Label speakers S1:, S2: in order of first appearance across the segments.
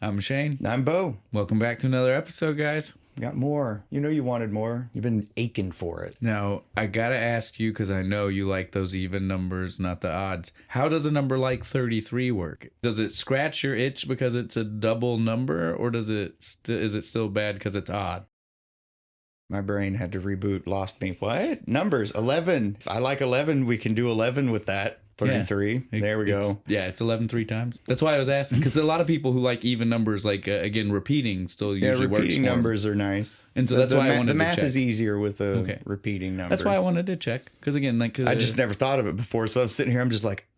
S1: I'm Shane.
S2: I'm Bo.
S1: Welcome back to another episode, guys.
S2: Got more. You know you wanted more. You've been aching for it.
S1: Now, I gotta ask you, because I know you like those even numbers, not the odds. How does a number like 33 work? Does it scratch your itch because it's a double number, or is it still bad because it's odd?
S2: My brain had to reboot, lost me. What? Numbers, 11. I like 11. We can do 11 with that. 33. Yeah. There we go.
S1: It's 11 three times. That's why I was asking, because a lot of people who like even numbers, like again, repeating still usually works.
S2: Repeating numbers are nice.
S1: And so that's why I wanted to check.
S2: The math is easier with a repeating number.
S1: That's why I wanted to check, because again, like
S2: I just never thought of it before. So I'm sitting here, I'm just like,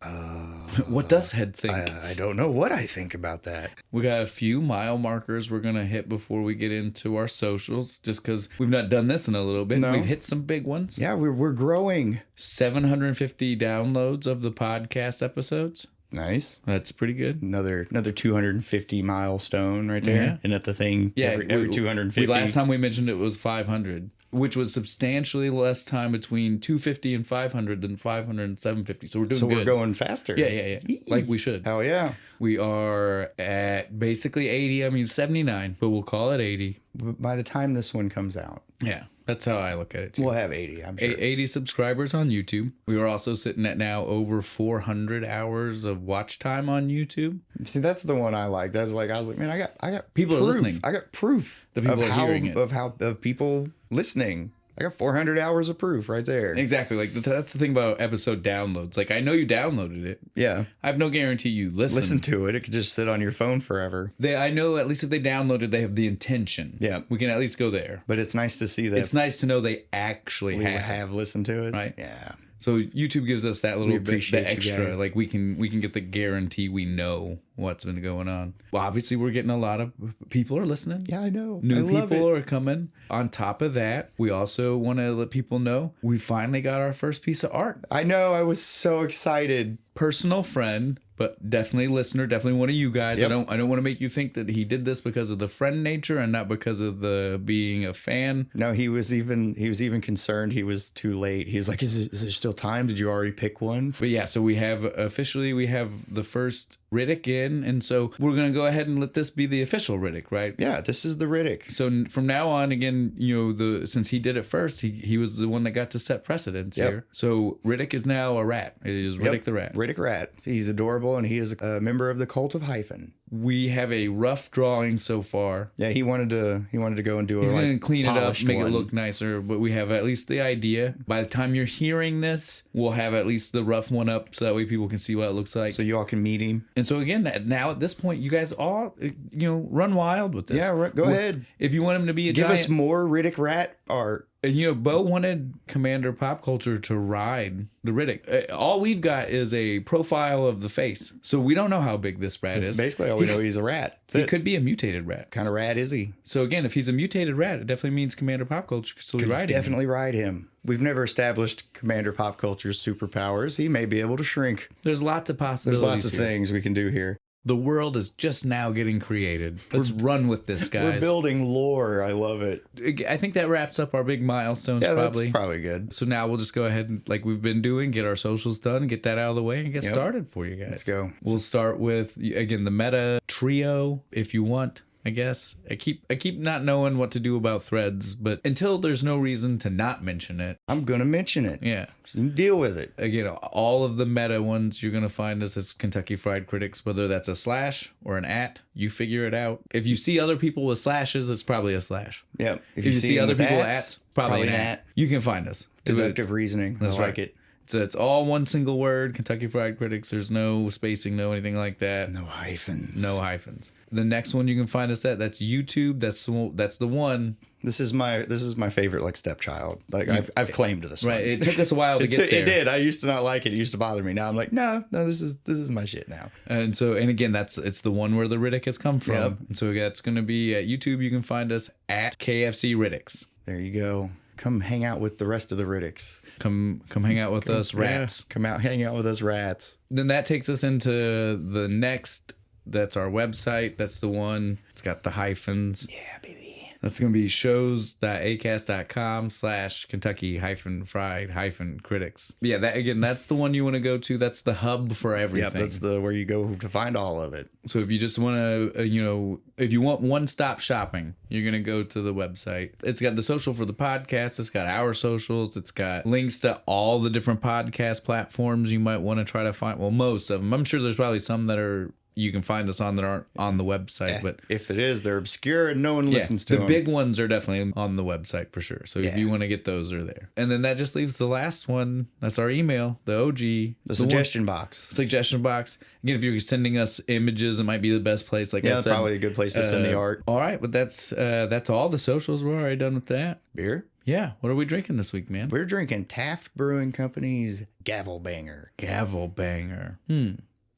S1: what does head think?
S2: I don't know what I think about that.
S1: We got a few mile markers we're gonna hit before we get into our socials, just because we've not done this in a little bit. No. We've hit some big ones.
S2: Yeah, we're growing.
S1: 750 downloads of the podcast episodes.
S2: Nice.
S1: That's pretty good.
S2: Another 250 milestone right there. Yeah. And at the thing, every 250.
S1: Last time we mentioned it was 500, which was substantially less time between 250 and 500 than 500 and 750. So we're doing good.
S2: So we're going faster.
S1: Yeah. Like we should.
S2: Hell yeah.
S1: We are at basically 80. 79, but we'll call it 80.
S2: By the time this one comes out.
S1: Yeah. That's how I look at it, too.
S2: We'll have 80, I'm sure.
S1: 80 subscribers on YouTube. We are also sitting at now over 400 hours of watch time on YouTube.
S2: See, that's the one I like. That's like, I was like, man, I got
S1: people
S2: proof.
S1: are listening.
S2: I got proof
S1: the people
S2: of
S1: are hearing it.
S2: of people listening. I got 400 hours of proof right there.
S1: Exactly. Like that's the thing about episode downloads. Like I know you downloaded it.
S2: Yeah.
S1: I have no guarantee you listen
S2: to it. It could just sit on your phone forever.
S1: I know at least if they downloaded, they have the intention.
S2: Yeah.
S1: We can at least go there.
S2: But it's nice to see that.
S1: It's nice to know they actually
S2: have listened to it.
S1: Right.
S2: Yeah.
S1: So YouTube gives us that little bit the extra.
S2: Guys.
S1: Like we can get the guarantee we know what's been going on. Well, obviously we're getting a lot of people are listening.
S2: Yeah, I know.
S1: New people are coming. On top of that, we also want to let people know we finally got our first piece of art.
S2: I know. I was so excited.
S1: Personal friend, but definitely listener, definitely one of you guys.
S2: Yep.
S1: I don't want to make you think that he did this because of the friend nature and not because of the being a fan.
S2: No, he was even concerned he was too late. He's like, is there still time? Did you already pick one?
S1: But yeah, so we have the first Riddick in, and so we're gonna go ahead and let this be the official Riddick, right?
S2: Yeah, this is the Riddick.
S1: So from now on, again, since he did it first, he was the one that got to set precedence here. So Riddick is now a rat. It is Riddick the rat.
S2: Riddick Rat. He's adorable, and he is a member of the cult of Hyphen.
S1: We have a rough drawing so far.
S2: Yeah, he wanted to go and do
S1: He's going to clean it up, make
S2: one.
S1: it look nicer, but we have at least the idea. By the time you're hearing this, we'll have at least the rough one up so that way people can see what it looks like.
S2: So you all can meet him.
S1: And so again, now at this point, you guys all, run wild with this.
S2: Yeah, go ahead.
S1: If you want him to be
S2: Give us more Riddick Rat art.
S1: And Bo wanted Commander Pop Culture to ride the Riddick. All we've got is a profile of the face. So we don't know how big this rat is.
S2: Basically all we know, he's a rat.
S1: He could be a mutated rat.
S2: What kind of rat is he?
S1: So again, if he's a mutated rat, it definitely means Commander Pop Culture could still ride him.
S2: Definitely ride him. We've never established Commander Pop Culture's superpowers. He may be able to shrink.
S1: There's lots of possibilities.
S2: There's lots of things we can do here.
S1: The world is just now getting created. Let's run with this, guys.
S2: We're building lore. I love it.
S1: I think that wraps up our big milestones.
S2: Yeah,
S1: that's
S2: probably good.
S1: So now we'll just go ahead and, like we've been doing, get our socials done, get that out of the way, and get started for you guys.
S2: Let's go.
S1: We'll start with, again, the meta trio, if you want. I guess I keep not knowing what to do about threads, but until there's no reason to not mention it,
S2: I'm gonna mention it.
S1: Yeah,
S2: so deal with it.
S1: Again, all of the meta ones you're gonna find us as Kentucky Fried Critics, whether that's a slash or an at. You figure it out. If you see other people with slashes, it's probably a slash.
S2: Yeah.
S1: If you see other people with ats, probably an at. You can find us.
S2: Deductive reasoning.
S1: That's
S2: I like it.
S1: So it's all one single word, Kentucky Fried Critics. There's no spacing, no anything like that.
S2: No hyphens.
S1: No hyphens. The next one you can find us at, that's YouTube. That's the one.
S2: This is my favorite, like, stepchild. Like I've claimed this one.
S1: Right. It took us a while to get there.
S2: It did. I used to not like it. It used to bother me. Now I'm like, no, this is my shit now.
S1: And again, it's the one where the Riddick has come from. Yep. And so that's going to be at YouTube. You can find us at KFC Riddicks.
S2: There you go. Come hang out with the rest of the Riddicks.
S1: Come hang out with us rats.
S2: Yeah, come out, hang out with us rats.
S1: Then that takes us into the next. That's our website. That's the one. It's got the hyphens.
S2: Yeah, baby.
S1: That's going to be shows.acast.com/Kentucky-Fried-Critics. Yeah, that's the one you want to go to. That's the hub for everything.
S2: Yeah, that's where you go to find all of it.
S1: So if you just want to, if you want one-stop shopping, you're going to go to the website. It's got the social for the podcast. It's got our socials. It's got links to all the different podcast platforms you might want to try to find. Well, most of them. I'm sure there's probably some that you can find us on that aren't on the website. But
S2: if it is, they're obscure and no one listens to them.
S1: The big ones are definitely on the website for sure. So if you want to get those, are there. And then that just leaves the last one. That's our email, the OG.
S2: The suggestion box.
S1: Suggestion box. Again, if you're sending us images, it might be the best place. Like I said,
S2: probably a good place to send the art.
S1: All right, but that's all the socials. We're already done with that.
S2: Beer?
S1: Yeah. What are we drinking this week, man?
S2: We're drinking Taft Brewing Company's Gavel Banger.
S1: Gavel Banger.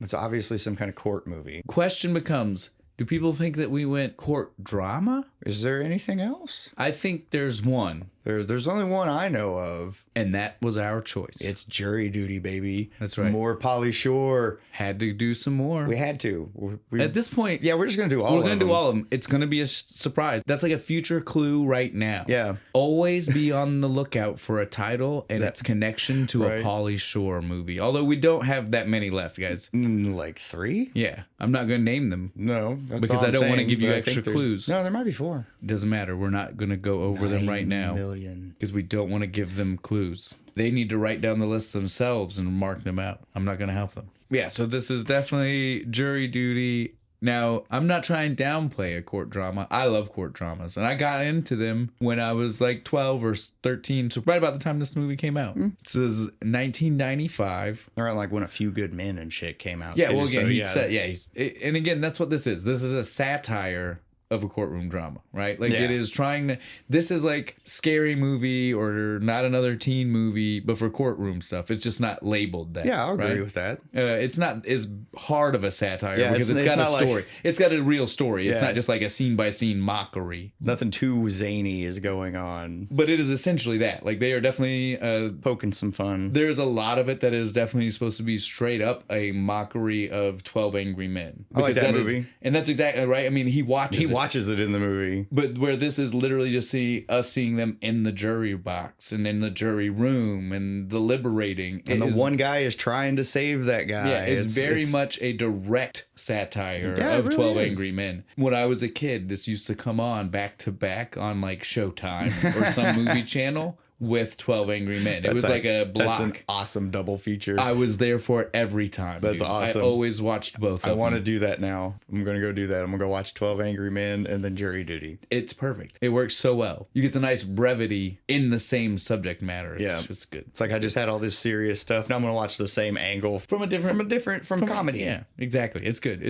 S2: It's obviously some kind of court movie.
S1: Question becomes, do people think that we went court drama?
S2: Is there anything else?
S1: I think there's one.
S2: There's only one I know of.
S1: And that was our choice.
S2: It's Jury Duty, baby.
S1: That's right.
S2: More Pauly Shore.
S1: Had to do some more.
S2: We had to.
S1: At this point...
S2: Yeah, we're just going to do all of them.
S1: We're going to do all of them. It's going to be a surprise. That's like a future clue right now.
S2: Yeah.
S1: Always be on the lookout for a title and its connection to a Pauly Shore movie. Although we don't have that many left, guys.
S2: Like 3?
S1: Yeah. I'm not going to name them.
S2: No. That's
S1: because I don't want to give you extra clues.
S2: No, there might be 4.
S1: Doesn't matter. We're not going to go over them right now.
S2: 9 million.
S1: Because we don't want to give them clues. They need to write down the list themselves and mark them out. I'm not going to help them. Yeah, so this is definitely Jury Duty. Now, I'm not trying to downplay a court drama. I love court dramas. And I got into them when I was like 12 or 13. So right about the time this movie came out. This is 1995.
S2: Around like when A Few Good Men and shit came out.
S1: Yeah,
S2: too.
S1: well, again,
S2: So,
S1: and again, that's what this is. This is a satire of a courtroom drama, right? Like it is trying to, this is like scary movie or not another teen movie, but for courtroom stuff. It's just not labeled that.
S2: Yeah, I'll agree with that.
S1: It's not as hard of a satire because
S2: it's
S1: got a story.
S2: Like,
S1: it's got a real story. It's not just like a scene by scene mockery.
S2: Nothing too zany is going on.
S1: But it is essentially that. Like they are definitely
S2: poking some fun.
S1: There's a lot of it that is definitely supposed to be straight up a mockery of 12 Angry Men.
S2: I like that movie.
S1: And that's exactly right. I mean, he watches
S2: it in the movie.
S1: But where this is literally just us seeing them in the jury box and in the jury room and deliberating.
S2: And one guy is trying to save that guy.
S1: Yeah, it's very much a direct satire of 12 Angry Men. When I was a kid, this used to come on back to back on like Showtime or some movie channel with 12 Angry Men. It was like a block.
S2: That's an awesome double feature.
S1: I was there for it every time.
S2: That's awesome.
S1: I always watched both of them.
S2: I want to do that now. I'm going to go do that. I'm going to go watch 12 Angry Men and then Jury Duty.
S1: It's perfect. It works so well. You get the nice brevity in the same subject matter. It's good.
S2: It's like I just had all this serious stuff. Now I'm going to watch the same angle from comedy.
S1: Yeah, exactly. It's good.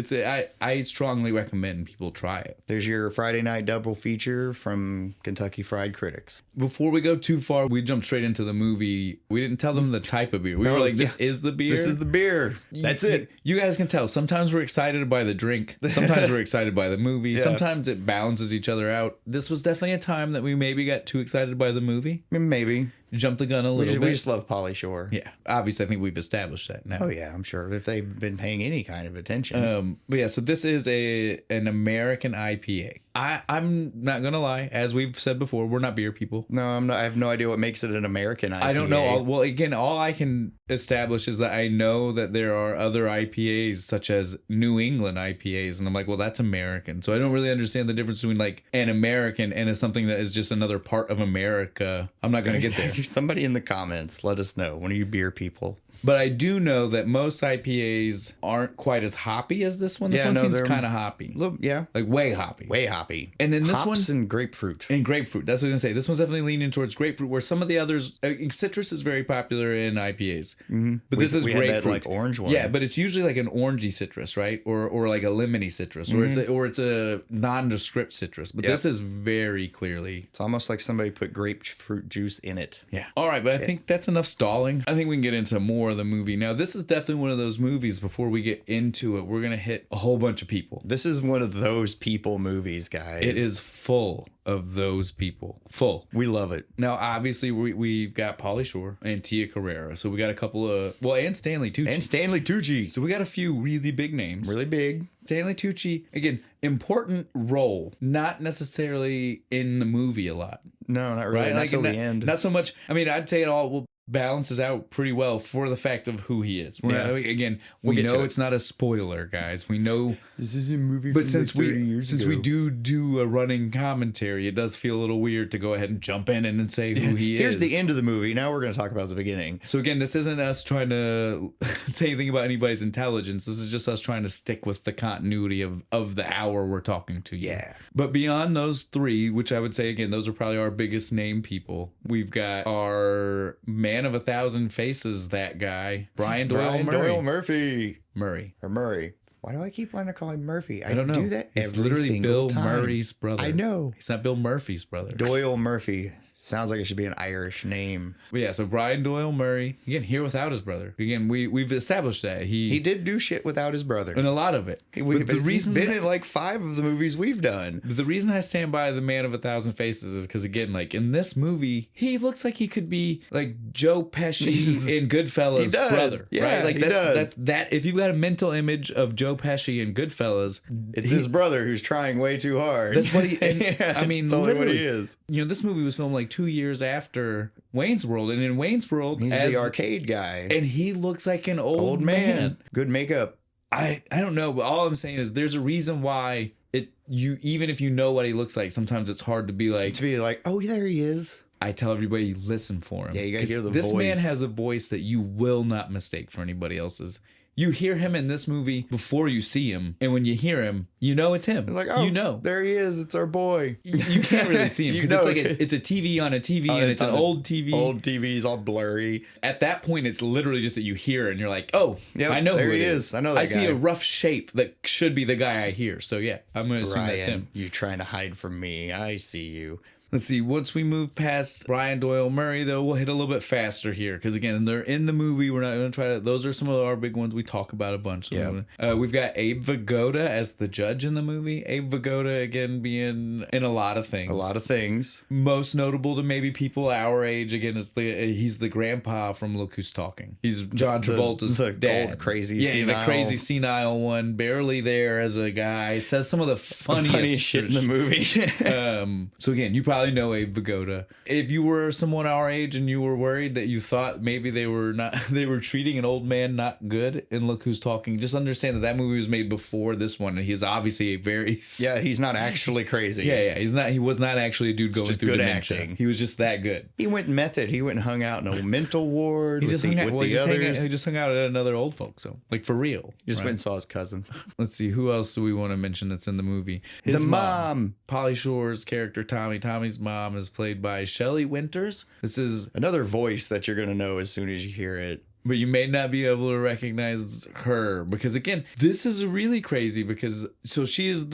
S1: I strongly recommend people try it.
S2: There's your Friday night double feature from Kentucky Fried Critics.
S1: Before we go too far, we jumped straight into the movie. We didn't tell them the type of beer. We were like, this is the beer.
S2: This is the beer. That's it.
S1: You guys can tell. Sometimes we're excited by the drink. Sometimes we're excited by the movie. Sometimes it balances each other out. This was definitely a time that we maybe got too excited by the movie.
S2: Maybe.
S1: Jumped the gun a little bit.
S2: We just love Pauly Shore.
S1: Yeah. Obviously, I think we've established that now.
S2: Oh, yeah, I'm sure. If they've been paying any kind of attention.
S1: But yeah, so this is an American IPA. I'm not going to lie. As we've said before, we're not beer people.
S2: No, I'm not. I have no idea what makes it an American IPA.
S1: I don't know. Well, again, all I can establish is that I know that there are other IPAs, such as New England IPAs. And I'm like, well, that's American. So I don't really understand the difference between like an American and something that is just another part of America. I'm not going to get there.
S2: Somebody in the comments, let us know. One of you beer people.
S1: But I do know that most IPAs aren't quite as hoppy as this one. This one seems kind of hoppy.
S2: Yeah.
S1: Like way hoppy.
S2: Way hoppy.
S1: And then this
S2: Hops and grapefruit.
S1: And grapefruit. That's what I was going to say. This one's definitely leaning towards grapefruit, where some of the others... citrus is very popular in IPAs. Mm-hmm. But this is grapefruit.
S2: Had that, like, orange one.
S1: Yeah, but it's usually like an orangey citrus, right? Or like a lemony citrus. Mm-hmm. Or it's a nondescript citrus. But this is very clearly...
S2: It's almost like somebody put grapefruit juice in it.
S1: Yeah. All right, but I think that's enough stalling. I think we can get into more more of the movie. Now, this is definitely one of those movies, before we get into it, we're going to hit a whole bunch of people.
S2: This is one of those people movies, guys.
S1: It is full of those people. Full.
S2: We love it.
S1: Now, obviously, we've got Pauly Shore and Tia Carrera. So we got a couple of, and Stanley Tucci.
S2: And Stanley Tucci.
S1: So we got a few really big names.
S2: Really big.
S1: Stanley Tucci, again, important role, not necessarily in the movie a lot.
S2: No, not really.
S1: Right?
S2: Not
S1: Like,
S2: till the end.
S1: Not so much. I mean, I'd say it all balances out pretty well for the fact of who he is. Again, we know it's not a spoiler, guys. We know
S2: this is a movie.
S1: But
S2: from
S1: since
S2: like 30 years ago.
S1: we do a running commentary, it does feel a little weird to go ahead and jump in and say who he is.
S2: Here's the end of the movie. Now we're going to talk about the beginning.
S1: So again, this isn't us trying to say anything about anybody's intelligence. This is just us trying to stick with the continuity of the hour we're talking to you.
S2: Yeah.
S1: But beyond those three, which I would say, again, those are probably our biggest name people, we've got our man of 1,000 faces, that guy, Brian Doyle Murray.
S2: Murray. Why do I keep wanting to call him Murphy?
S1: I don't know.
S2: Do that
S1: He's
S2: every
S1: literally
S2: single
S1: Bill
S2: time.
S1: Murray's brother.
S2: I know.
S1: He's not Bill Murphy's brother.
S2: Doyle Murphy. Sounds like it should be an Irish name.
S1: But yeah, so Brian Doyle Murray, again, here without his brother. Again, we've established that. He
S2: did do shit without his brother.
S1: And a lot of it.
S2: He's been in like 5 of the movies we've done.
S1: The reason I stand by the man of 1,000 faces is because, again, like in this movie, he looks like he could be like Joe Pesci in Goodfellas' brother.
S2: Yeah,
S1: right? Like
S2: he
S1: that's that. If you've got a mental image of Joe Pesci in Goodfellas,
S2: it's his brother who's trying way too hard.
S1: That's what he. And, I mean,
S2: totally what he is.
S1: You know, this movie was filmed like 2 years after Wayne's World, and in Wayne's World,
S2: he's the arcade guy,
S1: and he looks like an old man.
S2: Good makeup.
S1: I don't know, but all I'm saying is there's a reason why even if you know what he looks like, sometimes it's hard to be like,
S2: oh, there he is.
S1: I tell everybody, listen for him.
S2: Yeah, you gotta hear the voice.
S1: This man has a voice that you will not mistake for anybody else's. You hear him in this movie before you see him, and when you hear him, you know it's him.
S2: It's like, oh,
S1: you know,
S2: there he is. It's our boy.
S1: You can't really see him because it's like it's a TV on a TV, and it's an old TV.
S2: Old TV's all blurry.
S1: At that point, it's literally just that you hear it and you're like, oh,
S2: yep,
S1: I know
S2: there
S1: who it
S2: he
S1: is.
S2: I know that
S1: I
S2: guy.
S1: see a rough shape that should be the guy I hear. So yeah, I'm going to assume that's him.
S2: You trying to hide from me? I see you.
S1: Let's see. Once we move past Brian Doyle Murray, though, we'll hit a little bit faster here because, again, they're in the movie. We're not going to try to. Those are some of our big ones. We talk about a bunch.
S2: Yeah.
S1: We've got Abe Vigoda as the judge in the movie. Abe Vigoda, again, being in a lot of things.
S2: A lot of things.
S1: Most notable to maybe people our age, again, is he's the grandpa from Look Who's Talking. He's John Travolta's dad.
S2: Old, crazy, senile.
S1: The crazy senile one, barely there as a guy. Says some of the funniest
S2: shit in the movie.
S1: So again, you probably know Abe Vigoda. If you were someone our age and you were worried that you thought maybe they were treating an old man not good in Look Who's Talking, just understand that movie was made before this one, and he's obviously a very
S2: he's not actually crazy.
S1: He was not actually a dude going through
S2: good
S1: dementia.
S2: Acting.
S1: He was just that good.
S2: He went method. He went and hung out in a mental ward. He just hung
S1: out at another old folk. So like for real,
S2: he just went and saw his cousin.
S1: Let's see, who else do we want to mention that's in the movie?
S2: His mom.
S1: Pauly Shore's character Tommy. Tommy's mom is played by Shelley Winters. This is
S2: another voice that you're going to know as soon as you hear it.
S1: But you may not be able to recognize her because, again, this is really crazy because she is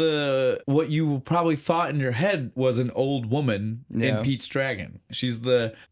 S1: what you probably thought in your head was an old woman in Pete's Dragon. She's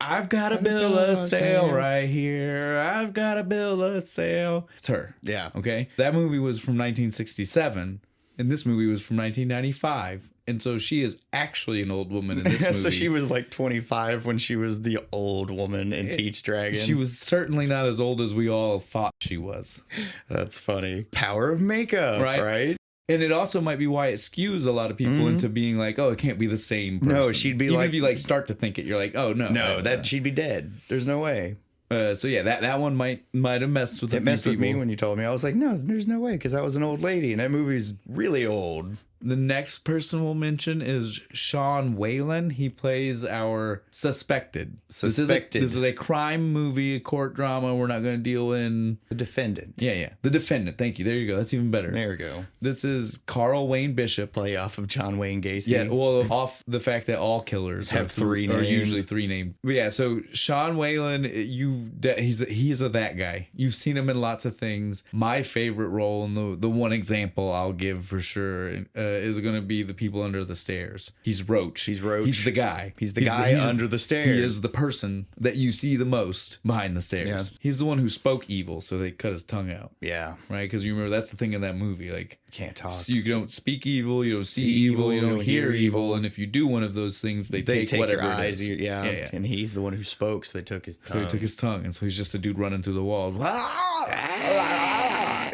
S1: I've got to build a sail right here. I've got to build a sail. It's her.
S2: Yeah.
S1: Okay. That movie was from 1967 and this movie was from 1995. And so she is actually an old woman in this movie.
S2: So she was like 25 when she was the old woman in Pete's Dragon.
S1: She was certainly not as old as we all thought she was.
S2: That's funny. Power of makeup, right?
S1: And it also might be why it skews a lot of people into being like, oh, it can't be the same person.
S2: No, she'd be
S1: Even if you start to think it, you're like, oh, no.
S2: No, she'd be dead. There's no way.
S1: So yeah, that one might have messed with
S2: it. Messed with me when you told me. I was like, no, there's no way, because I was an old lady, and that movie's really old.
S1: The next person we'll mention is Sean Whalen. He plays our suspected. This is a crime movie, a court drama. We're not going to deal in
S2: the defendant.
S1: Yeah. The defendant. Thank you. There you go. That's even better.
S2: There we go.
S1: This is Carl Wayne Bishop.
S2: Play off of John Wayne Gacy.
S1: Yeah, well, off the fact that all killers
S2: have three names.
S1: Or usually 3 names. But yeah, so Sean Whalen, he's that guy. You've seen him in lots of things. My favorite role, and the one example I'll give for sure, is going to be the people under the stairs. He's Roach. He's the guy.
S2: He's the guy under the stairs.
S1: He is the person that you see the most behind the stairs.
S2: Yeah.
S1: He's the one who spoke evil, so they cut his tongue out.
S2: Yeah.
S1: Right? Because you remember, that's the thing in that movie. Like,
S2: can't talk.
S1: So you don't speak evil, you don't see evil, you don't hear evil. And if you do one of those things, they take whatever
S2: your eyes,
S1: it is.
S2: yeah. And he's the one who spoke, so they took his tongue.
S1: So they took his tongue, and so he's just a dude running through the walls.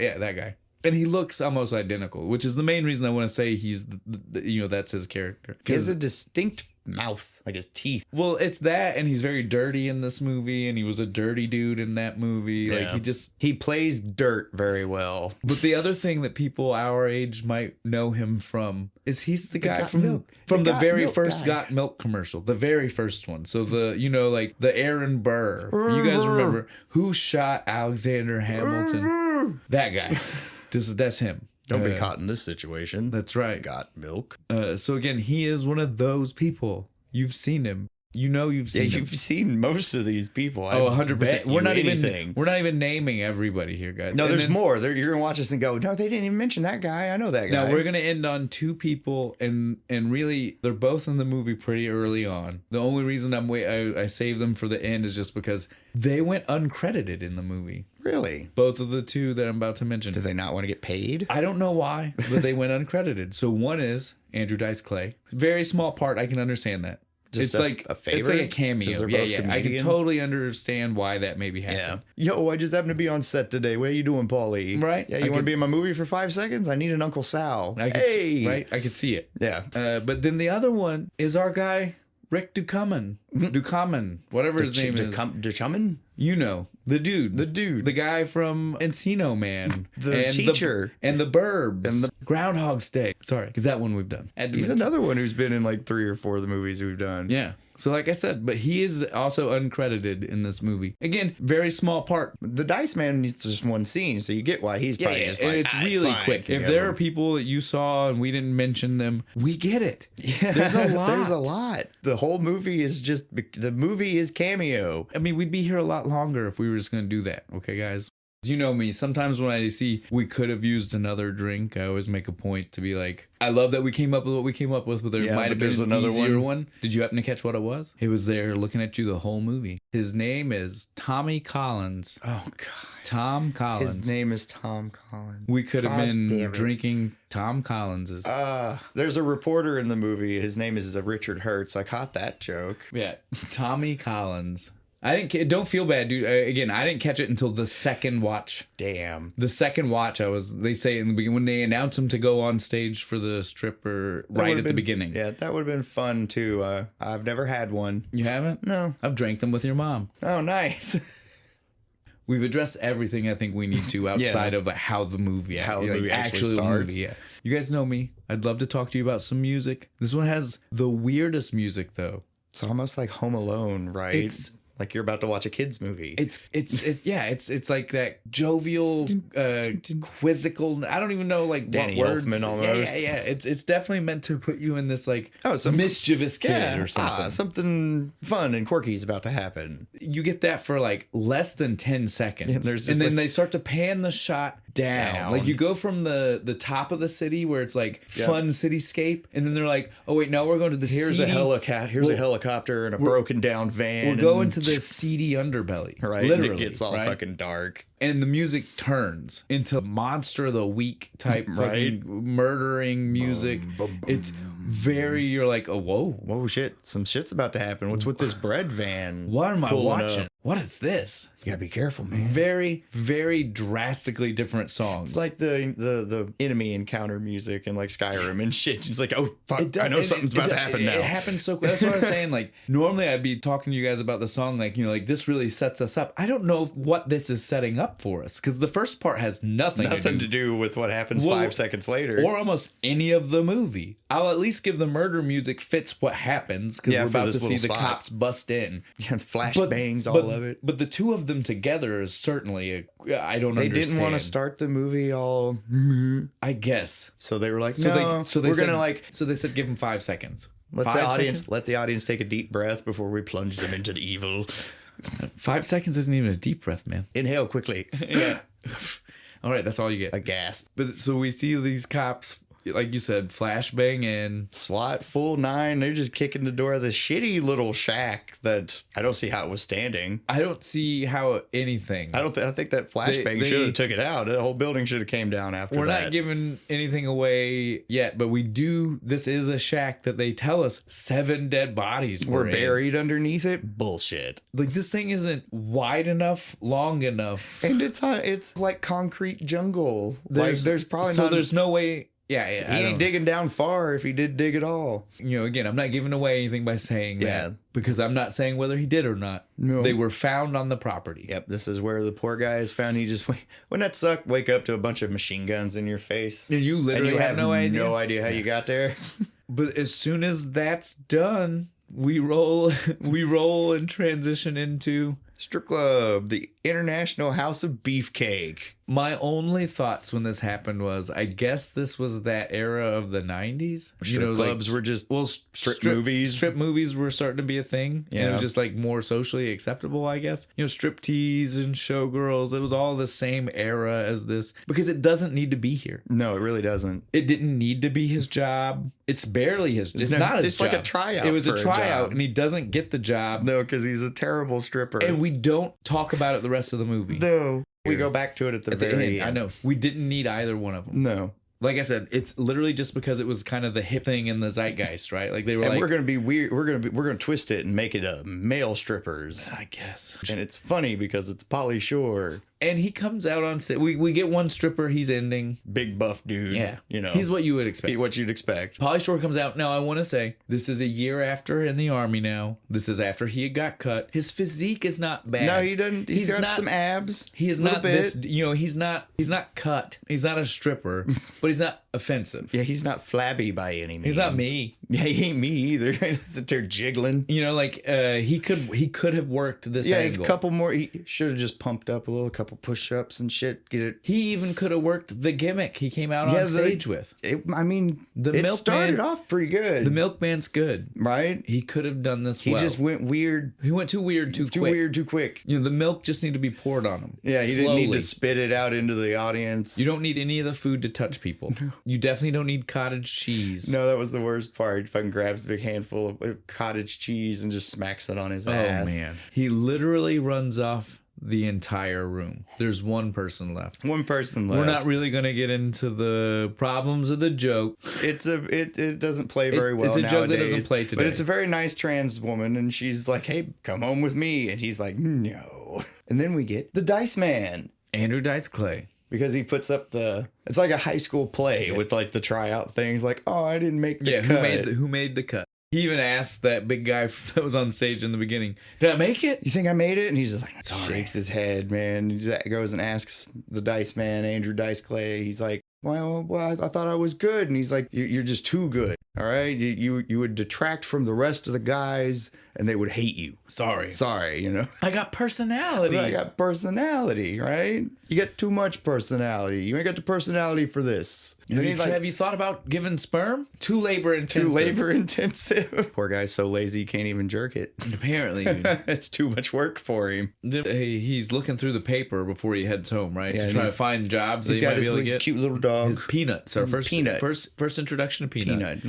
S1: Yeah, that guy. And he looks almost identical, which is the main reason I want to say he's, that's his character.
S2: He has a distinct mouth, like his teeth.
S1: Well, it's that, and he's very dirty in this movie, and he was a dirty dude in that movie.
S2: Yeah.
S1: Like,
S2: he plays dirt very well.
S1: But the other thing that people our age might know him from is he's the guy from the very first Got Milk commercial, the very first one. So the, like the Aaron Burr. You guys remember who shot Alexander Hamilton? That guy. That's him.
S2: Don't be caught in this situation.
S1: That's right.
S2: Got Milk.
S1: So again, he is one of those people. You've seen him. You've seen him.
S2: You've seen most of these people.
S1: 100%. We're not even naming everybody here, guys.
S2: No, there's more. You're gonna watch this and go, no, they didn't even mention that guy. I know that guy.
S1: Now we're gonna end on two people, and really they're both in the movie pretty early on. The only reason I saved them for the end is just because they went uncredited in the movie.
S2: Really?
S1: Both of the two that I'm about to mention.
S2: Do they not want to get paid?
S1: I don't know why, but they went uncredited. So one is Andrew Dice Clay. Very small part. I can understand that.
S2: Just
S1: it's like
S2: a favor?
S1: It's like a cameo. Yeah. I can totally understand why that maybe happened.
S2: Yeah. Yo, I just happened to be on set today. What are you doing, Pauly?
S1: Right.
S2: Yeah, you want to be in my movie for 5 seconds? I need an Uncle Sal.
S1: Right. I could see it.
S2: Yeah.
S1: But then the other one is our guy Rick Ducommun, whatever his name is.
S2: Ducommun?
S1: The dude. The guy from Encino Man.
S2: The teacher.
S1: And the Burbs. And the Groundhog's Day. Sorry, because that one we've done.
S2: He's another one who's been in like 3 or 4 of the movies we've done.
S1: Yeah. So like I said, but he is also uncredited in this movie. Again, very small part.
S2: The Dice Man needs just one scene, so you get why he's probably just like,
S1: it's really quick. If there are people that you saw and we didn't mention them, we get it.
S2: Yeah, there's a lot. The whole movie is the movie is cameo.
S1: I mean, we'd be here a lot longer if we were just going to do that. Okay, guys? You know me. Sometimes when I see we could have used another drink, I always make a point to be like, I love that we came up with what we came up with, but there might have been another easier one. Did you happen to catch what it was? It was there looking at you the whole movie. His name is Tommy Collins.
S2: Oh, God.
S1: Tom Collins.
S2: His name is Tom Collins.
S1: We could have been drinking Tom Collins's.
S2: There's a reporter in the movie. His name is Richard Hertz. I caught that joke.
S1: Yeah. Tommy Collins. Don't feel bad, dude. Again, I didn't catch it until the second watch.
S2: Damn.
S1: The second watch, they say in the beginning, when they announce him to go on stage for the stripper right at the beginning.
S2: Yeah, that would have been fun too. I've never had one.
S1: You haven't?
S2: No.
S1: I've drank them with your mom.
S2: Oh, nice.
S1: We've addressed everything I think we need to outside of how the movie
S2: actually starts.
S1: Yeah. You guys know me. I'd love to talk to you about some music. This one has the weirdest music though.
S2: It's almost like Home Alone, right?
S1: It's
S2: like you're about to watch a kid's movie.
S1: It's like that jovial, quizzical. I don't even know like
S2: Danny
S1: what words.
S2: Elfman almost.
S1: Yeah. It's definitely meant to put you in this like some mischievous kid or something.
S2: Something fun and quirky is about to happen.
S1: You get that for like less than 10 seconds, and then they start to pan the shot down. Like you go from the top of the city where it's like fun cityscape, and then they're like, oh wait, no, we're going to the
S2: Here's a helicopter and a broken down van.
S1: We're going to the seedy underbelly,
S2: right?
S1: Literally,
S2: and it gets all fucking dark,
S1: and the music turns into Monster of the Week type fucking murdering music. It's very, you're like, oh, whoa
S2: shit, some shit's about to happen. What's with this bread van?
S1: What am I watching? What is this?
S2: You gotta be careful, man.
S1: Very, very drastically different songs.
S2: It's like the enemy encounter music and like Skyrim and shit. It's like, oh fuck, I know something's about to happen now.
S1: It happens so quick. That's what I was saying. Like normally I'd be talking to you guys about the song, like, like this really sets us up. I don't know what this is setting up for us, because the first part has nothing
S2: to do with what happens 5 seconds later,
S1: or almost any of the movie. I'll at least give the murder music fits what happens, because we're about to see the cops bust in.
S2: Yeah, flash bangs, all of it.
S1: But the two of them together is certainly I don't understand.
S2: They didn't want to start the movie all,
S1: I guess.
S2: So they were like,
S1: so they said give them 5 seconds.
S2: Let the audience take a deep breath before we plunge them into the evil.
S1: 5 seconds isn't even a deep breath, man.
S2: Inhale quickly.
S1: Yeah. All right, that's all you get.
S2: A gasp.
S1: But so we see these cops like you said, flashbang in.
S2: SWAT full 9. They're just kicking the door of the shitty little shack that I don't see how it was standing.
S1: I don't see how anything.
S2: I think that flashbang should have took it out. The whole building should have came down after that.
S1: We're not giving anything away yet, but we do. This is a shack that they tell us 7 dead bodies were
S2: buried underneath it. Bullshit.
S1: Like, this thing isn't wide enough, long enough,
S2: and it's like concrete jungle. There's probably
S1: there's no way. Yeah,
S2: he ain't digging down far if he did dig at all. You
S1: know, again, I'm not giving away anything by saying that because I'm not saying whether he did or not. No. They were found on the property.
S2: Yep, this is where the poor guy is found. He just, wouldn't that suck? Wake up to a bunch of machine guns in your face.
S1: And you literally have no
S2: idea how you got there.
S1: But as soon as that's done, we roll and transition into
S2: Strip Club, the International House of Beefcake.
S1: My only thoughts when this happened was, I guess this was that era of the 90s.
S2: Strip clubs were just strip movies.
S1: Strip movies were starting to be a thing. Yeah. And it was just like more socially acceptable, I guess. Strip tees and showgirls. It was all the same era as this because it doesn't need to be here.
S2: No, it really doesn't.
S1: It didn't need to be his job. It's barely his. It's not his job.
S2: It's like a tryout.
S1: It was a tryout, and he doesn't get the job.
S2: No, because he's a terrible stripper.
S1: And we don't talk about it the rest of the movie.
S2: No. We go back to it at the very end.
S1: I know. We didn't need either one of them.
S2: No.
S1: Like I said, it's literally just because it was kind of the hip thing in the zeitgeist, right? Like they were
S2: we're gonna be weird. We're gonna twist it and make it a male strippers,
S1: I guess.
S2: And it's funny because it's Pauly Shore.
S1: And he comes out on stage. We get one stripper. He's ending.
S2: Big buff dude.
S1: Yeah. He's what you would expect.
S2: What you'd expect.
S1: Pauly Shore comes out. Now, I want to say, this is a year after in the Army now. This is after he got cut. His physique is not bad.
S2: No, he doesn't. He's got some abs.
S1: He is not this, he's not cut. He's not a stripper, but he's not offensive.
S2: Yeah, he's not flabby by any means.
S1: He's not me.
S2: Yeah, he ain't me either. They're jiggling.
S1: He could have worked this angle.
S2: A couple more. He should have just pumped up a little, couple push-ups and shit. Get it.
S1: He even could have worked the gimmick he came out on stage with.
S2: It started off pretty good.
S1: The milkman's good,
S2: right?
S1: He could have done this.
S2: He just went weird.
S1: He went too weird too quick.
S2: Too weird too quick.
S1: The milk just needed to be poured on him.
S2: Yeah, he didn't need to spit it out into the audience.
S1: You don't need any of the food to touch people. No. You definitely don't need cottage cheese.
S2: No, that was the worst part. Fucking grabs a big handful of cottage cheese and just smacks it on his ass.
S1: Oh man, he literally runs off the entire room. There's one person left.
S2: One person left.
S1: We're not really going to get into the problems of the joke.
S2: It doesn't play very well.
S1: It's a
S2: nowadays,
S1: joke that doesn't play today.
S2: But it's a very nice trans woman, and she's like, "Hey, come home with me," and he's like, "No." And then we get the Dice Man,
S1: Andrew Dice Clay.
S2: Because he puts up it's like a high school play with like the tryout things, like, oh, I didn't make the cut.
S1: Who made the cut? He even asked that big guy that was on stage in the beginning, "Did I make it?
S2: You think I made it?" And he's just like, shakes his head, man. He just goes and asks the Dice Man, Andrew Dice Clay. He's like, well, I thought I was good. And he's like, you're just too good. All right. You would detract from the rest of the guys and they would hate you. Sorry.
S1: I got personality.
S2: Right? You got too much personality. You ain't got the personality for this.
S1: Have you thought about giving sperm? Too labor intensive.
S2: Poor guy's so lazy he can't even jerk it.
S1: Apparently.
S2: It's too much work for him.
S1: He's looking through the paper before he heads home, right? To try to find jobs that he might be able to get.
S2: Cute little dog.
S1: His Peanut. So first introduction to Peanut.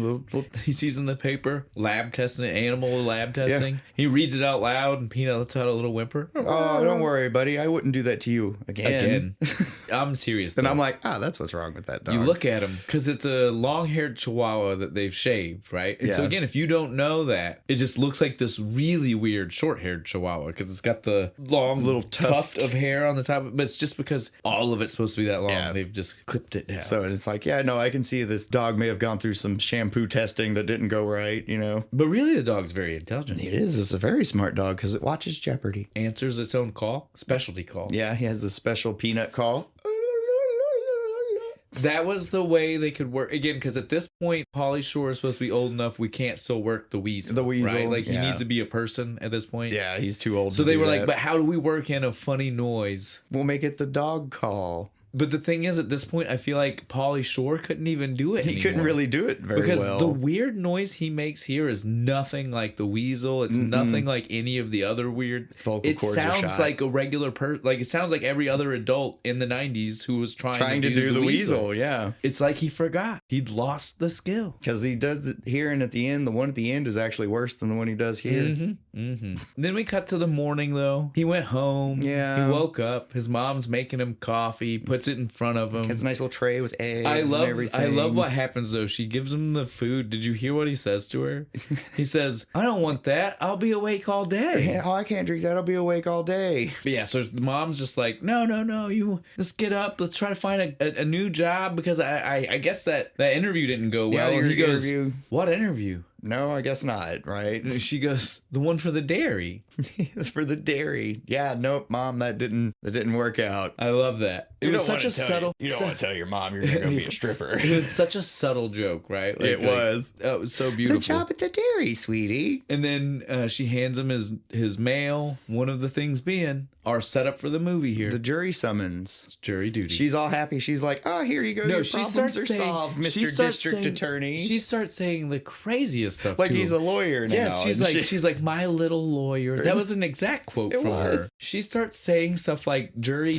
S1: He sees in the paper lab testing, animal lab testing. Yeah. He reads it out loud, and Peanut lets out a little whimper.
S2: Oh, don't worry, buddy. I wouldn't do that to you again.
S1: I'm serious.
S2: And I'm like, that's what's wrong with that dog.
S1: You look at him because it's a long-haired Chihuahua that they've shaved, right? And so again, if you don't know that, it just looks like this really weird short-haired Chihuahua because it's got the long little tuft of hair on the top. But it's just because all of it's supposed to be that long. Yeah. They've just clipped it down.
S2: So it's like, I can see this dog may have gone through some shampoo testing that didn't go right,
S1: But really, the dog's very intelligent.
S2: It is. It's a very smart dog because it watches Jeopardy.
S1: Answers its own call. Specialty call.
S2: Yeah, he has a special Peanut call.
S1: That was the way they could work. Again, because at this point, Pauly Shore is supposed to be old enough. We can't still work the weasel. Right? Like, he needs to be a person at this point.
S2: Yeah, he's too old
S1: So they were like, but how do we work in a funny noise?
S2: We'll make it the dog call.
S1: But the thing is, at this point, I feel like Pauly Shore couldn't even do it
S2: He couldn't really do it very
S1: because
S2: well.
S1: the weird noise he makes here is nothing like the weasel. It's nothing like any of the other weird.
S2: His vocal cords are
S1: sounds
S2: shot.
S1: like a regular person. Like, it sounds like every other adult in the 90s who was trying to do the weasel.
S2: Yeah.
S1: It's like he forgot. He'd lost the skill.
S2: Because he does it here, and at the end, the one at the end is actually worse than the one he does here.
S1: Then we cut to the morning, though. He went home.
S2: Yeah.
S1: He woke up. His mom's making him coffee, puts it in front of him.
S2: He has a nice little tray with eggs and everything.
S1: I love what happens, though. She gives him the food. Did you hear what he says to her? He says, I don't want that. I'll be awake all day.
S2: Oh, I can't drink that. I'll be awake all day.
S1: But yeah, so the mom's just like, no. Let's get up. Let's try to find a new job because I guess that interview didn't go well.
S2: Yeah,
S1: and he goes,
S2: interview.
S1: What interview?
S2: No, I guess not, right?
S1: And she goes, the one for the dairy.
S2: For the dairy. Yeah, nope, Mom, that didn't work out.
S1: I love that. It was such a subtle.
S2: You don't want to tell your mom you're going to be a stripper.
S1: It was such a subtle joke, right?
S2: It was.
S1: It was so beautiful.
S2: The job at the dairy, sweetie.
S1: And then she hands him his mail. One of the things being our setup for the movie here.
S2: The jury summons.
S1: It's jury duty.
S2: She's all happy. She's like, oh, here you go.
S1: No,
S2: Your
S1: she
S2: problems
S1: starts
S2: are
S1: saying,
S2: solved, Mr. District Attorney.
S1: She starts saying the craziest stuff.
S2: Like
S1: to
S2: he's
S1: him.
S2: a lawyer now.
S1: Yes, she's like my little lawyer. That was an exact quote from her. She starts saying stuff like jury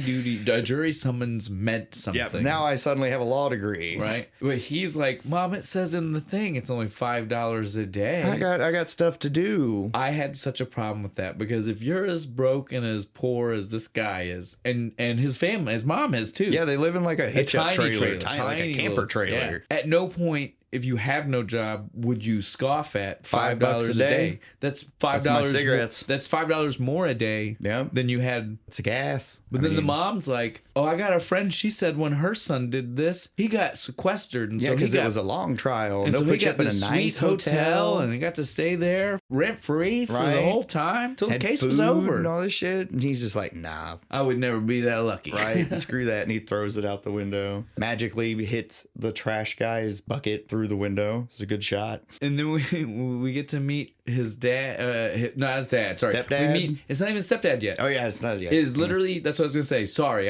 S1: summons meant something.
S2: Yeah, now I suddenly have a law degree.
S1: Right? But he's like, Mom, it says in the thing it's only $5 a day.
S2: I got stuff to do.
S1: I had such a problem with that because if you're as broke and as poor as this guy is, and his family, his mom is too.
S2: Yeah, they live in like a hitch-up trailer,
S1: tiny
S2: like a camper
S1: little,
S2: trailer.
S1: Yeah. At no point, if you have no job, would you scoff at $5 a day? That's $5.
S2: That's my cigarettes.
S1: That's $5 more a day than you had.
S2: It's a gas.
S1: But then the mom's like, oh, I got a friend. She said when her son did this, he got sequestered. And so
S2: because it was a long trial.
S1: And
S2: they'll
S1: so
S2: put
S1: he
S2: you
S1: got
S2: up in a
S1: this
S2: nice
S1: sweet hotel
S2: hotel
S1: and he got to stay there rent-free for the whole time till the case was over.
S2: And all this shit. And he's just like, nah.
S1: I would never be that lucky.
S2: Right? Screw that. And he throws it out the window. Magically hits the trash guy's bucket through the window. It's a good shot.
S1: And then we get to meet his dad. Not his dad. Sorry.
S2: Stepdad?
S1: It's not even stepdad yet.
S2: Oh, yeah. It's not yet.
S1: It is literally, that's what I was going to say. Sorry.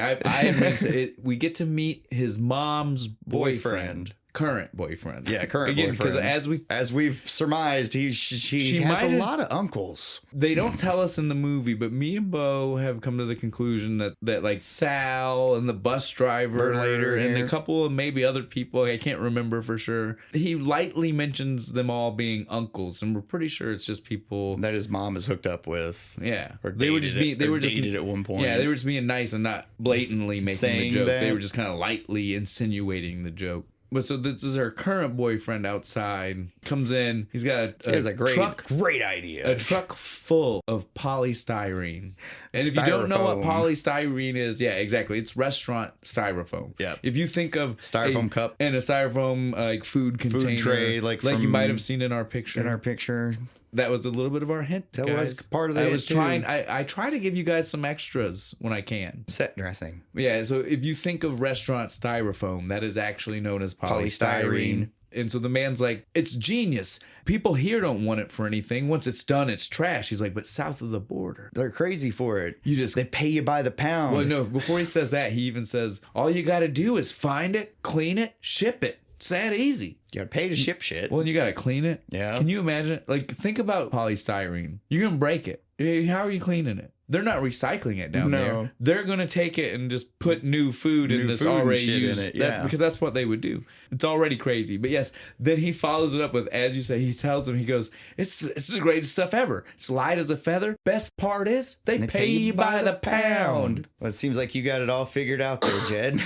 S1: We get to meet his mom's boyfriend. Current boyfriend.
S2: Yeah, current
S1: Again,
S2: boyfriend.
S1: Because as
S2: we've surmised, she has a lot of uncles.
S1: They don't tell us in the movie, but me and Bo have come to the conclusion that like Sal and the bus driver
S2: later
S1: and
S2: here.
S1: a couple of maybe other people, I can't remember for sure. He lightly mentions them all being uncles, and we're pretty sure it's just people
S2: that his mom is hooked up with.
S1: Yeah,
S2: they were just dated at one point.
S1: Yeah, they were just being nice and not blatantly making
S2: Saying
S1: the joke.
S2: that.
S1: They were just kind of lightly insinuating the joke. But so this is her current boyfriend outside. Comes in. He's got a
S2: great idea.
S1: A truck full of polystyrene. And if you don't know what polystyrene is, yeah, exactly. It's restaurant styrofoam.
S2: Yeah.
S1: If you think of
S2: styrofoam cup
S1: and a styrofoam like food container,
S2: tray, like
S1: you might have seen in our picture. That was a little bit of our hint.
S2: That
S1: guys.
S2: was part of the
S1: I try to give you guys some extras when I can.
S2: Set dressing.
S1: Yeah, so if you think of restaurant styrofoam, that is actually known as polystyrene. And so the man's like, it's genius. People here don't want it for anything. Once it's done, it's trash. He's like, but south of the border,
S2: they're crazy for it. They pay you by the pound.
S1: Well, no, before he says that, he even says, all you got to do is find it, clean it, ship it. It's that easy.
S2: You gotta pay to ship shit.
S1: Well, and you gotta clean it.
S2: Yeah.
S1: Can you imagine? Like, think about polystyrene. You're gonna break it. How are you cleaning it? They're not recycling it down there. They're gonna take it and just put new food in this already used.
S2: In it. Yeah.
S1: Because that's what they would do. It's already crazy. But yes, then he follows it up with, as you say, he tells him, he goes, it's the greatest stuff ever. It's light as a feather. Best part is they pay you by the pound.
S2: Well, it seems like you got it all figured out there, Jed.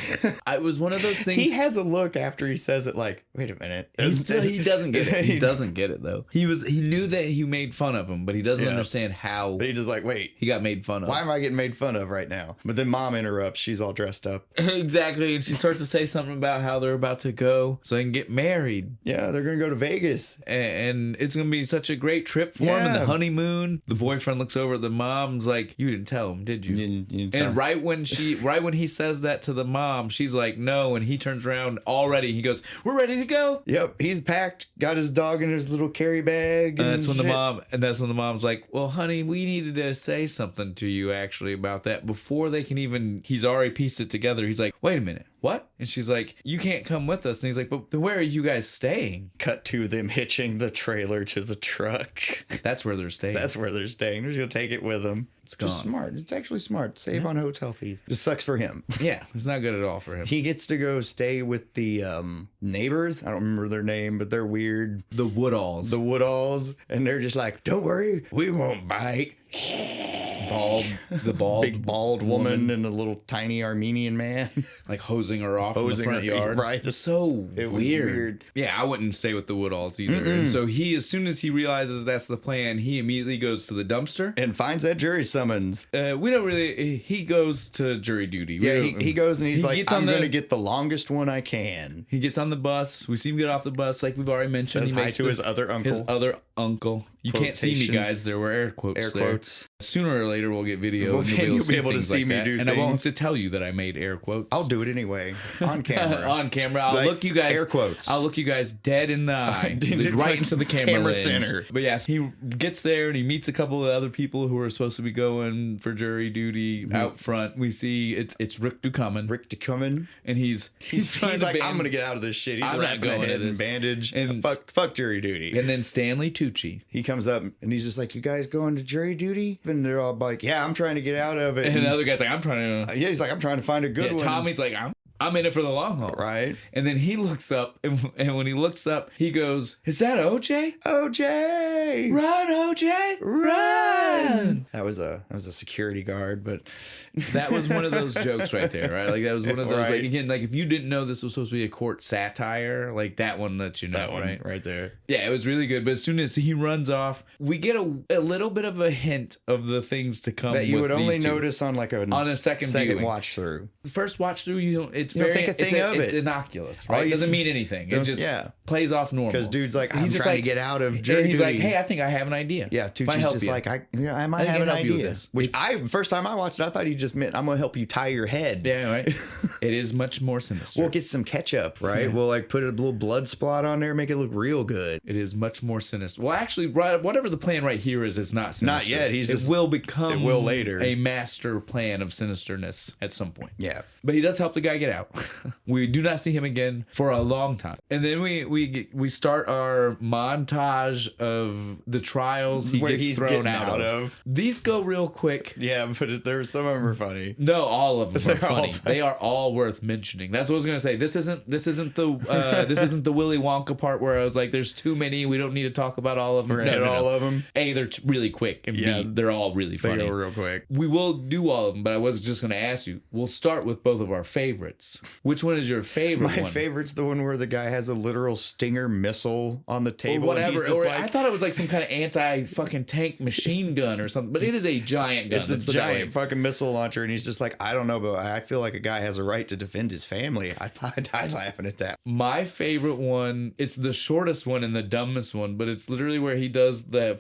S1: It was one of those things.
S2: He has a look after he says it like, wait a minute.
S1: He doesn't get it. He doesn't get it though. He knew that he made fun of him, but he doesn't understand how.
S2: But he just like, wait.
S1: He got made fun of.
S2: Why am I getting made fun of right now? But then Mom interrupts. She's all dressed up.
S1: Exactly. And she starts to say something about how they're about to go so they can get married.
S2: Yeah, they're going to go to Vegas.
S1: And it's going to be such a great trip for him and the honeymoon. The boyfriend looks over at the mom's like, you didn't tell him, did you?
S2: You didn't tell
S1: and
S2: him.
S1: right when he says that to the mom, she's like, no. And he turns around already. He goes, we're ready to go.
S2: Yep. He's packed, got his dog in his little carry bag.
S1: And that's when the mom's like, well, honey, we needed to say something. something to you actually about that. Before they can even, he's already pieced it together. He's like, wait a minute, what? And she's like, you can't come with us. And he's like, but where are you guys staying?
S2: Cut to them hitching the trailer to the truck.
S1: That's where they're staying.
S2: That's where they're staying. They're just going to take it with them.
S1: It's gone.
S2: Just smart. It's actually smart. Save on hotel fees. Just sucks for him.
S1: Yeah, it's not good at all for him.
S2: He gets to go stay with the neighbors. I don't remember their name, but they're weird.
S1: The Woodalls.
S2: The Woodalls. And they're just like, don't worry, we won't bite.
S1: The bald
S2: big bald woman and a little tiny Armenian man,
S1: like hosing her off in the front yard.
S2: Right,
S1: it's so
S2: it was weird.
S1: Yeah, I wouldn't stay with the Woodalls either. And so he, as soon as he realizes that's the plan, he immediately goes to the dumpster
S2: and finds that jury summons.
S1: We don't really. He goes to jury duty.
S2: Yeah, he goes and he's like, I'm going to get the longest one I can.
S1: He gets on the bus. We see him get off the bus, like we've already mentioned.
S2: Says hi to his other uncle.
S1: His other uncle. You can't see me, guys. There were air quotes.
S2: Air quotes.
S1: Sooner or later, we'll get video.
S2: And you'll be able to see me do things.
S1: And I won't have to tell you that I made air quotes.
S2: I'll do it anyway. On camera.
S1: On camera. I'll look you guys.
S2: Air quotes.
S1: I'll look you guys dead in the eye. Right into the camera lens. Center. But yes, he gets there and he meets a couple of other people who are supposed to be going for jury duty out front. We see it's Rick Ducommun.
S2: Rick Ducommun.
S1: And he's
S2: like, I'm going to get out of this shit. He's wrapping a head in bandage. And fuck jury duty.
S1: And then Stanley Tucci.
S2: He comes up and he's just like, you guys going to jury duty? And they're all like, yeah, I'm trying to get out of it.
S1: And the other guy's like, I'm trying to.
S2: Yeah, he's like, I'm trying to find a good one.
S1: Tommy's like, I'm in it for the long haul.
S2: Right.
S1: And then he looks up, and when he looks up, he goes, is that OJ?
S2: OJ!
S1: Run, OJ! Run!
S2: That was a security guard, but
S1: that was one of those jokes right there, right? Like that was one of those, like, again, like if you didn't know this was supposed to be a court satire, like that one lets you know,
S2: that one,
S1: right?
S2: Right there.
S1: Yeah, it was really good. But as soon as he runs off, we get a little bit of a hint of the things to come.
S2: That you would only
S1: two.
S2: Notice on like a second watch through.
S1: First watch through, you don't. It's
S2: you
S1: very.
S2: Don't think a thing of
S1: it's
S2: it.
S1: innocuous, right? It doesn't mean anything. It just plays off normal.
S2: Because dude's like, he's just trying to get out of jury
S1: and he's
S2: duty.
S1: like, hey, I think I have an idea.
S2: Yeah, Tucci's just like, I might have an idea. Which first time I watched it, I thought he just meant I'm gonna help you tie your head.
S1: Yeah, right. It is much more sinister.
S2: We'll get some ketchup, right? We'll like put a little blood spot on there, make it look real good.
S1: It is much more sinister. Well, actually, whatever the plan right here is not sinister.
S2: Not yet.
S1: It will become.
S2: It will later.
S1: A master plan of sinisterness at some point.
S2: Yeah.
S1: But he does help the guy get out. We do not see him again for a long time, and then we start our montage of the trials he gets thrown out of. These go real quick.
S2: Yeah, but there's some of them are funny.
S1: No, all of them are funny. They are all worth mentioning. That's what I was gonna say. This isn't the Willy Wonka part where I was like, "There's too many. We don't need to talk about all of them."
S2: All of them.
S1: A, they're really quick, and B, they're all really funny.
S2: They go real quick.
S1: We will do all of them, but I was just gonna ask you. We'll start with both of our favorites. Which one is your favorite?
S2: My favorite's the one where the guy has a literal Stinger missile on the table.
S1: Or whatever. Or I thought it was like some kind of anti-fucking tank machine gun or something, but it is a giant gun.
S2: It's a giant fucking missile launcher, and he's just like, I don't know, but I feel like a guy has a right to defend his family. I died laughing at that.
S1: My favorite one, it's the shortest one and the dumbest one, but it's literally where he does the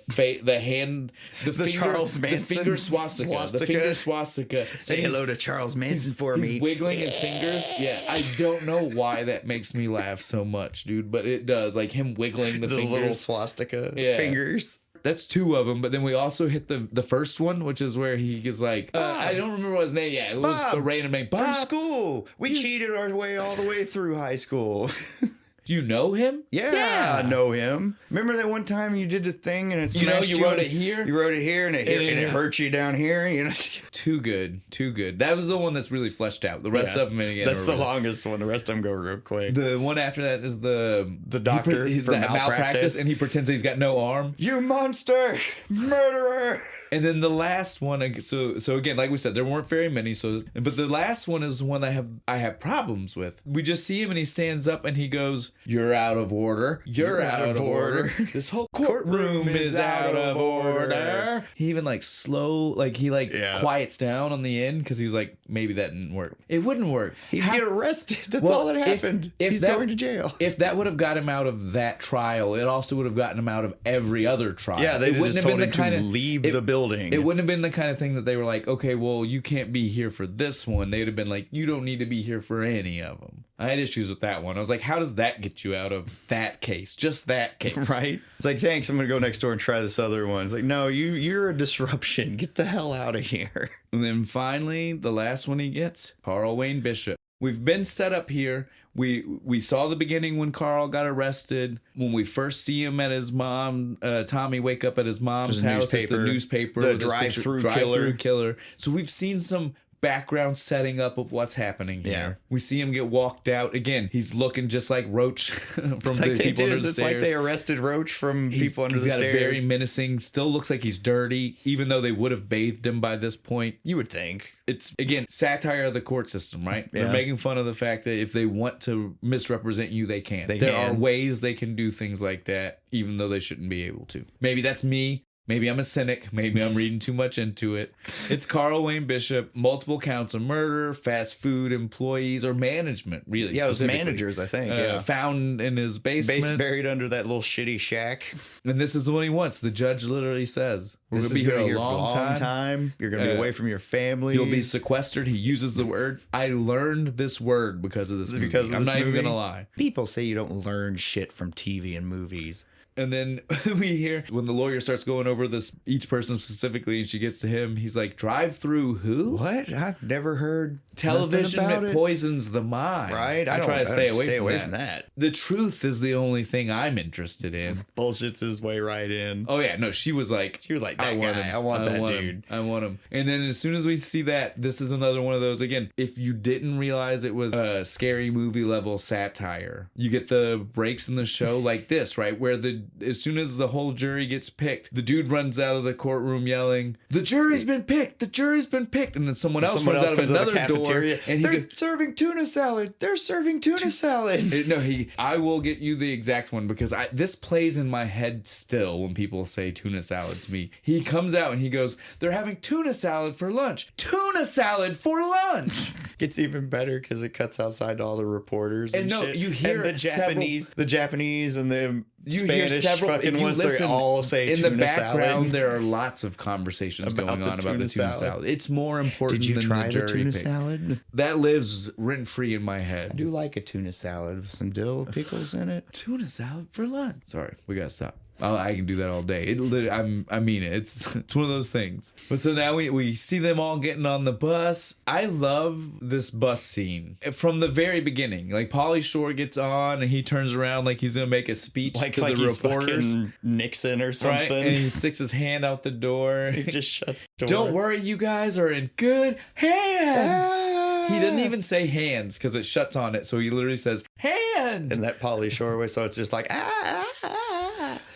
S2: Charles Manson
S1: the finger swastika. The finger swastika.
S2: Say hello to Charles Manson for me.
S1: He's wiggling his fingers. Yeah, I don't know why that makes me laugh so much, dude, but it does. Like him wiggling the fingers.
S2: Little swastika fingers.
S1: That's two of them, but then we also hit the first one, which is where he is like, I don't remember what his name. Yeah, it was a random name.
S2: Bob. From school. We cheated our way all the way through high school.
S1: Do you know him?
S2: Yeah, I know him. Remember that one time you did a thing and it smashed you?
S1: You wrote it here?
S2: You wrote it here and it hurt you down here. You know?
S1: Too good. That was the one that's really fleshed out. The rest of them, again,
S2: that's the longest one. The rest of them go real quick.
S1: The one after that is the
S2: doctor for malpractice.
S1: And he pretends he's got no arm.
S2: You monster! Murderer!
S1: And then the last one, so again, like we said, there weren't very many. But the last one is one I have problems with. We just see him and he stands up and he goes, "You're out of order. You're out of order. This whole courtroom is out of order." He even quiets down on the end because he was like, maybe that didn't work. It wouldn't work.
S2: He'd get arrested. That's all that happened. He's going to jail.
S1: If that would have got him out of that trial, it also would have gotten him out of every other trial.
S2: Yeah, they wouldn't have told him to leave the building.
S1: It wouldn't have been the kind of thing that they were like, okay, well, you can't be here for this one. They'd have been like, you don't need to be here for any of them. I had issues with that one. I was like, how does that get you out of that case? Just that case.
S2: Right? It's like, thanks, I'm going to go next door and try this other one. It's like, no, you're a disruption. Get the hell out of here.
S1: And then finally, the last one he gets, Carl Wayne Bishop. We've been set up here. We saw the beginning when Carl got arrested. When we first see him at his mom, Tommy wake up at his mom's house. It's the newspaper.
S2: The drive-through killer.
S1: So we've seen some background setting up of what's happening here.
S2: Yeah.
S1: We see him get walked out. Again, he's looking just like Roach from the people under the stairs.
S2: It's like they arrested Roach from people under the stairs.
S1: He's got a very menacing, still looks like he's dirty, even though they would have bathed him by this point.
S2: You would think.
S1: It's, again, satire of the court system, right? Yeah. They're making fun of the fact that if they want to misrepresent you, they can. There are ways they can do things like that, even though they shouldn't be able to. Maybe that's me. Maybe I'm a cynic. Maybe I'm reading too much into it. It's Carl Wayne Bishop, multiple counts of murder, fast food employees, or management, really.
S2: Yeah, it was managers, I think.
S1: Found in his basement.
S2: Buried under that little shitty shack.
S1: And this is the one he wants. The judge literally says, we're going to be here a long time.
S2: You're going to be away from your family.
S1: You'll be sequestered. He uses the word. I learned this word because of this movie. I'm not even going to lie.
S2: People say you don't learn shit from TV and movies.
S1: And then we hear when the lawyer starts going over this, each person specifically, and she gets to him, he's like, drive through who?
S2: What? I've never heard
S1: television that poisons the mind.
S2: Right?
S1: I try to stay away from that. The truth is the only thing I'm interested in.
S2: Bullshits his way right in.
S1: Oh, yeah. No, she was like,
S2: I want that dude.
S1: I want him. And then as soon as we see that, this is another one of those, again, if you didn't realize it was a scary movie level satire, you get the breaks in the show like this, right? Where as soon as the whole jury gets picked, the dude runs out of the courtroom yelling, the jury's been picked, the jury's been picked. And then someone else runs out of another door. And
S2: they're serving tuna salad. They're serving tuna salad.
S1: No, I will get you the exact one because this plays in my head still when people say tuna salad to me. He comes out and he goes, they're having tuna salad for lunch. Tuna salad for lunch.
S2: Gets even better because it cuts outside all the reporters and shit.
S1: You hear
S2: and the Japanese and the Spanish
S1: several
S2: fucking ones. They all say
S1: in
S2: tuna
S1: the background.
S2: salad.
S1: There are lots of conversations going on about the tuna salad. It's more important
S2: than the jury. Did you try the tuna
S1: pick.
S2: Salad?
S1: That lives rent free in my head.
S2: I do like a tuna salad with some dill pickles in it.
S1: Tuna salad for lunch. Sorry, we gotta stop. I can do that all day. I mean it. It's one of those things. But so now we see them all getting on the bus. I love this bus scene from the very beginning. Like Pauly Shore gets on and he turns around like he's gonna make a speech to the reporters.
S2: Nixon or something.
S1: Right? And he sticks his hand out the door.
S2: He just shuts the door.
S1: Don't worry, you guys are in good hands. He doesn't even say hands because it shuts on it. So he literally says hand.
S2: And that Pauly Shore way. So it's just like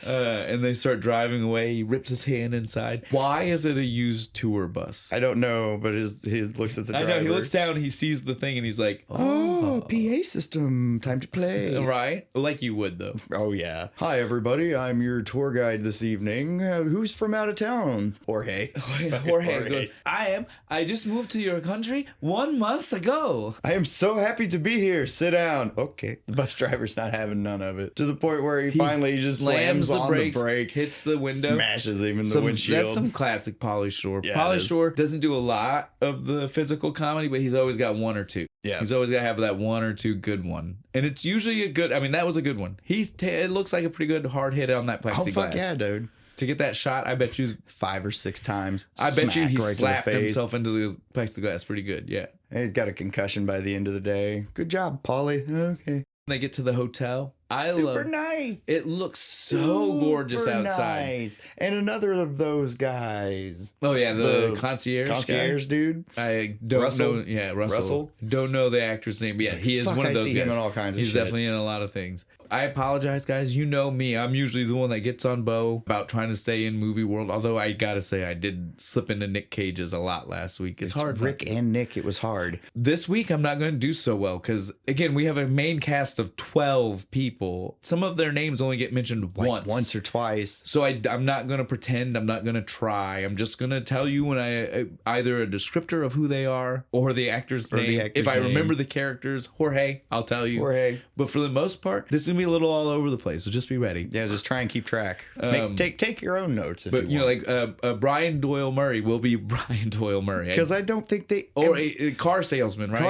S1: and they start driving away. He rips his hand inside. Why is it a used tour bus?
S2: I don't know, but his looks at the driver.
S1: I know, he looks down, he sees the thing, and he's like,
S2: oh, PA system, time to play.
S1: Right? Like you would, though.
S2: Oh, yeah. Hi, everybody. I'm your tour guide this evening. Who's from out of town? Jorge.
S1: Jorge. I am. I just moved to your country 1 month ago.
S2: I am so happy to be here. Sit down. Okay. The bus driver's not having none of it. To the point where he finally just slams on the brakes,
S1: hits the window,
S2: smashes him in the windshield.
S1: That's some classic Pauly Shore.
S2: Yeah,
S1: Pauly Shore doesn't do a lot of the physical comedy, but he's always got one or two.
S2: Yeah,
S1: he's always got to have that one or two good one, and it's usually a good. I mean, that was a good one. It looks like a pretty good hard hit on that plexiglass.
S2: Oh fuck yeah, dude!
S1: To get that shot, I bet you
S2: 5 or 6 times.
S1: I bet you he slapped himself into the plexiglass pretty good. Yeah,
S2: and he's got a concussion by the end of the day. Good job, Pauly. Okay.
S1: They get to the hotel.
S2: Super nice.
S1: It looks so gorgeous outside.
S2: Nice. And another of those guys.
S1: Oh yeah, the concierge
S2: dude.
S1: I don't know. Yeah, Russell. Don't know the actor's name, but yeah, he is one of those guys.
S2: Him in all kinds of
S1: He's definitely in a lot of things. I apologize, guys. You know me. I'm usually the one that gets on Bo about trying to stay in movie world. Although I gotta say, I did slip into Nick Cage's a lot last week. It's hard.
S2: Rick and Nick. It was hard.
S1: This week, I'm not going to do so well because, again, we have a main cast of 12 people. people, some of their names only get mentioned
S2: Like once or twice.
S1: So I'm not going to pretend. I'm not going to try. I'm just going to tell you when I either a descriptor of who they are or the actor's name. If I remember the characters, Jorge, I'll tell you.
S2: Jorge.
S1: But for the most part, this is going to be a little all over the place. So just be ready.
S2: Yeah, just try and keep track. Take your own notes if
S1: But
S2: you want.
S1: like Brian Doyle Murray will be Brian Doyle Murray.
S2: Because I don't think they...
S1: Or a car salesman, right?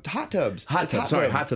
S2: Hot tubs.
S1: Hot tub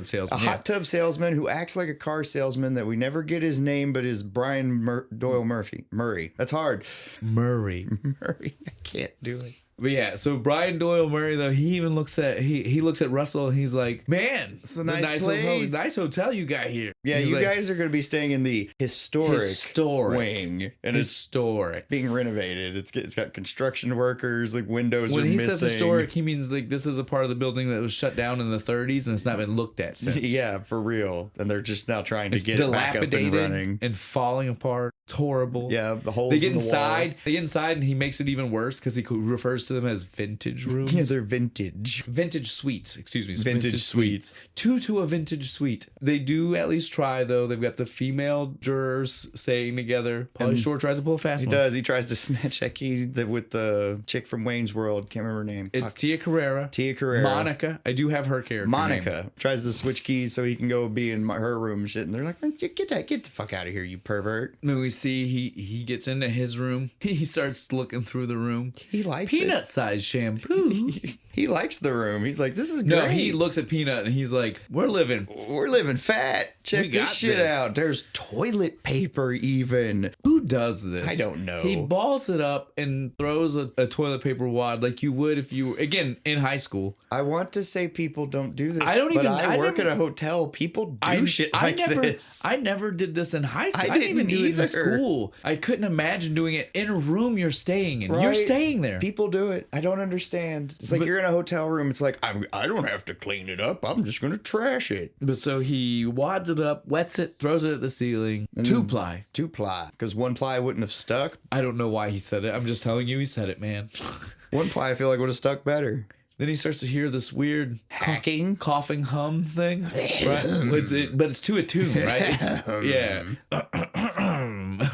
S1: salesman.
S2: A hot tub salesman who acts like a car salesman that we never get his name, but is Brian Doyle Murray. That's hard.
S1: Murray.
S2: I can't do it.
S1: But yeah, so Brian Doyle Murray though, he even looks at he looks at Russell and he's like, "Man,
S2: it's a nice place.
S1: Nice hotel you got here."
S2: Yeah,
S1: he's
S2: you
S1: like,
S2: guys are going to be staying in the historic wing, and
S1: historic,
S2: it's being renovated. It's got construction workers, like windows.
S1: When
S2: are
S1: he
S2: missing.
S1: says historic, he means like this is a part of the building that was shut down in the 30s and it's not been looked at since.
S2: Yeah, for real. And they're just now trying to get it back up and running
S1: and falling apart. It's horrible.
S2: Yeah, the holes.
S1: They get
S2: in the
S1: inside.
S2: wall.
S1: They get inside, and he makes it even worse because he refers to them as vintage rooms.
S2: Yeah, they're vintage.
S1: Vintage suites. Excuse me.
S2: Vintage suites.
S1: Two to a vintage suite. They do at least try though. They've got the female jurors staying together. Pauly Shore tries to pull a fast one.
S2: He does. He tries to snatch that key with the chick from Wayne's World. Can't remember her name.
S1: It's Tia Carrera. Monica. I do have her character.
S2: Monica tries to switch keys so he can go be in her room and shit. And they're like, get the fuck out of here, you pervert.
S1: And we see he gets into his room. He starts looking through the room.
S2: He likes
S1: peanut-sized shampoo.
S2: He likes the room. He's like, this is great.
S1: No, he looks at Peanut and he's like, we're living
S2: fat. Check this shit out. There's toilet paper even.
S1: Who does this?
S2: I don't know.
S1: He balls it up and throws a toilet paper wad like you would if you were, again, in high school.
S2: I want to say people don't do this.
S1: I
S2: work at a hotel. People do shit like this.
S1: I never did this in high school.
S2: I didn't even do it in
S1: school. I couldn't imagine doing it in a room you're staying in.
S2: Right?
S1: You're staying there.
S2: People do it. I don't understand. It's like you're in a hotel room. It's like, I don't have to clean it up. I'm just going to trash it.
S1: But so he wads it up, wets it, throws it at the ceiling.
S2: And
S1: 2-ply.
S2: 2-ply. Because 1-ply wouldn't have stuck.
S1: I don't know why he said it. I'm just telling you he said it, man.
S2: 1-ply I feel like would have stuck better.
S1: Then he starts to hear this weird
S2: hacking,
S1: coughing hum thing, right? But it's to a tune, right? Yeah.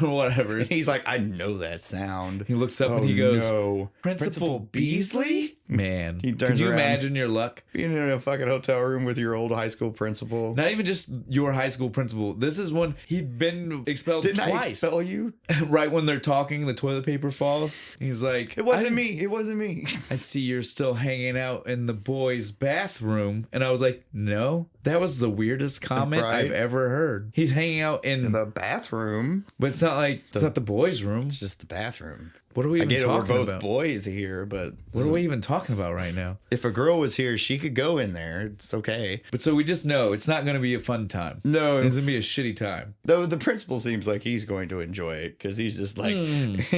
S1: Whatever.
S2: He's like, I know that sound.
S1: He looks up and he goes,
S2: no.
S1: Principal Beasley? Man,
S2: he turns
S1: could you
S2: around.
S1: imagine your luck?
S2: Being in a fucking hotel room with your old high school principal.
S1: Not even just your high school principal. This is when he'd been expelled twice.
S2: Didn't I expel you?
S1: Right when they're talking, the toilet paper falls. He's like,
S2: It wasn't me.
S1: I see you're still hanging out in the boys' bathroom. And I was like, no, that was the weirdest comment I've ever heard. He's hanging out in
S2: the bathroom.
S1: But it's not like, it's not the boys' room.
S2: It's just the bathroom.
S1: What are we even talking about?
S2: We're both boys here, but...
S1: What are we even talking about right now?
S2: If a girl was here, she could go in there. It's okay.
S1: But so we just know it's not going to be a fun time.
S2: No.
S1: It's going to be a shitty time.
S2: Though the principal seems like he's going to enjoy it because he's just like...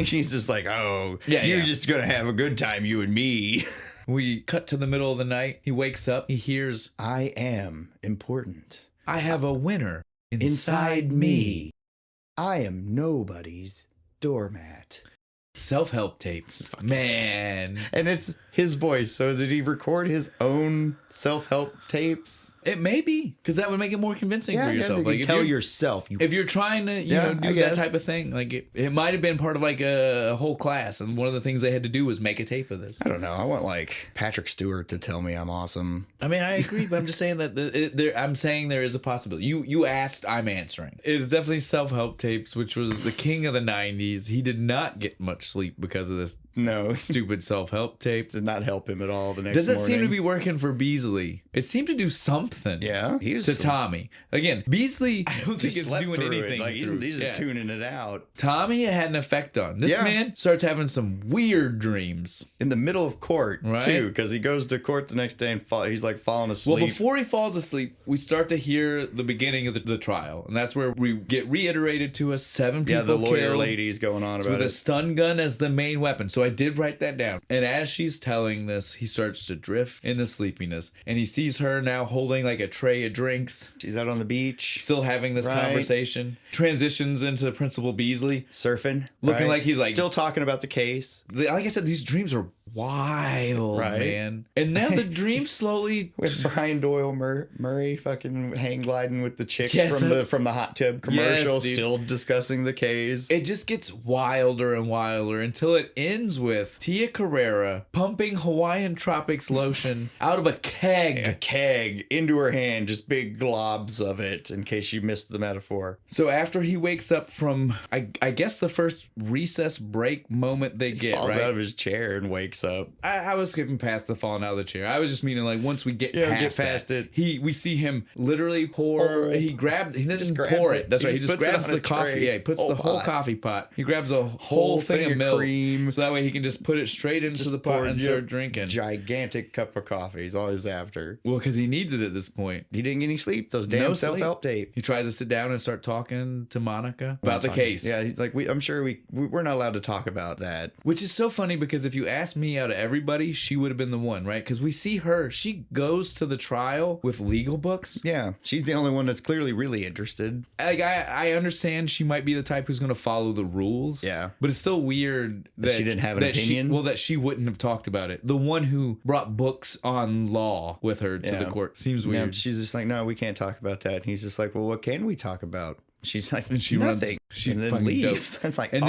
S2: She's just like, oh, you're just going to have a good time, you and me.
S1: We cut to the middle of the night. He wakes up. He hears,
S2: I am important.
S1: I have a winner
S2: inside me. I am nobody's doormat.
S1: Self-help tapes. Man.
S2: And it's his voice. So did he record his own self-help tapes?
S1: It may be, because that would make it more convincing for yourself.
S2: Like tell yourself.
S1: If you're trying to, do that type of thing, like it might have been part of like a whole class, and one of the things they had to do was make a tape of this.
S2: I don't know. I want like Patrick Stewart to tell me I'm awesome.
S1: I mean, I agree, but I'm just saying that I'm saying there is a possibility. You asked, I'm answering. It is definitely self-help tapes, which was the king of the 90s. He did not get much sleep because of this.
S2: No.
S1: Stupid self-help tape.
S2: Did not help him at all the next morning.
S1: Does it seem to be working for Beasley? It seemed to do something.
S2: Yeah.
S1: To Tommy. Again, Beasley, I don't think it's doing anything.
S2: Like he's just tuning it out.
S1: Tommy it had an effect on. This man starts having some weird dreams.
S2: In the middle of court, too, because he goes to court the next day and he's like falling asleep.
S1: Well, before he falls asleep, we start to hear the beginning of the trial. And that's where we get reiterated to us 7 people
S2: the lawyer lady's going on about it.
S1: With a stun gun as the main weapon. So I did write that down. And as she's telling this, he starts to drift into sleepiness. And he sees her now holding like a tray of drinks.
S2: She's out on the beach.
S1: Still having this conversation. Transitions into Principal Beasley.
S2: Surfing.
S1: Looking like he's like...
S2: Still talking about the case.
S1: Like I said, these dreams are wild,
S2: Right?
S1: man. And now the dream slowly
S2: With Brian Doyle Murray fucking hang gliding with the chicks
S1: Yes,
S2: from the hot tub commercial,
S1: Yes, dude.
S2: still discussing the case.
S1: it just gets wilder and wilder until it ends with Tia Carrera pumping Hawaiian Tropics lotion out of a keg.
S2: A keg into her hand, just big globs of it, in case you missed the metaphor.
S1: So after he wakes up from, I guess the first recess break moment they get,
S2: Falls
S1: right?
S2: out of his chair and wakes up.
S1: I was skipping past the falling out of the chair. I was just meaning like once we get past
S2: it.
S1: we see him literally pour. He doesn't
S2: Just
S1: pour
S2: grabs
S1: it.
S2: it.
S1: That's
S2: He
S1: right. He
S2: just
S1: just
S2: puts it
S1: grabs
S2: on
S1: the
S2: a
S1: coffee.
S2: tray.
S1: Yeah, he puts
S2: Whole
S1: the whole
S2: pot.
S1: coffee pot. He grabs a whole thing of milk,
S2: cream.
S1: so that way he can just put it straight into the pot and start drinking.
S2: Gigantic cup of coffee is all he's after.
S1: Well, because he needs it at this point.
S2: He didn't get any sleep. Those damn
S1: No
S2: self-help tape.
S1: He tries to sit down and start talking to Monica about the case.
S2: Yeah, he's like, I'm sure we're not allowed to talk about that.
S1: Which is so funny because if you ask me out of everybody, she would have been the one, right? Because we see her, she goes to the trial with legal books.
S2: Yeah, she's the only one that's clearly really interested.
S1: Like I understand she might be the type who's going to follow the rules.
S2: Yeah.
S1: But it's still weird that
S2: she didn't have an opinion?
S1: that she wouldn't have talked about it. The one who brought books on law with her to the court seems weird.
S2: Yeah, she's just like, no, we can't talk about that. And he's just like, well, what can we talk about? She's like,
S1: And she
S2: nothing.
S1: She
S2: and then
S1: fucking
S2: leaves.
S1: dope.
S2: It's like,
S1: And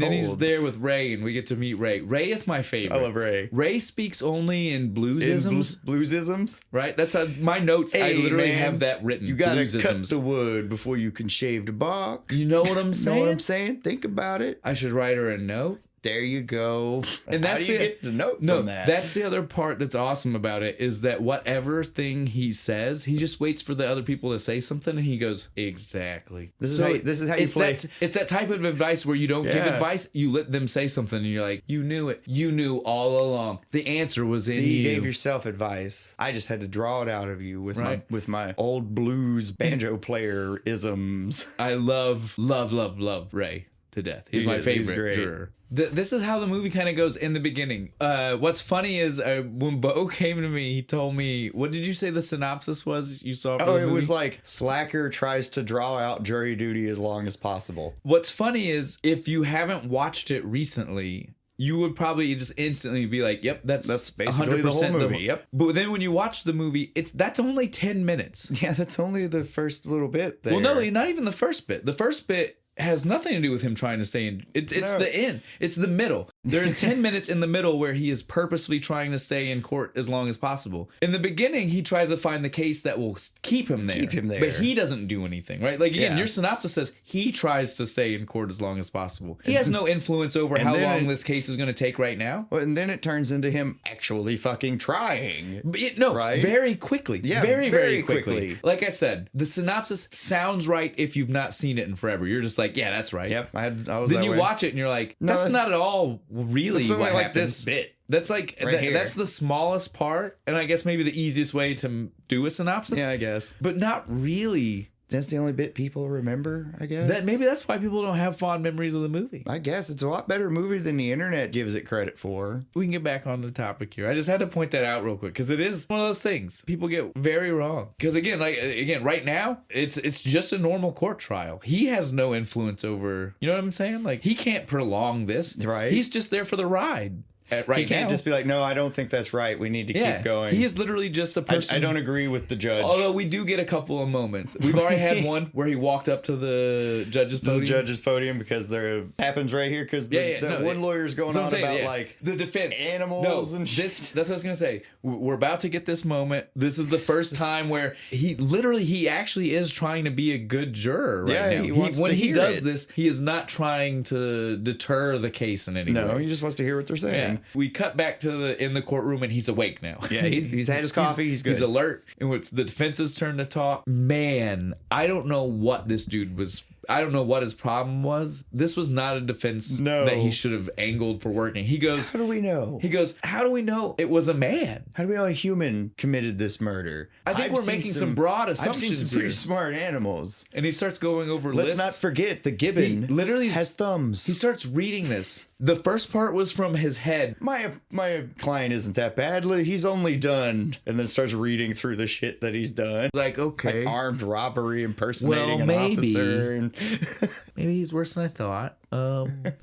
S1: then he's
S2: cold.
S1: there with Ray, and we get to meet Ray. Ray is my favorite.
S2: I love Ray.
S1: Ray speaks only in bluesisms,
S2: Bluesisms?
S1: right? That's how my notes. I
S2: Hey,
S1: literally
S2: man,
S1: have that written.
S2: You gotta cut
S1: bluesisms.
S2: the wood before you can shave the bark.
S1: You know what I'm
S2: Know
S1: saying?
S2: what I'm saying? Think about it.
S1: I should write her a note.
S2: There you go.
S1: And
S2: How
S1: that's
S2: do you
S1: it.
S2: get the note
S1: No,
S2: from that?
S1: that's the other part that's awesome about it is that whatever thing he says, he just waits for the other people to say something, and he goes, exactly.
S2: This is how you
S1: it's
S2: play.
S1: It's that type of advice where you don't give
S2: Yeah.
S1: advice, you let them say something, and you're like, you knew it. You knew all along. The answer was in
S2: See, you
S1: you.
S2: gave yourself advice. I just had to draw it out of you with
S1: Right.
S2: my old blues banjo player isms.
S1: I love Ray to death. He's my
S2: He's
S1: favorite
S2: great.
S1: juror. This is how the movie kind of goes in the beginning. What's funny is when Bo came to me, he told me, what did you say the synopsis was you saw for the
S2: Oh, it
S1: movie?
S2: was like Slacker tries to draw out jury duty as long as possible.
S1: What's funny is if you haven't watched it recently, you would probably just instantly be like, yep, that's
S2: basically the whole
S1: 100%
S2: movie. Yep.
S1: But then when you watch the movie, that's only 10 minutes.
S2: Yeah, that's only the first little bit there.
S1: Well, no, not even the first bit. The first bit has nothing to do with him trying to stay in. It's
S2: No.
S1: the end. It's the middle. There's 10 minutes in the middle where he is purposely trying to stay in court as long as possible. In the beginning, he tries to find the case that will keep him there.
S2: Keep him there.
S1: But he doesn't do anything, right? Like, again,
S2: Yeah.
S1: your synopsis says he tries to stay in court as long as possible. He has no influence over
S2: And
S1: how
S2: then
S1: long
S2: it-
S1: this case is going to take right now.
S2: Well, and then it turns into him actually fucking trying.
S1: No,
S2: Right?
S1: very quickly.
S2: Yeah,
S1: very, very
S2: very
S1: quickly.
S2: quickly.
S1: Like I said, the synopsis sounds right if you've not seen it in forever. You're just like, yeah, that's right.
S2: Yep, I was
S1: Then
S2: that
S1: you
S2: way.
S1: watch it and you're like,
S2: No,
S1: that's not at all really
S2: It's only
S1: what
S2: like
S1: happens.
S2: this bit.
S1: That's like
S2: Right here.
S1: that's the smallest part, and I guess maybe the easiest way to do a synopsis.
S2: Yeah, I guess.
S1: But not really.
S2: That's the only bit people remember, I guess.
S1: That maybe that's why people don't have fond memories of the movie.
S2: I guess it's a lot better movie than the internet gives it credit for.
S1: We can get back on the topic here. I just had to point that out real quick because it is one of those things people get very wrong. Because again, right now, it's just a normal court trial. He has no influence over. You know what I'm saying? Like he can't prolong this.
S2: Right.
S1: He's just there for the ride. Right
S2: He can't
S1: now.
S2: just be like, no, I don't think that's right. We need to keep going.
S1: He is literally just a person.
S2: I don't agree with the judge.
S1: Although we do get a couple of moments. We've already had one where he walked up to the judge's podium.
S2: the judge's podium because there happens right here because one lawyer's going on about like
S1: the defense
S2: animals and shit.
S1: That's what I was gonna say. We're about to get this moment. This is the first time where he actually is trying to be a good juror right
S2: Yeah,
S1: now.
S2: he wants
S1: when
S2: to
S1: he
S2: hear
S1: does
S2: it.
S1: this, he is not trying to deter the case in any way.
S2: No, he just wants to hear what they're saying.
S1: Yeah. We cut back to in the courtroom and he's awake now.
S2: Yeah, he's had his coffee. He's good.
S1: He's alert. And it's the defense's turn to talk. Man, I don't know what this dude was. I don't know what his problem was. This was not a defense that he should have angled for working. He goes,
S2: How do we know?
S1: how do we know it was a man?
S2: How do we know a human committed this murder?
S1: I think we're making some broad assumptions
S2: I've seen some pretty
S1: here.
S2: smart animals.
S1: And he starts going over
S2: Let's
S1: lists.
S2: not forget the gibbon
S1: He literally
S2: has thumbs.
S1: He starts reading this. The first part was from his head.
S2: My client isn't that bad. He's only done, and then starts reading through the shit that he's done.
S1: Like, okay.
S2: Like armed robbery, impersonating
S1: Well,
S2: an
S1: maybe.
S2: officer. And
S1: Maybe he's worse than I thought.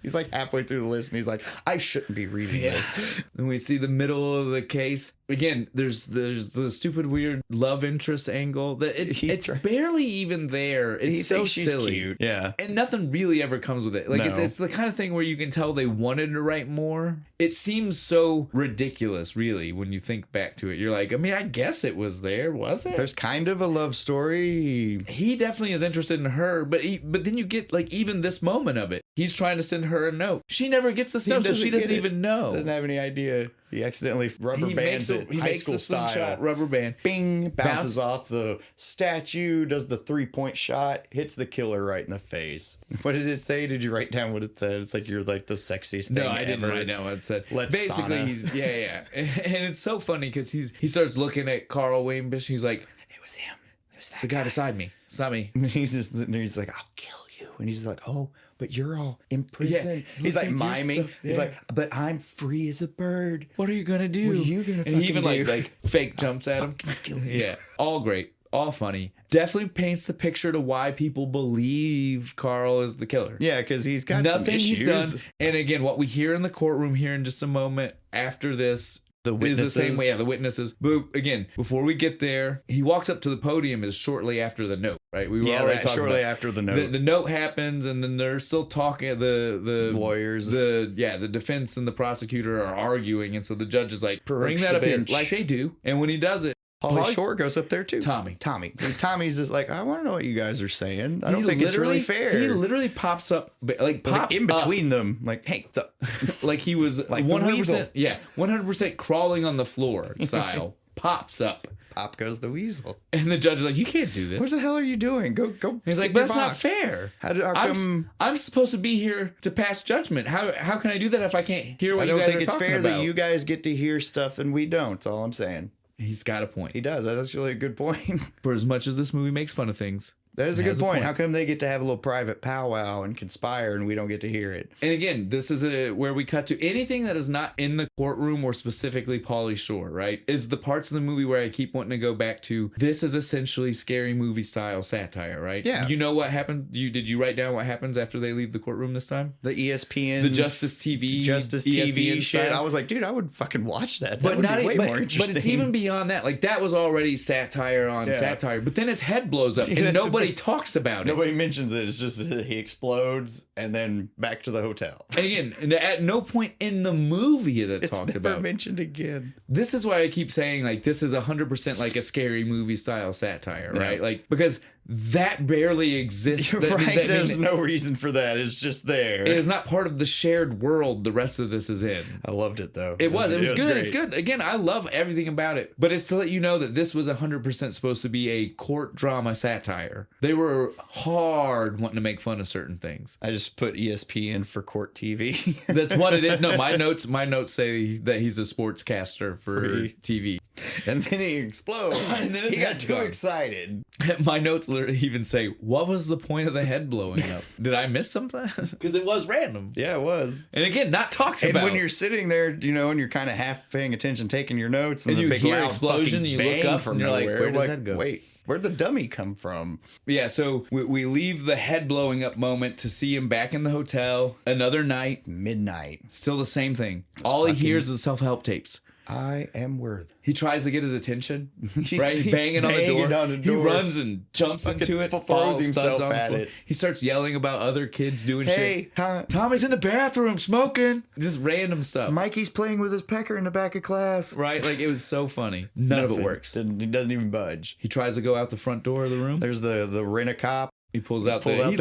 S2: He's like halfway through the list and he's like, I shouldn't be reading this.
S1: And we see the middle of the case. Again, there's the stupid weird love interest angle that it's barely even there. It's so silly.
S2: Cute. Yeah.
S1: And nothing really ever comes with it. Like
S2: No.
S1: it's the kind of thing where you can tell they wanted to write more. It seems so ridiculous, really, when you think back to it. You're like, I mean, I guess it was there, was it?
S2: There's kind of a love story.
S1: He definitely is interested in her, but then you get like even this moment of it. He's trying to send her a note. She never gets this note, so she doesn't even know.
S2: Doesn't have any idea. He accidentally rubber bands it.
S1: He makes the slingshot rubber band.
S2: Bing, bounces off the statue, does the 3-point shot, hits the killer right in the face. What did it say? Did you write down what it said? It's like you're like the sexiest thing.
S1: No, I didn't
S2: ever.
S1: write down what it said.
S2: Basically,
S1: he's and it's so funny because he starts looking at Carl Waynebush. He's like, it was him. It's the guy beside me. It's not me.
S2: And he's like, I'll kill you. And he's like, oh, but you're all in prison.
S1: Yeah,
S2: he's like miming.
S1: Stuff,
S2: He's like, but I'm free as a bird.
S1: What are you gonna do?
S2: What are you gonna
S1: And he even
S2: do?
S1: like fake jumps at him.
S2: Kill you.
S1: Yeah, all great, all funny. Definitely paints the picture to why people believe Carl is the killer.
S2: Yeah, because he's got
S1: nothing
S2: some issues.
S1: he's done. And again, what we hear in the courtroom here in just a moment after this.
S2: The witnesses.
S1: Is the same way, the witnesses. But again, before we get there, he walks up to the podium is shortly after the note, right? We were already talking
S2: shortly
S1: about
S2: after the note.
S1: The note happens, and then they're still talking. The
S2: lawyers,
S1: the defense and the prosecutor are arguing, and so the judge is like, bring that up here, like they do. And when he does it,
S2: Pauly Shore goes up there too.
S1: Tommy.
S2: And Tommy's just like, I want to know what you guys are saying. I don't think it's really fair.
S1: He literally pops up, pops
S2: in between them, like, hey,
S1: like he was like 100%, 100% crawling on the floor style. Pops up.
S2: Pop goes the weasel.
S1: And the judge is like, you can't do this.
S2: What the hell are you doing? Go.
S1: He's like, but that's not fair.
S2: How come?
S1: I'm supposed to be here to pass judgment. How can I do that if I can't hear what you guys are talking about?
S2: I don't think it's fair that you guys get to hear stuff and we don't. That's all I'm saying.
S1: He's got a point.
S2: He does. That's really a good point.
S1: For as much as this movie makes fun of things,
S2: that is a good point. How come they get to have a little private powwow and conspire and we don't get to hear it?
S1: And again, this is where we cut to anything that is not in the courtroom or specifically Pauly Shore, right? Is the parts of the movie where I keep wanting to go back to. This is essentially scary movie style satire, right?
S2: Yeah.
S1: You know what happened? Did you write down what happens after they leave the courtroom this time?
S2: The ESPN.
S1: The Justice TV
S2: ESPN shit.
S1: style.
S2: I was like, dude, I would fucking watch that.
S1: But
S2: that would be way more interesting.
S1: But it's even beyond that. Like, that was already satire on satire. But then his head blows up and nobody talks about it.
S2: Nobody mentions it. It's just that he explodes and then back to the hotel.
S1: And again, at no point in the movie is it talked about.
S2: It's never mentioned again.
S1: This is why I keep saying, like, this is 100% like a scary movie style satire, right? Like, because that barely exists.
S2: You're right. There's no reason for that. It's just there.
S1: It is not part of the shared world the rest of this is in.
S2: I loved it, though.
S1: It was good.
S2: Great.
S1: It's good. Again, I love everything about it. But it's to let you know that this was 100% supposed to be a court drama satire. They were hard wanting to make fun of certain things.
S2: I just put ESPN for court TV.
S1: That's what it is. No, my notes say that he's a sportscaster for TV.
S2: And then he explodes. And then he got too excited.
S1: My notes literally even say, what was the point of the head blowing up? Did I miss something? Because it was random.
S2: Yeah, it was.
S1: And again, not talked about.
S2: And when you're sitting there, and you're kind of half paying attention, taking your notes, and
S1: you
S2: big
S1: hear
S2: loud
S1: explosion, and you look up
S2: from
S1: and you're
S2: nowhere.
S1: like, where does that go?
S2: Wait, where'd the dummy come from?
S1: Yeah, so we leave the head blowing up moment to see him back in the hotel. Another night.
S2: Midnight.
S1: Still the same thing. All he hears is self-help tapes.
S2: I am worth.
S1: He tries to get his attention, right? Banging on the door. He runs and jumps into it,
S2: throws himself at it.
S1: He starts yelling about other kids doing shit.
S2: Hey,
S1: Tommy's in the bathroom smoking. Just random stuff.
S2: Mikey's playing with his pecker in the back of class.
S1: Right? Like, it was so funny. None of it works.
S2: He doesn't even budge.
S1: He tries to go out the front door of the room.
S2: There's the rent-a-cop.
S1: He pulls out gun.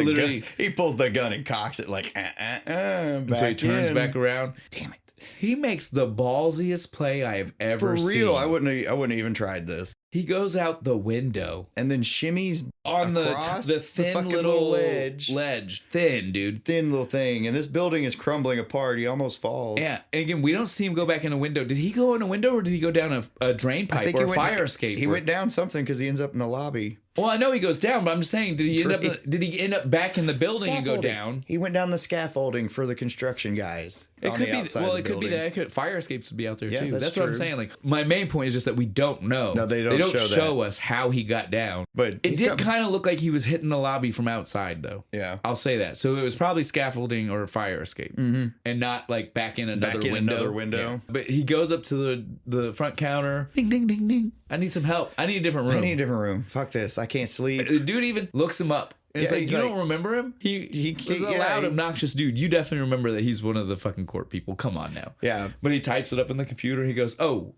S2: He pulls the gun and cocks it like,
S1: and so he turns back around. Damn it. He makes the ballsiest play I have ever seen.
S2: For real, I wouldn't have even tried this.
S1: He goes out the window
S2: and then shimmies
S1: on the thin little ledge. Thin, dude.
S2: Thin little thing. And this building is crumbling apart. He almost falls.
S1: Yeah. And again, we don't see him go back in a window. Did he go in a window or did he go down a drain pipe or a fire escape?
S2: He went down something because he ends up in the lobby.
S1: Well, I know he goes down, but I'm just saying, did he end up back in the building and go down?
S2: He went down the scaffolding for the construction guys.
S1: It
S2: on
S1: could
S2: the
S1: be
S2: outside
S1: well.
S2: of
S1: It
S2: the
S1: could be
S2: building.
S1: that. Fire escapes would be out there
S2: Yeah,
S1: too.
S2: that's
S1: That's what I'm
S2: true.
S1: saying. Like my main point is just that we don't know.
S2: No, they don't show
S1: show
S2: that.
S1: us how he got down.
S2: But
S1: It
S2: he's
S1: did
S2: got-
S1: kind of look like he was hitting the lobby from outside, though.
S2: Yeah.
S1: I'll say that. So it was probably scaffolding or a fire escape, and not like back in another
S2: Back in
S1: window.
S2: another window.
S1: Yeah. But he goes up to the front counter. Ding ding ding ding. I need some help. I need a different room.
S2: I need a different room. Fuck this. I can't sleep.
S1: The dude even looks him up. And it's
S2: Yeah,
S1: like,
S2: he's
S1: you
S2: like-
S1: don't remember him? He was a
S2: yeah,
S1: loud,
S2: he-
S1: obnoxious dude. You definitely remember that he's one of the fucking court people. Come on now.
S2: Yeah.
S1: But he types it up in the computer. He goes, oh.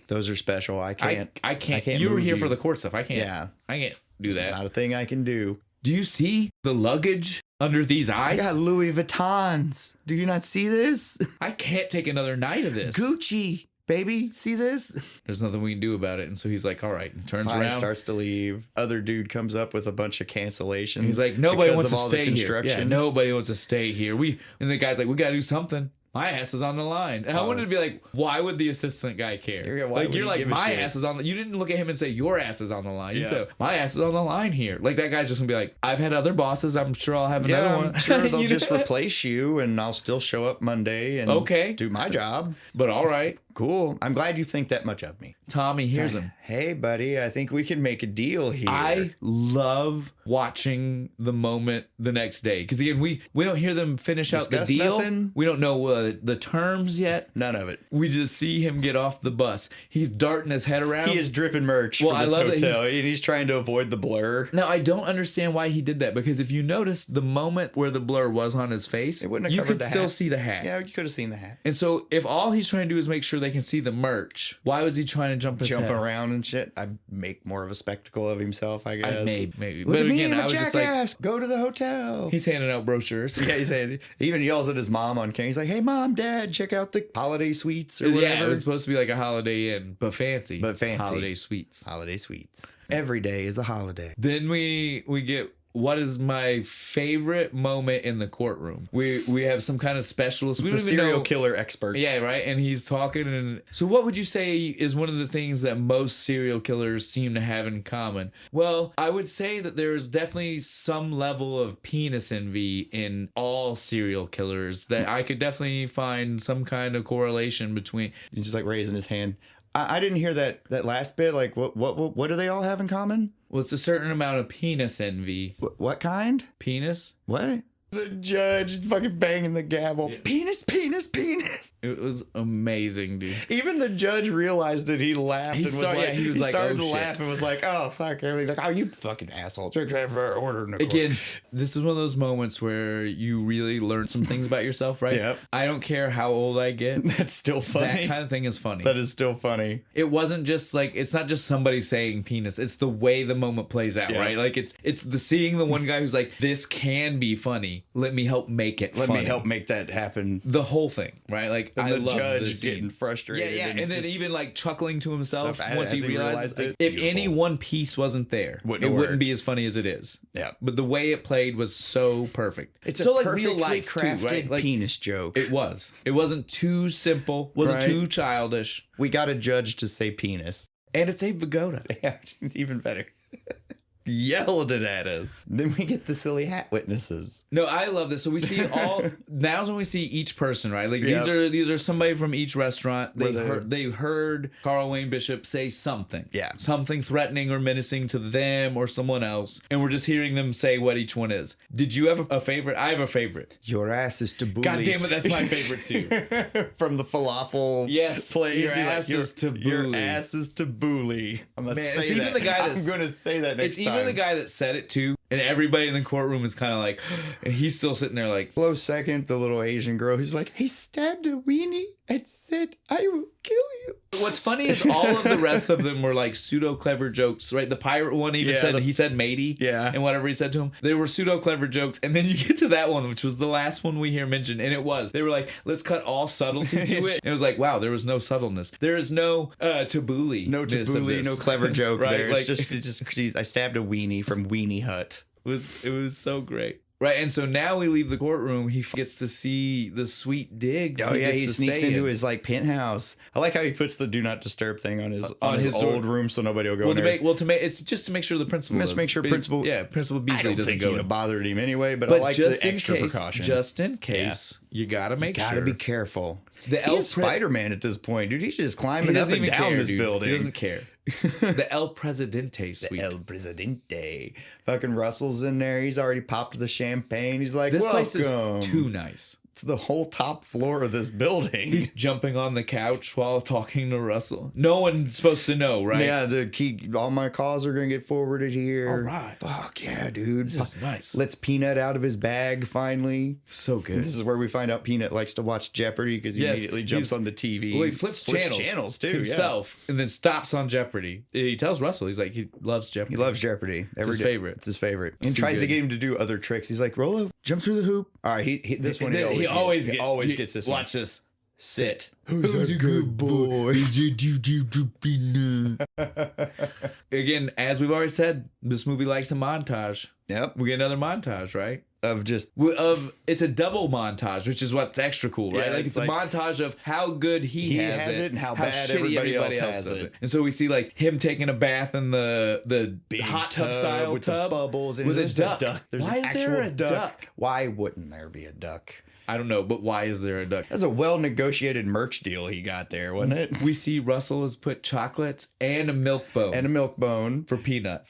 S2: Those are special. I can't.
S1: I can't.
S2: can't
S1: You were
S2: move
S1: here
S2: you.
S1: for the court stuff. I can't.
S2: Yeah.
S1: I can't do that.
S2: Not a thing I can do.
S1: Do you see the luggage under these
S2: I
S1: eyes?
S2: got Louis Vuittons. Do you not see this?
S1: I can't take another night of this.
S2: Gucci, baby. See this?
S1: There's nothing we can do about it. And so he's like, all right. And turns
S2: Fine,
S1: around.
S2: starts to leave. Other dude comes up with a bunch of cancellations.
S1: He's like, nobody
S2: because
S1: wants
S2: of
S1: to
S2: all the
S1: stay here. Yeah,
S2: construction.
S1: nobody wants to stay here. And the guy's like, we got to do something. My ass is on the line. And I wanted to be like, why would the assistant guy care?
S2: Yeah, why
S1: like,
S2: would
S1: you're
S2: he
S1: like,
S2: give a
S1: my
S2: shit?
S1: ass is on the You didn't look at him and say, your ass is on the line. You
S2: Yeah.
S1: said, my ass is on the line here. Like, that guy's just going to be like, I've had other bosses. I'm sure I'll have another
S2: Yeah,
S1: one.
S2: I'm sure they'll
S1: You
S2: just
S1: know?
S2: replace you and I'll still show up Monday and
S1: Okay.
S2: do my job.
S1: But all right.
S2: Cool. I'm glad you think that much of me.
S1: Tommy hears him.
S2: Hey, buddy, I think we can make a deal here.
S1: I love watching the moment the next day because again we don't hear them finish out the
S2: Discuss
S1: deal.
S2: nothing?
S1: We don't know the terms yet.
S2: None of it.
S1: We just see him get off the bus. He's darting his head around.
S2: He is dripping merch
S1: Well,
S2: for
S1: I
S2: this
S1: love that
S2: hotel, and he's trying to avoid the blur.
S1: Now I don't understand why he did that because if you notice the moment where the blur was on his face,
S2: It wouldn't have
S1: you
S2: covered
S1: could
S2: the
S1: still
S2: hat.
S1: see the hat.
S2: Yeah, you could have seen the hat.
S1: And so if all he's trying to do is make sure they can see the merch, why was he trying to jump his
S2: Jump
S1: head?
S2: around and shit. I make more of a spectacle of himself, I guess.
S1: Maybe.
S2: Look
S1: But
S2: at me,
S1: again,
S2: I'm
S1: I
S2: a
S1: was just like,
S2: jackass. Go to the hotel.
S1: he's handing out brochures.
S2: Yeah, he's saying, he even yells at his mom on camera. He's like, hey, mom, dad, check out the holiday suites or whatever.
S1: Yeah, it was supposed to be like a Holiday Inn, but fancy.
S2: But fancy.
S1: Holiday suites.
S2: Holiday suites. Every day is a holiday.
S1: Then we get what is my favorite moment in the courtroom. We have some kind of specialist. We
S2: The
S1: don't even
S2: serial
S1: know.
S2: killer expert.
S1: Yeah, right. And he's talking. And so, what would you say is one of the things that most serial killers seem to have in common? Well, I would say that there's definitely some level of penis envy in all serial killers. That I could definitely find some kind of correlation between.
S2: He's just like raising his hand. I didn't hear that last bit. Like, what do they all have in common?
S1: Well, it's a certain amount of penis envy.
S2: What kind?
S1: Penis.
S2: What? The judge fucking banging the gavel.
S1: Yeah.
S2: Penis, penis, penis.
S1: It was amazing, dude.
S2: Even the judge realized it. He laughed
S1: He
S2: and was
S1: started-
S2: like,
S1: yeah, he was like,
S2: started
S1: "Oh,
S2: to
S1: shit."
S2: laugh and was like, oh, fuck. And like, oh, you fucking asshole. Order in the court.
S1: Again, this is one of those moments where you really learn some things about yourself, right?
S2: Yep.
S1: I don't care how old I get.
S2: That's still funny.
S1: That kind of thing is funny.
S2: That is still funny.
S1: It wasn't just like it's not just somebody saying penis. It's the way the moment plays out,
S2: Yeah.
S1: right? Like it's the seeing the one guy who's like, this can be funny. Let me help make it.
S2: Let
S1: funny.
S2: me help make that happen.
S1: the whole thing, right? Like
S2: And
S1: I
S2: the
S1: love
S2: judge
S1: this
S2: getting
S1: scene.
S2: frustrated.
S1: Yeah, and then
S2: just-
S1: even like chuckling to himself
S2: Stuff
S1: once he
S2: as he
S1: realized
S2: realized
S1: like,
S2: it.
S1: if
S2: Beautiful.
S1: any one piece wasn't there,
S2: Wouldn't
S1: it
S2: have
S1: wouldn't
S2: worked.
S1: be as funny as it is.
S2: Yeah.
S1: But the way it played was so perfect.
S2: It's
S1: so
S2: a
S1: like
S2: perfectly
S1: real life
S2: crafted
S1: too, right? Like
S2: penis joke.
S1: it was. It wasn't too simple. Wasn't
S2: Right.
S1: too childish.
S2: We got a judge to say penis.
S1: And it's a Vigoda.
S2: Yeah, even better. Yelled it at us. Then we get the silly hat witnesses.
S1: No, I love this. So we see all now's when we see each person, right? Like
S2: Yep.
S1: these are somebody from each restaurant.
S2: Where they're-
S1: They heard Carl Wayne Bishop say something.
S2: Yeah.
S1: Something threatening or menacing to them or someone else. And we're just hearing them say what each one is. Did you have a favorite? I have a favorite.
S2: Your ass is tabbouleh.
S1: God damn it, that's my favorite too.
S2: From the falafel
S1: Yes,
S2: place.
S1: your
S2: He's like,
S1: ass is
S2: Your
S1: tabbouleh."
S2: ass is tabbouleh. I'm going to
S1: Man,
S2: say
S1: it's even
S2: that.
S1: the guy
S2: I'm
S1: that's-
S2: going to say that next
S1: It's even
S2: time.
S1: the guy that said it too. And everybody in the courtroom is kind of like, and he's still sitting there like,
S2: Close second, the little Asian girl. He's like, he stabbed a weenie and said, I will kill you.
S1: what's funny is all of the rest of them were like pseudo clever jokes, right? The pirate one even
S2: Yeah,
S1: said
S2: the-
S1: he said matey,
S2: Yeah.
S1: and whatever he said to him, they were pseudo clever jokes. And then you get to that one, which was the last one we hear mentioned, and it was they were like, let's cut all subtlety to it. And it was like, wow, there was no subtleness. There is no tabbouleh,
S2: No tabbouleh, no clever joke
S1: Right,
S2: there.
S1: like-
S2: It's just, I stabbed a weenie from Weenie Hut.
S1: It was so great. Right, and so now we leave the courtroom. He gets to see the sweet digs.
S2: Oh yeah,
S1: gets
S2: he
S1: to
S2: sneaks
S1: stay
S2: into
S1: in.
S2: his like penthouse. I like how he puts the do not disturb thing on his
S1: his door.
S2: old room so nobody will go
S1: Well,
S2: in there.
S1: it's just to make sure the principal.
S2: Just make sure Principal
S1: Principal
S2: I
S1: Beasley
S2: don't
S1: doesn't
S2: think
S1: go.
S2: he'd
S1: in.
S2: have bothered him anyway, but I
S1: But
S2: like
S1: just
S2: the
S1: in
S2: extra
S1: case,
S2: precaution.
S1: just in case, you gotta make
S2: Gotta
S1: sure.
S2: be careful.
S1: The
S2: He is Spider-Man at this point, dude. He's just climbing up and down this building.
S1: He doesn't care. The El Presidente suite.
S2: El Presidente. Fucking Russell's in there. He's already popped the champagne. He's like,
S1: This
S2: welcome.
S1: place is too nice.
S2: It's the whole top floor of this building.
S1: He's jumping on the couch while talking to Russell. No one's supposed to know, right?
S2: Yeah, all my calls are gonna get forwarded here.
S1: All right.
S2: Fuck yeah, dude.
S1: This is nice.
S2: Lets Peanut out of his bag finally.
S1: So good.
S2: This is where we find out Peanut likes to watch Jeopardy because he immediately jumps on the TV.
S1: Well, he flips channels
S2: too
S1: himself, and then stops on Jeopardy. He tells Russell, he's like, he loves Jeopardy.
S2: He loves Jeopardy.
S1: It's his favorite.
S2: It's his favorite. And
S1: Too
S2: tries to
S1: good.
S2: get him to do other tricks. He's like, roll over, jump through the hoop. All right, he always gets this one.
S1: Watch this.
S2: Sit.
S1: Who's a good boy? Again, as we've already said, this movie likes a montage.
S2: Yep.
S1: We get another montage, right?
S2: It's
S1: a double montage, which is what's extra cool, right?
S2: Yeah,
S1: like it's a montage of how good he has it
S2: and how bad
S1: shitty
S2: everybody else has
S1: does
S2: it.
S1: And so we see like him taking a bath in the
S2: big
S1: hot tub style
S2: with
S1: tub
S2: the bubbles and
S1: with a
S2: there's
S1: duck.
S2: There's
S1: Why
S2: an
S1: is
S2: actual
S1: there a duck?
S2: Why wouldn't there be a duck?
S1: I don't know, but why is there a duck?
S2: That's a well-negotiated merch deal he got there, wasn't it?
S1: We see Russell has put chocolates and a milk bone
S2: And a milk bone
S1: for Peanut.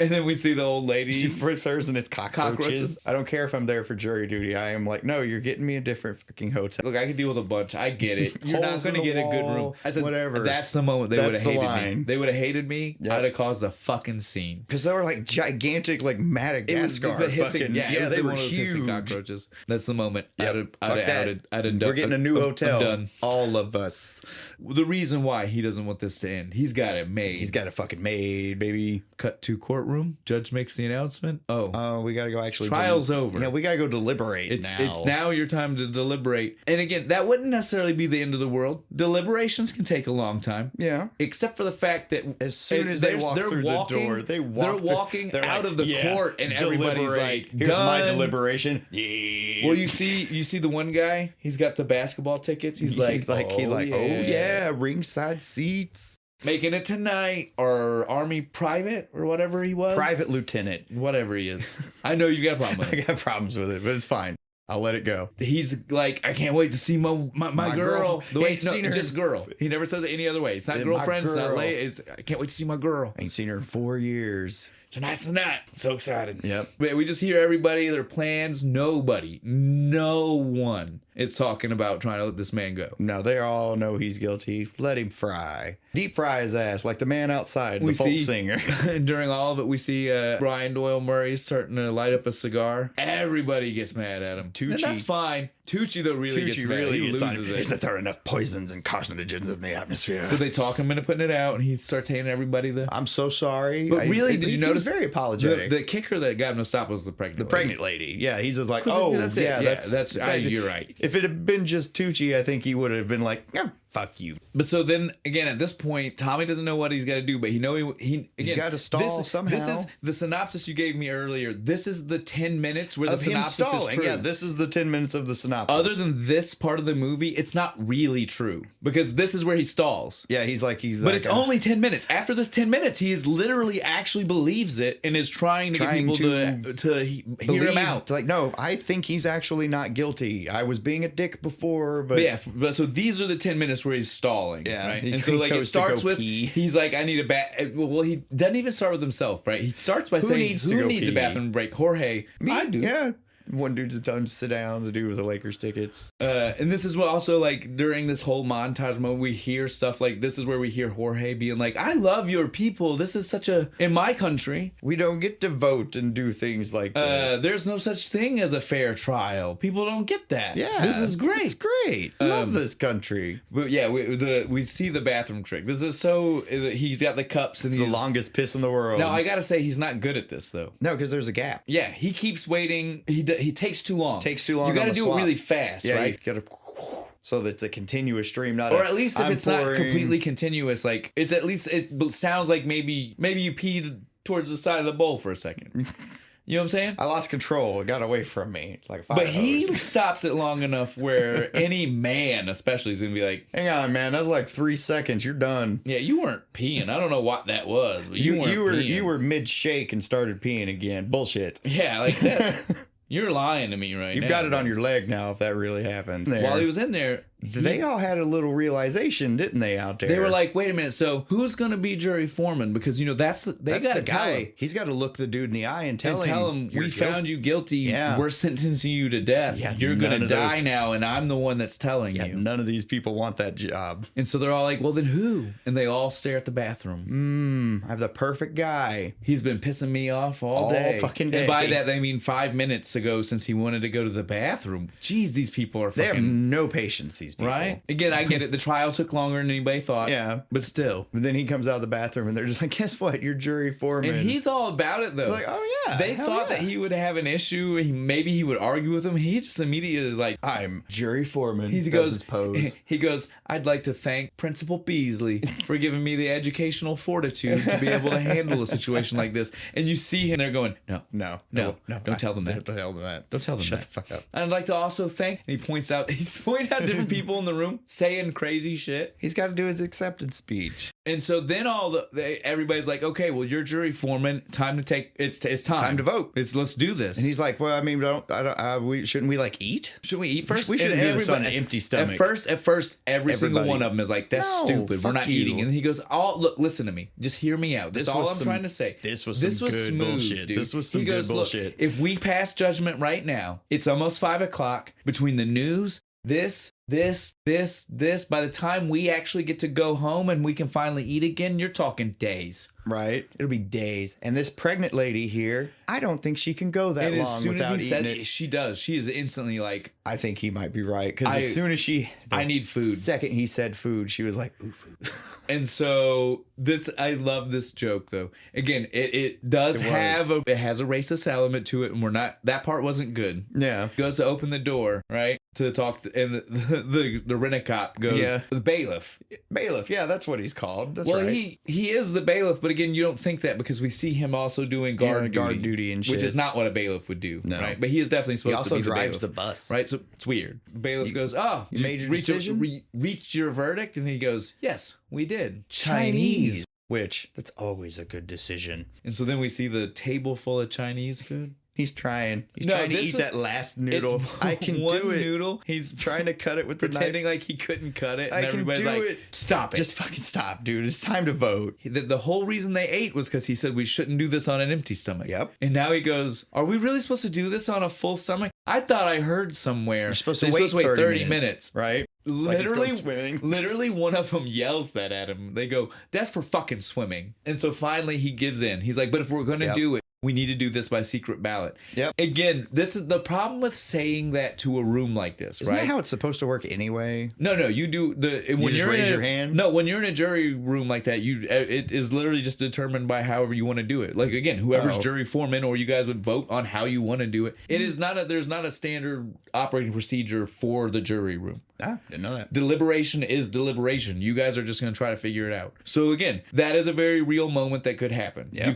S2: And
S1: then we see the old lady.
S2: she first serves and it's cockroaches.
S1: Cockroaches.
S2: I don't care if I'm there for jury duty. I am like, no, you're getting me a different fucking hotel.
S1: Look, I can deal with a bunch. I get it. You're not
S2: Holes
S1: going to
S2: in the
S1: get a good room.
S2: wall,
S1: I said,
S2: whatever.
S1: That's the moment they would
S2: That's
S1: have
S2: the
S1: hated me.
S2: line.
S1: They would have hated me.
S2: Yep.
S1: I'd have caused a fucking scene.
S2: Because they were like gigantic, like Madagascar.
S1: the hissing,
S2: fucking,
S1: it was
S2: they were
S1: one of those hissing
S2: huge.
S1: cockroaches. That's the moment.
S2: Yep.
S1: I'd have
S2: We're getting a new hotel.
S1: I'm done.
S2: All of us.
S1: The reason why he doesn't want this to end, he's got it made.
S2: He's got it fucking made, baby.
S1: Cut to courtroom. Judge makes the announcement. Oh,
S2: We gotta go actually.
S1: trial's over.
S2: Yeah, we gotta go deliberate.
S1: It's now your time to deliberate. And again, that wouldn't necessarily be the end of the world. Deliberations can take a long time.
S2: Yeah.
S1: Except for the fact that
S2: As soon as they walk through the door,
S1: they're walking out of the court, and everybody's like,
S2: "Here's my
S1: done."
S2: deliberation." Yeah.
S1: Well, you see the one guy. He's got the basketball tickets. He's like,
S2: oh yeah, ringside seats.
S1: making it tonight, or Army private, or whatever he was.
S2: Private lieutenant.
S1: Whatever he is. I know you've got a problem with
S2: I
S1: it.
S2: got problems with it, but it's fine. I'll let it go.
S1: He's like, I can't wait to see my girl. The way,
S2: Ain't seen her.
S1: just girl. He never says it any other way. It's not
S2: Yeah,
S1: girlfriend.
S2: my
S1: It's not
S2: girl.
S1: lay. It's I can't wait to see my girl.
S2: Ain't seen her in 4 years.
S1: Tonight's the night. So excited.
S2: Yep.
S1: But we just hear everybody, their plans. No one is talking about trying to let this man go.
S2: No, they all know he's guilty. Let him fry. Deep fry his ass like the man outside, the folk singer.
S1: During all of it, we see Brian Doyle Murray starting to light up a cigar. Everybody gets mad at him.
S2: Tucci.
S1: And that's fine. Tucci, though, really gets mad. He loses it.
S2: That there are enough poisons and carcinogens in the atmosphere.
S1: So they talk him into putting it out, and he starts handing everybody the...
S2: I'm so sorry.
S1: But really, did you notice?
S2: Very apologetic.
S1: The kicker that got him to stop was the pregnant
S2: lady. Yeah, he's just like,
S1: 'Cause
S2: oh,
S1: that's it.
S2: yeah,
S1: you're right.
S2: If it had been just Tucci, I think he would have been like, yeah, fuck you.
S1: But so then again, at this point, Tommy doesn't know what he's got to do, but he's
S2: got to stall somehow.
S1: This is the synopsis you gave me earlier. This is the 10 minutes where the synopsis is true.
S2: Yeah, this is the 10 minutes of the synopsis.
S1: Other than this part of the movie, it's not really true because this is where he stalls.
S2: Yeah, he's
S1: but it's only 10 minutes. After this 10 minutes, he is literally actually believes it and is trying to get people to hear him out.
S2: Like, no, I think he's actually not guilty. I was being a dick before, but
S1: but so these are the 10 minutes where he's stalling.
S2: Yeah,
S1: right.
S2: he
S1: And so like it
S2: goes to
S1: starts
S2: go
S1: with
S2: pee.
S1: he's like, I need a bath. Well, he doesn't even start with himself, right? He starts by saying,
S2: needs to
S1: who
S2: go
S1: needs a
S2: pee?
S1: bathroom break? Jorge. I do.
S2: Yeah. One dude's to tell him to sit down, the dude with the Lakers tickets.
S1: And this is what also like during this whole montage moment, we hear stuff like this is where we hear Jorge being like, I love your people. This is such in my country.
S2: We don't get to vote and do things like this.
S1: There's no such thing as a fair trial. People don't get that.
S2: Yeah.
S1: This is great.
S2: It's great. Love this country.
S1: But yeah, we see the bathroom trick. This is he's got the cups and
S2: It's the
S1: he's
S2: longest piss in the world.
S1: Now I gotta say he's not good at this though.
S2: No, because there's a gap.
S1: Yeah, he keeps waiting. He takes too long. You
S2: on
S1: gotta
S2: the
S1: do
S2: swap.
S1: it really fast,
S2: Yeah,
S1: right?
S2: you gotta so that it's a continuous stream, not
S1: Or at least if
S2: I'm
S1: it's not
S2: pouring-
S1: completely continuous, like it's at least it sounds like maybe you peed towards the side of the bowl for a second. You know what I'm saying?
S2: I lost control. It got away from me. It's like a fire
S1: But he
S2: hose.
S1: stops it long enough where any man, especially, is gonna be like,
S2: Hang on, man. That was like 3 seconds. You're done.
S1: "Yeah, you weren't peeing. I don't know what that was, but you weren't peeing.
S2: You were mid shake and started peeing again. Bullshit.
S1: Yeah, like that. You're lying to me right now.
S2: You've got it on your leg now. If that really happened.
S1: While he was in there,
S2: They all had a little realization, didn't they, out there?
S1: they were like, "Wait a minute. So who's gonna be jury foreman? Because
S2: that's
S1: they got to
S2: the
S1: tell him.
S2: guy. He's got to look the dude in the eye and tell him
S1: we found you guilty.
S2: Yeah.
S1: We're sentencing you to death.
S2: Yeah,
S1: You're
S2: none
S1: gonna
S2: of
S1: die
S2: those-
S1: now, and I'm the one that's telling
S2: Yeah,
S1: you."
S2: none of these people want that job.
S1: And so they're all like, "Well, then who?" And they all stare at the bathroom.
S2: I have the perfect guy.
S1: He's been pissing me off all day.
S2: fucking day.
S1: And by that, they mean 5 minutes ago since he wanted to go to the bathroom. Jeez, these people are
S2: They have
S1: fucking...
S2: no patience, these people.
S1: Right? Again, I get it. The trial took longer than anybody thought.
S2: Yeah.
S1: But still.
S2: But then he comes out of the bathroom and they're just like, guess what? You're jury foreman.
S1: And he's all about it, though.
S2: They're like, oh, yeah.
S1: They
S2: hell
S1: thought that
S2: yeah.
S1: he would have an issue. Maybe he would argue with him. He just immediately is like,
S2: I'm jury foreman.
S1: he
S2: Does
S1: goes,
S2: his pose.
S1: he goes, "I'd like to thank Principal Beasley for giving me the educational fortitude to be able to handle a situation like this." And you see him there going, no,
S2: No.
S1: don't tell them that.
S2: Don't tell them that.
S1: Don't tell them
S2: Shut
S1: that.
S2: the fuck up.
S1: And I'd like to also thank, and he's pointing out different people in the room saying crazy shit.
S2: He's got to do his acceptance speech.
S1: And so then everybody's like, "Okay, well, you're jury foreman. Time to take, it's time.
S2: Time to vote.
S1: Let's do this."
S2: And he's like, well, I mean, shouldn't we like eat?
S1: Should we eat first?
S2: We shouldn't
S1: And
S2: do this on an
S1: everybody-
S2: empty stomach.
S1: At first, every single
S2: Everybody.
S1: one of them is like, "That's
S2: No,
S1: stupid. We're
S2: fuck
S1: not
S2: you."
S1: eating." And he goes, look, listen to me. Just hear me out. That's
S2: This
S1: all
S2: was
S1: I'm
S2: some-
S1: trying to say.
S2: this was some good bullshit.
S1: Dude.
S2: This was some
S1: He
S2: good
S1: goes,
S2: bullshit.
S1: "Look, if we pass judgment right now, it's almost 5:00 between the news, this. By the time we actually get to go home and we can finally eat again, you're talking days."
S2: Right? It'll be days. And this pregnant lady here, I don't think she can go that
S1: And
S2: long
S1: as soon
S2: without
S1: as he
S2: eating
S1: said
S2: it.
S1: she does. She is instantly like,
S2: I think he might be right. Because
S1: I-
S2: as soon as
S1: I need food.
S2: Second he said food, she was like, ooh, food.
S1: And so I love this joke though. Again, it has a racist element to it, and that part wasn't good.
S2: Yeah.
S1: Goes to open the door, right, to talk to, and the rent-a-cop goes,
S2: Yeah.
S1: "The bailiff."
S2: Bailiff. Yeah, that's what he's called. That's
S1: Well,
S2: right.
S1: he is the bailiff, but again, you don't think that because we see him also doing guard
S2: duty and shit.
S1: which is not what a bailiff would do,
S2: No.
S1: right? But he is definitely
S2: He
S1: supposed to
S2: also
S1: be the
S2: drives
S1: bailiff.
S2: the bus.
S1: Right, so it's weird. The bailiff goes, "Oh,
S2: you made your
S1: reach
S2: decision?
S1: reach your verdict?" And he goes, "Yes, we did.
S2: Chinese. Which, that's always a good decision.
S1: And so then we see the table full of Chinese food.
S2: He's trying. He's
S1: No,
S2: trying to
S1: this
S2: eat
S1: was-
S2: that last noodle.
S1: It's
S2: I can
S1: one
S2: do it.
S1: noodle. He's
S2: Trying to cut it with the
S1: pretending
S2: knife.
S1: like he couldn't cut it,
S2: I
S1: and
S2: can
S1: everybody's
S2: do
S1: like,
S2: it.
S1: "Stop it!"
S2: Just fucking stop, dude. It's time to vote.
S1: The whole reason they ate was because he said we shouldn't do this on an empty stomach.
S2: Yep.
S1: And now he goes, "Are we really supposed to do this on a full stomach? I thought I heard somewhere
S2: You're supposed
S1: they're
S2: to wait 30 minutes. Right? Like it's going swimming.
S1: Literally, one of them yells that at him. They go, "That's for fucking swimming." And so finally he gives in. He's like, "But if we're going to
S2: Yep.
S1: do it, we need to do this by secret ballot."
S2: Yep.
S1: Again, this is the problem with saying that to a room like this,
S2: Isn't
S1: right?
S2: that how it's supposed to work anyway?
S1: No, you do when
S2: just
S1: you're
S2: raise
S1: in
S2: your hand?
S1: No, when you're in a jury room like that, it is literally just determined by however you want to do it. Like again, whoever's
S2: Oh.
S1: jury foreman, or you guys would vote on how you want to do it. It is not there's not a standard operating procedure for the jury room.
S2: Ah, didn't know that.
S1: Deliberation is deliberation. You guys are just going to try to figure it out. So again, that is a very real moment that could happen.
S2: Yep.
S1: You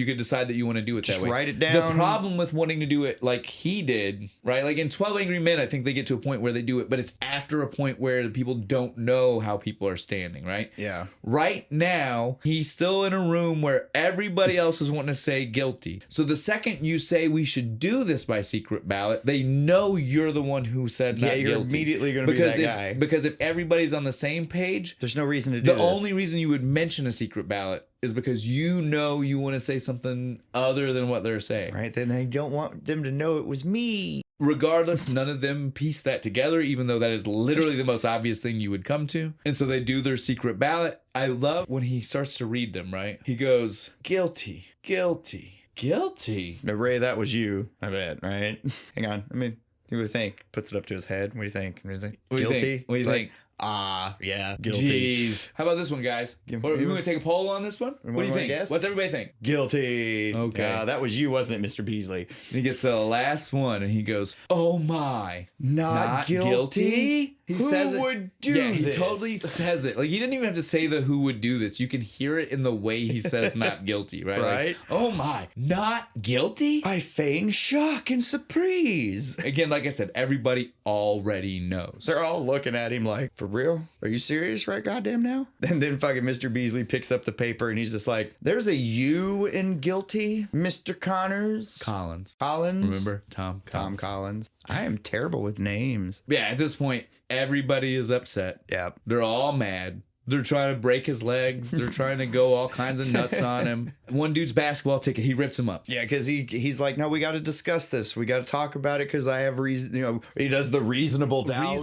S1: could decide that you want to do it
S2: Just
S1: that way.
S2: write it
S1: The
S2: down.
S1: problem with wanting to do it like he did, right? Like in 12 Angry Men, I think they get to a point where they do it, but it's after a point where the people don't know how people are standing, right?
S2: Yeah.
S1: Right now, he's still in a room where everybody else is wanting to say guilty. So the second you say we should do this by secret ballot, they know you're the one who said
S2: Yeah,
S1: not
S2: you're
S1: guilty.
S2: immediately going to be that guy.
S1: Because if everybody's on the same page,
S2: There's no reason to do
S1: the
S2: this.
S1: only reason you would mention a secret ballot is because you know you want to say something other than what they're saying.
S2: Right? Then I don't want them to know it was me.
S1: Regardless, none of them piece that together, even though that is literally the most obvious thing you would come to. And so they do their secret ballot. I love when he starts to read them, right? He goes, guilty, guilty, guilty.
S2: Now, Ray, that was you, I bet, right? Hang on. I mean, what do you think? Puts it up to his head. What do you think? What do you think?
S1: What do you
S2: Guilty?
S1: think? What do you
S2: Like,
S1: think?
S2: Yeah, guilty.
S1: Jeez. How about this one, guys? Are we going to take a poll on this one? What do you think?
S2: Guess?
S1: What's everybody think?
S2: Guilty.
S1: Okay.
S2: That was you, wasn't it, Mr. Beasley?
S1: He gets to the last one and he goes, "Oh my,
S2: not guilty?
S1: He
S2: Who
S1: says it.
S2: would do
S1: Yeah, he
S2: this?
S1: totally says it. Like, he didn't even have to say the who would do this. You can hear it in the way he says not guilty, right?
S2: Right.
S1: Like, oh my, not guilty?
S2: I feign shock and surprise.
S1: Again, like I said, everybody already knows.
S2: They're all looking at him like, for real? Are you serious right goddamn now? And then fucking Mr. Beasley picks up the paper and he's just like, there's a U in guilty, Mr. Collins.
S1: Collins.
S2: Remember?
S1: Tom
S2: Collins. I am terrible with names.
S1: Yeah, at this point, everybody is upset.
S2: Yep.
S1: They're all mad. They're trying to break his legs. They're trying to go all kinds of nuts on him. One dude's basketball ticket, he rips him up.
S2: Yeah, because he's like, no, we got to discuss this. We got to talk about it because I have reason. You know, he does the reasonable doubt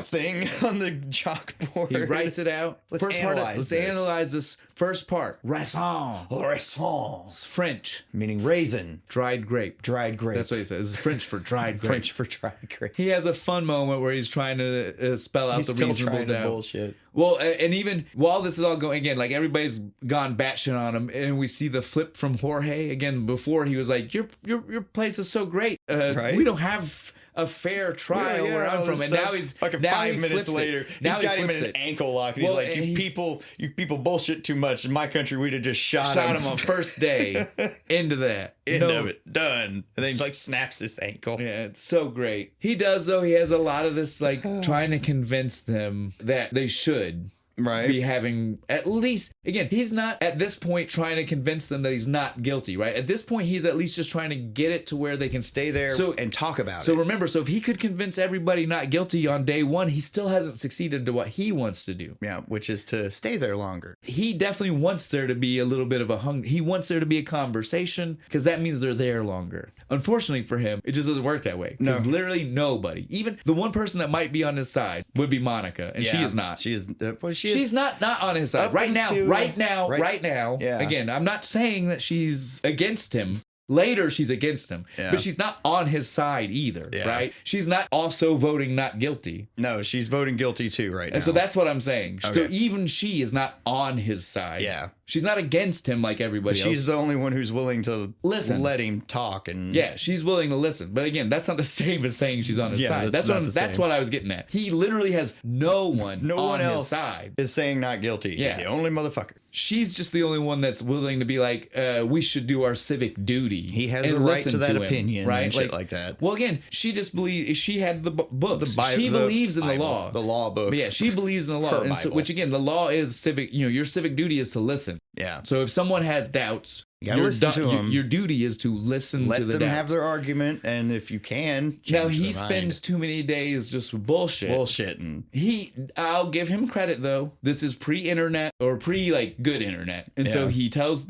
S2: thing on the chalkboard.
S1: He writes it out.
S2: Let's
S1: analyze this. First part. Raisin. It's French.
S2: Meaning raisin.
S1: Dried grape.
S2: That's
S1: what he says. It's French for dried grape.
S2: French for dried grape.
S1: He has a fun moment where he's trying to spell out the reasonable doubt.
S2: Bullshit.
S1: Well, and even while this is all going, again, like everybody's gone batshit on him, and we see the flip from Jorge again. Before he was like, "Your place is so great.
S2: Right?
S1: We don't have a fair trial where I'm from," and now he's
S2: fucking
S1: now
S2: 5 minutes later. He's got him in an ankle lock. And he's like, you people bullshit too much. In my country, we'd have just shot him
S1: on first day. Into that.
S2: End of it. Done. And then he like snaps his ankle.
S1: Yeah, it's so great. He does, though. He has a lot of this, like, trying to convince them that they should be having at least, again, he's not at this point trying to convince them that he's not guilty, right? At this point, he's at least just trying to get it to where they can
S2: stay there and talk about it.
S1: So remember, if he could convince everybody not guilty on day one, he still hasn't succeeded to what he wants to do.
S2: Yeah, which is to stay there longer.
S1: He definitely wants there to be a little bit of a he wants there to be a conversation, because that means they're there longer. Unfortunately for him, it just doesn't work that way. Because literally nobody, even the one person that might be on his side, would be Monica, and she is not. She's not on his side right now. Yeah. Again, I'm not saying that she's against him. Later, she's against him, but she's not on his side either, right? She's not also voting not guilty.
S2: No, she's voting guilty too right now.
S1: And so that's what I'm saying. Okay. So even she is not on his side.
S2: Yeah.
S1: She's not against him like everybody else.
S2: She's the only one who's willing to
S1: listen,
S2: let him talk, and
S1: she's willing to listen. But again, that's not the same as saying she's on his side. That's what I was getting at. He literally has no one on his side.
S2: Is saying not guilty. He's the only motherfucker. She's
S1: just the only one that's willing to be like, we should do our civic duty.
S2: He has a right to that opinion, right? And shit like that.
S1: Well, again, she just believes she had the books. She believes in the law,
S2: the law books.
S1: But yeah, she believes in the law, and so, which again, the law is civic. You know, your civic duty is to listen.
S2: Yeah.
S1: So if someone has doubts,
S2: you gotta listen to them.
S1: Your duty is to listen to the doubts.
S2: Let them have their argument, and if you can,
S1: now he spends too many days just bullshitting. I'll give him credit though. This is pre-internet or good internet, and so he tells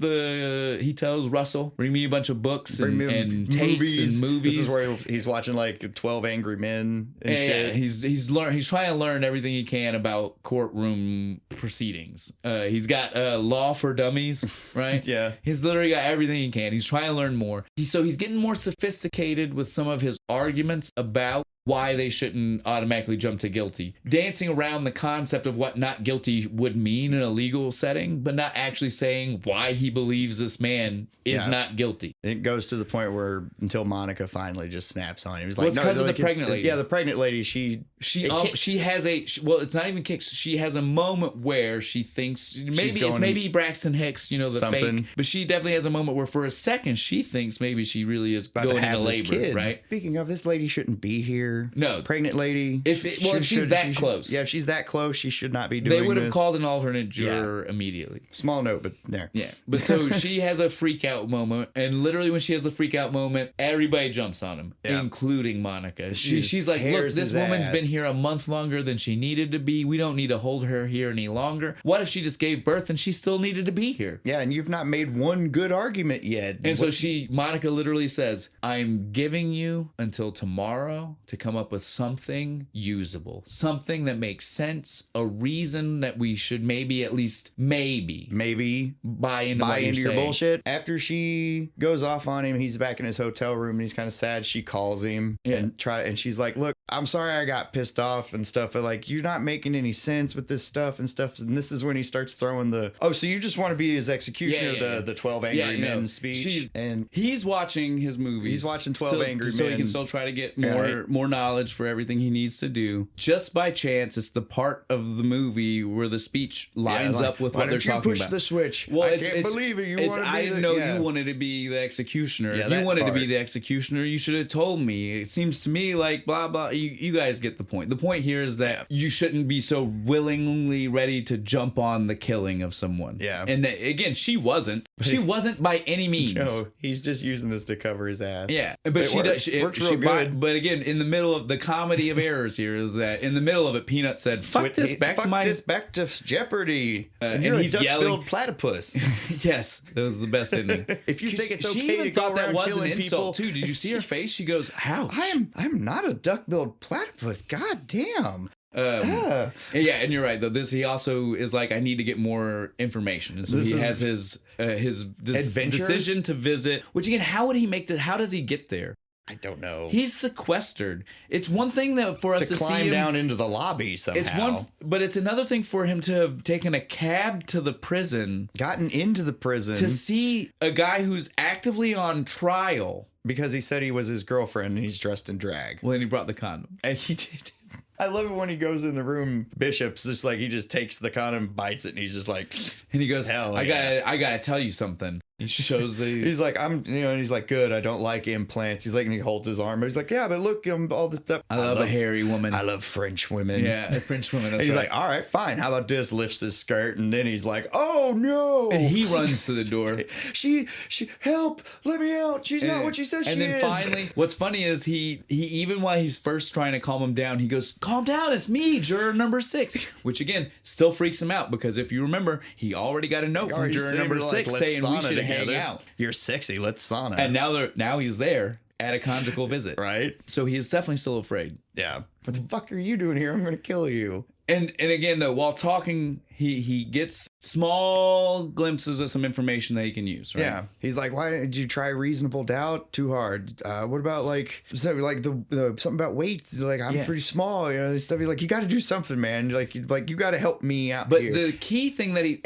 S1: Russell, bring me a bunch of books and tapes and movies.
S2: This is where he's watching like 12 Angry Men and shit.
S1: Yeah, he's trying to learn everything he can about courtroom proceedings. He's got Law for Dummies, right?
S2: Yeah,
S1: he's literally got everything he can. He's trying to learn more. He's getting more sophisticated with some of his arguments about why they shouldn't automatically jump to guilty. Dancing around the concept of what not guilty would mean in a legal setting, but not actually saying why he believes this man is not guilty.
S2: It goes to the point where until Monica finally just snaps on him. He's like,
S1: it's because of the pregnant lady.
S2: Yeah, the pregnant lady, she
S1: has it's not even kicks. She has a moment where she thinks maybe Braxton Hicks, the fake. But she definitely has a moment where for a second she thinks maybe she really is going into labor, right?
S2: Speaking of, this lady shouldn't be here.
S1: No,
S2: pregnant lady.
S1: If she's that close,
S2: if she's that close, she should not be doing.
S1: They would have called an alternate juror immediately.
S2: Small note, but there.
S1: Yeah, but so she has a freak out moment, and literally when she has the freak out moment, everybody jumps on him, including Monica. She's like, "Look, this woman's been here a month longer than she needed to be. We don't need to hold her here any longer. What if she just gave birth and she still needed to be here?"
S2: Yeah, and you've not made one good argument yet.
S1: And so Monica literally says, "I'm giving you until tomorrow to come up with something usable, something that makes sense, a reason that we should maybe at least buy into
S2: your bullshit. After she goes off on him, he's back in his hotel room and he's kind of sad. She calls him and she's like, look, I'm sorry I got pissed off and stuff, but like, you're not making any sense with this stuff and stuff. And this is when he starts throwing so you just want to be his executioner, the 12 Angry Men speech. And
S1: he's watching his movies.
S2: He's watching 12 Angry Men.
S1: So he can still try to get more knowledge for everything he needs to do. Just by chance, it's the part of the movie where the speech lines up with what they're talking about.
S2: Why don't you push the switch? Well, I can't believe it.
S1: I didn't know you wanted to be the executioner. If you wanted to be the executioner, you should have told me. It seems to me like blah, blah. You guys get the point. The point here is that you shouldn't be so willingly ready to jump on the killing of someone.
S2: Yeah.
S1: And again, she wasn't. She wasn't by any means.
S2: No, he's just using this to cover his ass.
S1: Yeah. But it works real good. But again, in the middle of the comedy of errors here is that in the middle of it, Peanut said, fuck this back to
S2: Jeopardy.
S1: And he's yelling.
S2: Platypus.
S1: Yes. That was the best ending.
S2: If you think it's okay
S1: she even
S2: to go
S1: thought that
S2: around
S1: was an
S2: killing
S1: insult
S2: people,
S1: too. Did you see her face? She goes, ouch.
S2: I'm not a duck-billed platypus. God damn.
S1: Yeah, and you're right though. He also is like, I need to get more information, and so he has his decision to visit. Which again, how would he make that? How does he get there?
S2: I don't know.
S1: He's sequestered. It's one thing that for us to
S2: climb
S1: see him
S2: down into the lobby somehow.
S1: But it's another thing for him to have taken a cab to the prison,
S2: gotten into the prison
S1: to see a guy who's actively on trial
S2: because he said he was his girlfriend and he's dressed in drag.
S1: Well, and he brought the condom,
S2: and he did. I love it when he goes in the room. Bishop's just like, he just takes the condom, bites it, and he's just like,
S1: and he goes,
S2: hell
S1: I gotta tell you something. He shows
S2: he's like, and he's like, good, I don't like implants. He's like, and he holds his arm. He's like, yeah, but look, all this stuff.
S1: I love a hairy woman.
S2: I love French women.
S1: Yeah, French women.
S2: And he's like, all right, fine. How about this? Lifts his skirt, and then he's like, oh no.
S1: And he runs to the door.
S2: She, help, let me out. She's not what she says she is.
S1: And then finally, what's funny is he even while he's first trying to calm him down, he goes, calm down, it's me, juror number 6. Which again, still freaks him out because if you remember, he already got a note from juror number 6 saying we should hang out.
S2: You're sexy, let's sauna.
S1: And now he's there at a conjugal visit.
S2: Right.
S1: So he is definitely still afraid.
S2: Yeah. What the fuck are you doing here? I'm gonna kill you.
S1: And again though, while talking, he gets small glimpses of some information that he can use, right?
S2: Yeah. He's like, why did you try reasonable doubt? Too hard. What about like the something about weight? Like, I'm pretty small, stuff. He's like, you got to do something, man. Like you got to help me out.
S1: But
S2: here.
S1: the key thing that he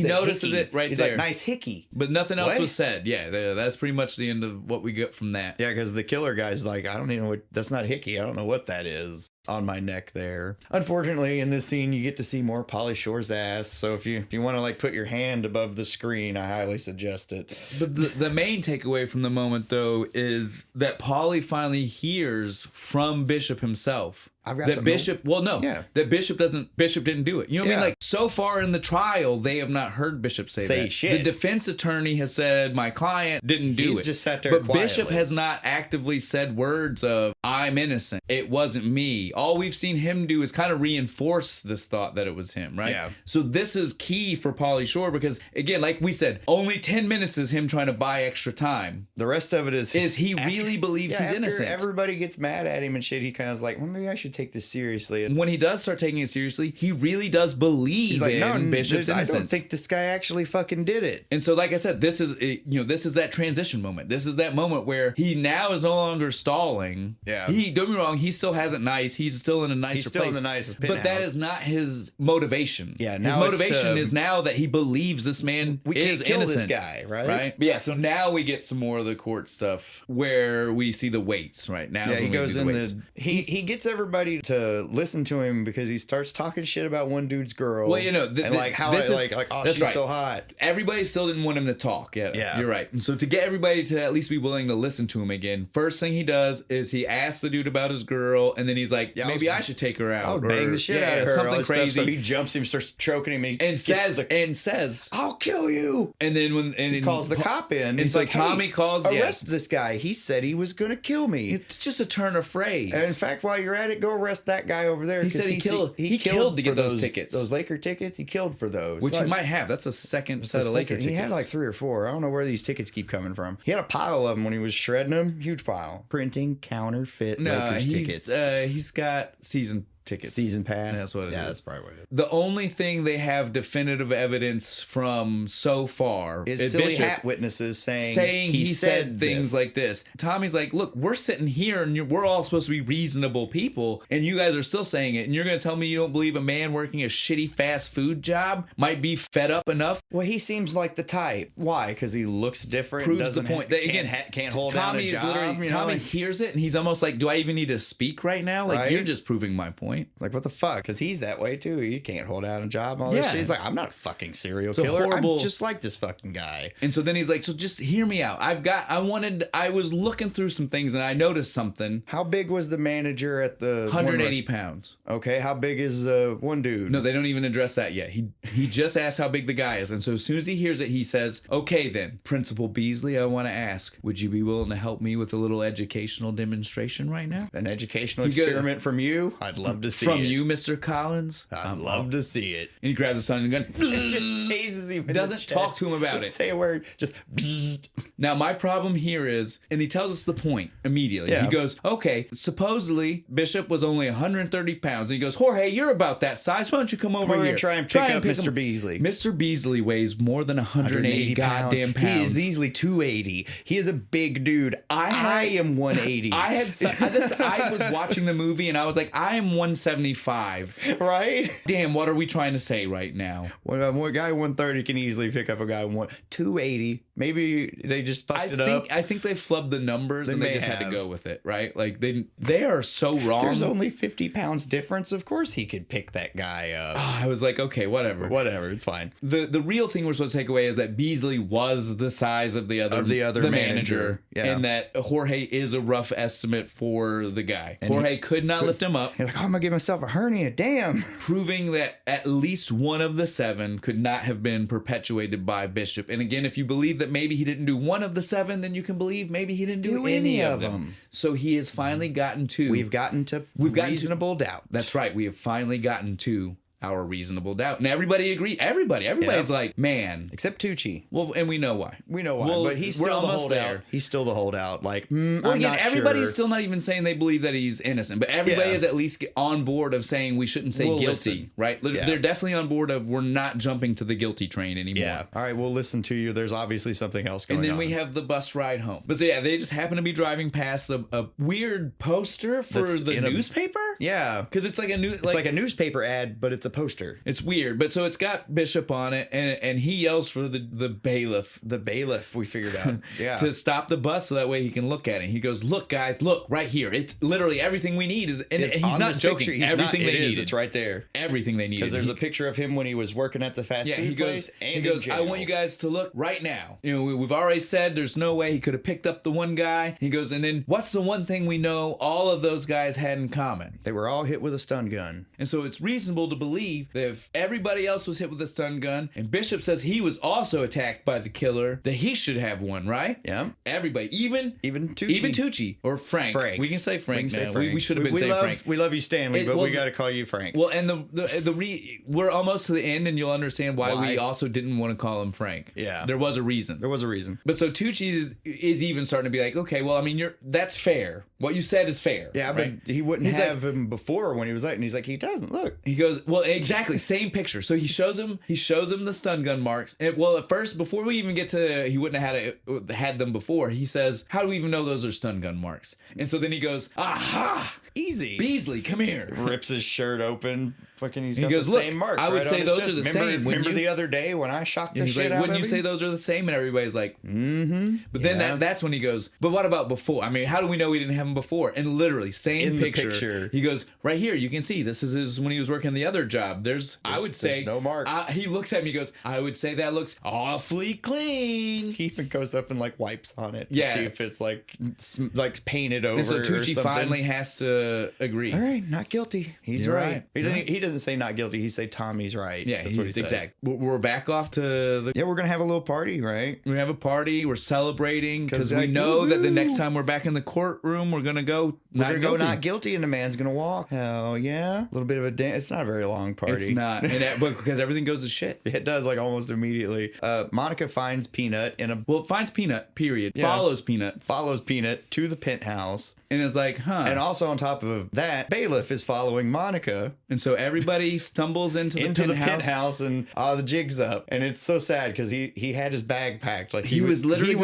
S1: notices
S2: hickey.
S1: it right
S2: he's
S1: there.
S2: He's like, nice hickey.
S1: But nothing else was said. Yeah, that's pretty much the end of what we get from that.
S2: Yeah, because the killer guy's like, I don't even know what, that's not hickey. I don't know what that is on my neck there. Unfortunately, in this scene, you get to see more Pauly Shore's ass. So if you want to like put your hand above the screen, I highly suggest it.
S1: But the main takeaway from the moment though is that Pauly finally hears from Bishop himself. That Bishop didn't do it. You know what I mean? Like, so far in the trial, they have not heard Bishop say that.
S2: Shit.
S1: The defense attorney has said, my client didn't do it.
S2: He's just sat there
S1: But
S2: quietly.
S1: Bishop has not actively said words of, I'm innocent. It wasn't me. All we've seen him do is kind of reinforce this thought that it was him, right?
S2: Yeah.
S1: So this is key for Pauly Shore because, again, like we said, only 10 minutes is him trying to buy extra time.
S2: The rest of it is
S1: he really believes he's innocent.
S2: Everybody gets mad at him and shit. He kind of is like, well, maybe I should take this seriously.
S1: And when he does start taking it seriously, he really does believe in Bishop's innocence.
S2: I don't think this guy actually fucking did it.
S1: And so, like I said, this is that transition moment. This is that moment where he now is no longer stalling.
S2: Yeah.
S1: Don't get me wrong. He's still has it nice. He's still in a nicer place.
S2: He's still in the nicest penthouse.
S1: But that is not his motivation.
S2: Yeah.
S1: His motivation is now that he believes this man is
S2: kill
S1: innocent.
S2: This guy, right?
S1: Right. But yeah. So now we get some more of the court stuff where we see the weights. Right now.
S2: Yeah. He goes in he gets everybody to listen to him because he starts talking shit about one dude's girl.
S1: Well,
S2: she's so hot.
S1: Everybody still didn't want him to talk. Yeah, you're right. And so to get everybody to at least be willing to listen to him again, first thing he does is he asks the dude about his girl, and then he's like, maybe I should take her out.
S2: I'll bang the shit out of her.
S1: Something crazy.
S2: So he jumps him, starts choking him, and
S1: says,
S2: I'll kill you.
S1: And then he
S2: calls the cop in.
S1: And so like, Tommy calls,
S2: arrest this guy. He said he was going to kill me.
S1: It's just a turn of phrase.
S2: And in fact, while you're at it, go arrest that guy over there.
S1: He said he killed to get those tickets.
S2: Those Laker tickets, he killed for those.
S1: Which he might have. That's a second set of Laker tickets.
S2: He had like 3 or 4. I don't know where these tickets keep coming from. He had a pile of them when he was shredding them. Huge pile. Printing counterfeit counterfeit
S1: No,
S2: Lakers tickets.
S1: He's got season tickets.
S2: Season pass.
S1: That's what it is.
S2: Yeah, that's probably what it is.
S1: The only thing they have definitive evidence from so far
S2: Is silly hat witnesses saying
S1: he said things
S2: this.
S1: like this. Tommy's like, look, we're sitting here and we're all supposed to be reasonable people, and you guys are still saying it, and you're going to tell me you don't believe a man working a shitty fast food job might be fed up enough?
S2: Well, he seems like the type. Why? Because he looks different.
S1: Proves
S2: doesn't
S1: the point.
S2: Can't hold down a job.
S1: Tommy hears it, and he's almost like, do I even need to speak right now? Like, you're just proving my point.
S2: Like, what the fuck? Because he's that way too. He can't hold down a job. All this shit. He's like, I'm not a fucking serial killer. I'm just like this fucking guy.
S1: And so then he's like, so just hear me out. I was looking through some things and I noticed something.
S2: How big was the manager at the
S1: 180 pounds.
S2: Okay, how big is one dude?
S1: No, they don't even address that yet. He just asked how big the guy is. And so as soon as he hears it, he says, okay then, Principal Beasley, I want to ask, would you be willing to help me with a little educational demonstration right now?
S2: An educational experiment from you? I'd love to see it.
S1: From you, Mr. Collins?
S2: I'd love to see it.
S1: And he grabs his son and gun.
S2: And just tases him.
S1: Doesn't talk to him about it.
S2: Say a word. Just. Bzzzt.
S1: Now, my problem here is, and he tells us the point immediately.
S2: Yeah.
S1: He goes, okay, supposedly Bishop was only 130 pounds. And he goes, Jorge, you're about that size. Why don't you come over here?
S2: And try and pick up Mr. Beasley.
S1: Mr. Beasley weighs more than 180 goddamn pounds.
S2: He is easily 280. He is a big dude. I am 180.
S1: I was watching the movie and I was like, I am 175.
S2: Right?
S1: Damn, what are we trying to say right now?
S2: One guy 130 can easily pick up a guy 280. Maybe they just fucked it up.
S1: I think they flubbed the numbers and they just had to go with it, right? Like they are so wrong.
S2: There's only 50 pounds difference. Of course he could pick that guy up.
S1: I was like, okay, whatever.
S2: Whatever, it's fine.
S1: The real thing we're supposed to take away is that Beasley was the size of the other manager. Yeah. And that Jorge is a rough estimate for the guy. And Jorge could not lift him up.
S2: You're like, oh, I'm gonna give myself a hernia, damn.
S1: Proving that at least one of the 7 could not have been perpetuated by Bishop. And again, if you believe that maybe he didn't do one of the 7, then you can believe maybe he didn't do any of them. So he has finally gotten to...
S2: We've gotten reasonable doubt.
S1: That's right. We have finally gotten to our reasonable doubt. And everybody agreed. Everybody's like, man.
S2: Except Tucci.
S1: Well, and we know why.
S2: But he's still the holdout. There. He's still the holdout. Like,
S1: well, again, everybody's still not even saying they believe that he's innocent. But everybody is at least on board of saying we shouldn't say guilty, right? They're definitely on board of we're not jumping to the guilty train anymore.
S2: Yeah. All right, we'll listen to you. There's obviously something else going on.
S1: And then we have the bus ride home. But so, they just happen to be driving past a weird poster for the newspaper?
S2: Yeah.
S1: Because it's like a
S2: it's like a newspaper ad, but it's a poster.
S1: It's weird, but so it's got Bishop on it, and he yells for the bailiff.
S2: The bailiff, we figured out. Yeah.
S1: To stop the bus so that way he can look at it. He goes, look, guys, look, right here. It's literally everything we need. And he's not joking. Everything they need.
S2: It's right there.
S1: Everything they need.
S2: Because there's a picture of him when he was working at the fast food place.
S1: He goes, I want you guys to look right now. You know, we've already said there's no way he could have picked up the one guy. He goes, and then what's the one thing we know all of those guys had in common?
S2: They were all hit with a stun gun.
S1: And so it's reasonable to believe that if everybody else was hit with a stun gun and Bishop says he was also attacked by the killer, that he should have one, right?
S2: Yeah.
S1: Everybody, even Tucci or Frank. We can say Frank now. We should have been saying Frank.
S2: We love you, Stanley, but we got to call you Frank.
S1: Well, and we're almost to the end, and you'll understand why we also didn't want to call him Frank.
S2: Yeah.
S1: There was a reason. But so Tucci is even starting to be like, okay, well, I mean, that's fair. What you said is fair.
S2: Yeah,
S1: right?
S2: but he wouldn't have him before when he was late, and he's like, he doesn't look.
S1: He goes, well, exactly, same picture. So he shows him the stun gun marks. And well, at first, before we even get to he wouldn't have had them before, he says, how do we even know those are stun gun marks? And so then he goes, aha,
S2: easy.
S1: Beasley, come here.
S2: Rips his shirt open. Fucking, he
S1: goes,
S2: the same marks.
S1: I would say those are the same.
S2: Remember the other day when I shocked the shit out of him?
S1: Wouldn't you say those are the same? And everybody's like, mm-hmm. But then that's when he goes, but what about before? I mean, how do we know we didn't have him before? And literally, same picture. He goes, right here, you can see this is when he was working the other job. I would say
S2: there's no marks.
S1: He looks at me, he goes, I would say that looks awfully clean.
S2: He even goes up and like wipes on it to see if it's like painted over.
S1: And so Tucci finally has to agree.
S2: All right, not guilty. He's right. He doesn't say not guilty. He say Tommy's right.
S1: Yeah,
S2: that's what he says.
S1: Exactly. We're back off to the.
S2: Yeah, we're gonna have a little party, right?
S1: We have a party. We're celebrating because we know that the next time we're back in the courtroom, we're gonna go.
S2: Not guilty, and the man's gonna walk. Hell yeah! A little bit of a dance. It's not a very long party.
S1: It's not, because everything goes to shit.
S2: It does, like almost immediately. Monica finds Peanut finds Peanut. Period.
S1: Yeah. Follows Peanut
S2: to the penthouse.
S1: And it's like, huh.
S2: And also on top of that, Bailiff is following Monica.
S1: And so everybody stumbles into the
S2: penthouse and the jig's up. And it's so sad because he had his bag packed. Like
S1: he was literally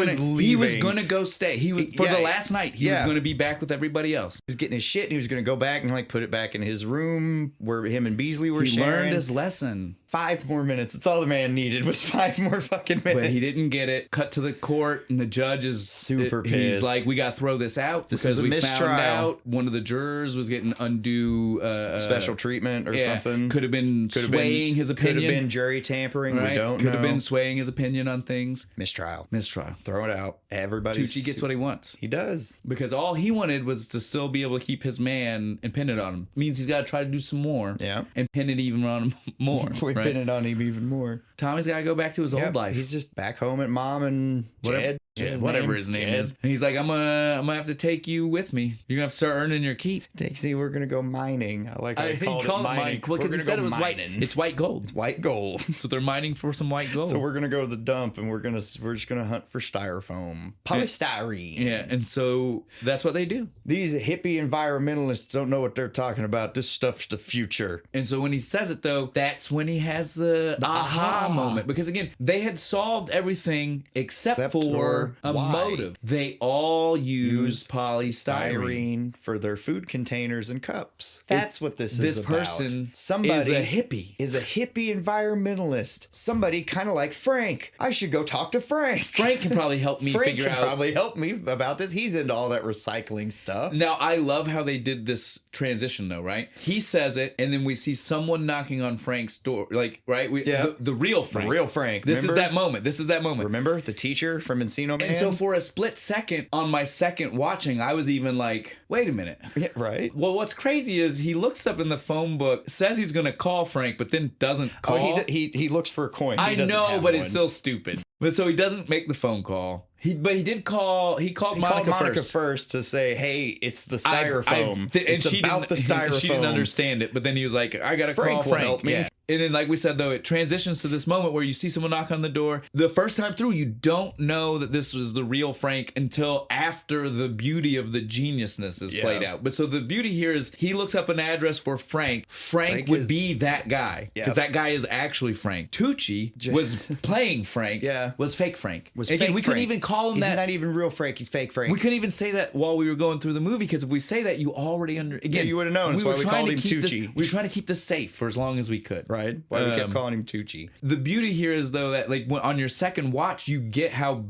S1: he was gonna go stay. He was for the last night. He was gonna be back with everybody else.
S2: He was getting his shit and he was gonna go back and like put it back in his room where him and Beasley were sharing.
S1: He learned his lesson.
S2: 5 more minutes. That's all the man needed was 5 more fucking minutes.
S1: But he didn't get it. Cut to the court and the judge is
S2: super pissed.
S1: He's like, we got to throw this out because we found out one of the jurors was getting undue
S2: special treatment or something.
S1: Could have been swaying his opinion.
S2: Could have been jury tampering. Right? We don't know.
S1: Could have been swaying his opinion on things.
S2: Mistrial.
S1: Throw
S2: it out.
S1: Tucci gets what he wants.
S2: He does.
S1: Because all he wanted was to still be able to keep his man and pin it on him. Means he's got to try to do some more.
S2: Yeah.
S1: And pin it even on him more.
S2: Pin it on him even more.
S1: Tommy's got to go back to his old life.
S2: He's just back home at mom and Jed.
S1: Whatever his name is. And he's like, I'm gonna have to take you with me. You're gonna have to start earning your keep.
S2: Dixie, we're gonna go mining. I like how he called it mining.
S1: Well, because he said it was white. It's white gold.
S2: It's white gold.
S1: So they're mining for some white gold.
S2: So we're gonna go to the dump and we're just gonna hunt for styrofoam. Polystyrene.
S1: Yeah, and so that's what they do.
S2: These hippie environmentalists don't know what they're talking about. This stuff's the future.
S1: And so when he says it though, that's when he has the aha moment. Because again, they had solved everything except for a motive. They all use polystyrene
S2: for their food containers and cups. That's what this is about.
S1: This person
S2: somebody
S1: is a hippie.
S2: Is a hippie environmentalist. Somebody kind of like Frank. I should go talk to Frank.
S1: Frank can probably help me figure out.
S2: Frank can probably help me about this. He's into all that recycling stuff.
S1: Now, I love how they did this transition though, right? He says it, and then we see someone knocking on Frank's door. Like, right? The real Frank.
S2: The real Frank.
S1: This is that moment.
S2: Remember the teacher from Encino Man?
S1: And so for a split second on my second watching, I was even like, wait a minute.
S2: Yeah, right.
S1: Well, what's crazy is he looks up in the phone book, says he's going to call Frank, but then doesn't call.
S2: Oh, he looks for a coin.
S1: I know, but it's still stupid. But so he doesn't make the phone call. But he did call. He called Monica
S2: first to say, "Hey, it's the styrofoam. It's about the styrofoam."
S1: She didn't understand it, but then he was like, "I gotta call Frank."
S2: Help me.
S1: Yeah. And then, like we said, though, it transitions to this moment where you see someone knock on the door. The first time through, you don't know that this was the real Frank until after the beauty of the geniusness is played out. But so the beauty here is he looks up an address for Frank. Frank would be that guy because that guy is actually Frank. Tucci was playing Frank. Was fake Frank. Again, we couldn't even call him that.
S2: He's not even real Frank. He's fake Frank.
S1: We couldn't even say that while we were going through the movie because if we say that, you already again,
S2: you would have known. That's why we called him Tucci.
S1: We were trying to keep this safe for as long as we could.
S2: Right. Why we kept calling him Tucci.
S1: The beauty here is though that like on your second watch, you get how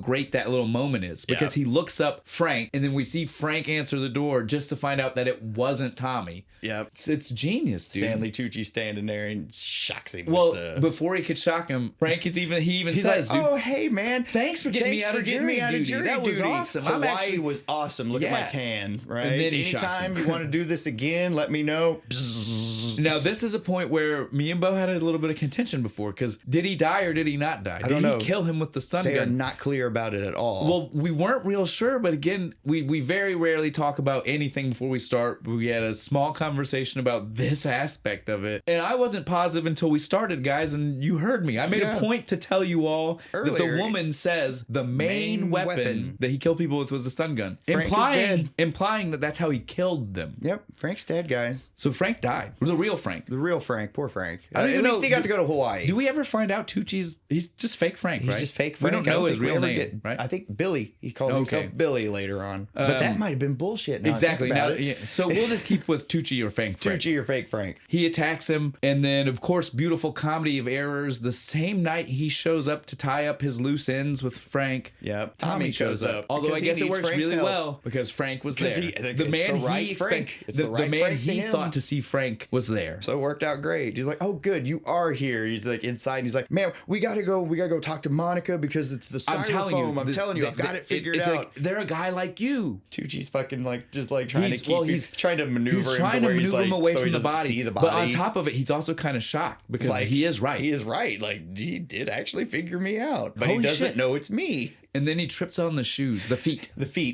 S1: great that little moment is because he looks up Frank and then we see Frank answer the door just to find out that it wasn't Tommy.
S2: Yep.
S1: It's genius, dude.
S2: Stanley Tucci standing there and shocks him.
S1: Well, before he could shock him, Frank even says,
S2: like,
S1: dude,
S2: "Oh, hey man,
S1: thanks for getting me out of jury duty. That was awesome.
S2: Hawaii was awesome. Look at my tan, right?
S1: And then
S2: anytime you want to do this again, let me know."
S1: Now, this is a point where me and Bo had a little bit of contention before because did he die or did he not die?
S2: I don't know.
S1: Did he kill him with the stun gun?
S2: They are not clear about it at all.
S1: Well, we weren't real sure, but again, we very rarely talk about anything before we start. We had a small conversation about this aspect of it, and I wasn't positive until we started, guys, and you heard me. I made a point to tell you all that the woman says the main weapon that he killed people with was the stun gun, implying that that's how he killed them.
S2: Yep, Frank's dead, guys.
S1: So Frank died. The real Frank.
S2: The real Frank. Poor Frank.
S1: At
S2: least he got to go to Hawaii.
S1: Do we ever find out Tucci's? He's just fake Frank, right?
S2: He's just fake Frank.
S1: We don't know his real name, right?
S2: I think Billy. He calls himself Billy later on. But that might have been bullshit. Now
S1: exactly. So we'll just keep with Tucci or fake Frank.
S2: Tucci or fake Frank.
S1: He attacks him, and then of course, beautiful comedy of errors. The same night he shows up to tie up his loose ends with Frank.
S2: Yep. Tommy shows up.
S1: Although I guess it works really well because Frank was there. The man he thought to see Frank was there.
S2: So it worked out great. He's like, "Oh, good, you are here." He's like inside. And he's like, "Man, we gotta go talk to Monica because it's the styrofoam. I'm telling you, I've got it figured out."
S1: Like, they're a guy like you.
S2: Tucci's fucking like just like trying to keep. He's trying to maneuver him away
S1: from the body. But on top of it, he's also kind of shocked because he is right.
S2: He is right. Like he did actually figure me out, but he doesn't know it's me.
S1: And then he trips on the shoes, the feet.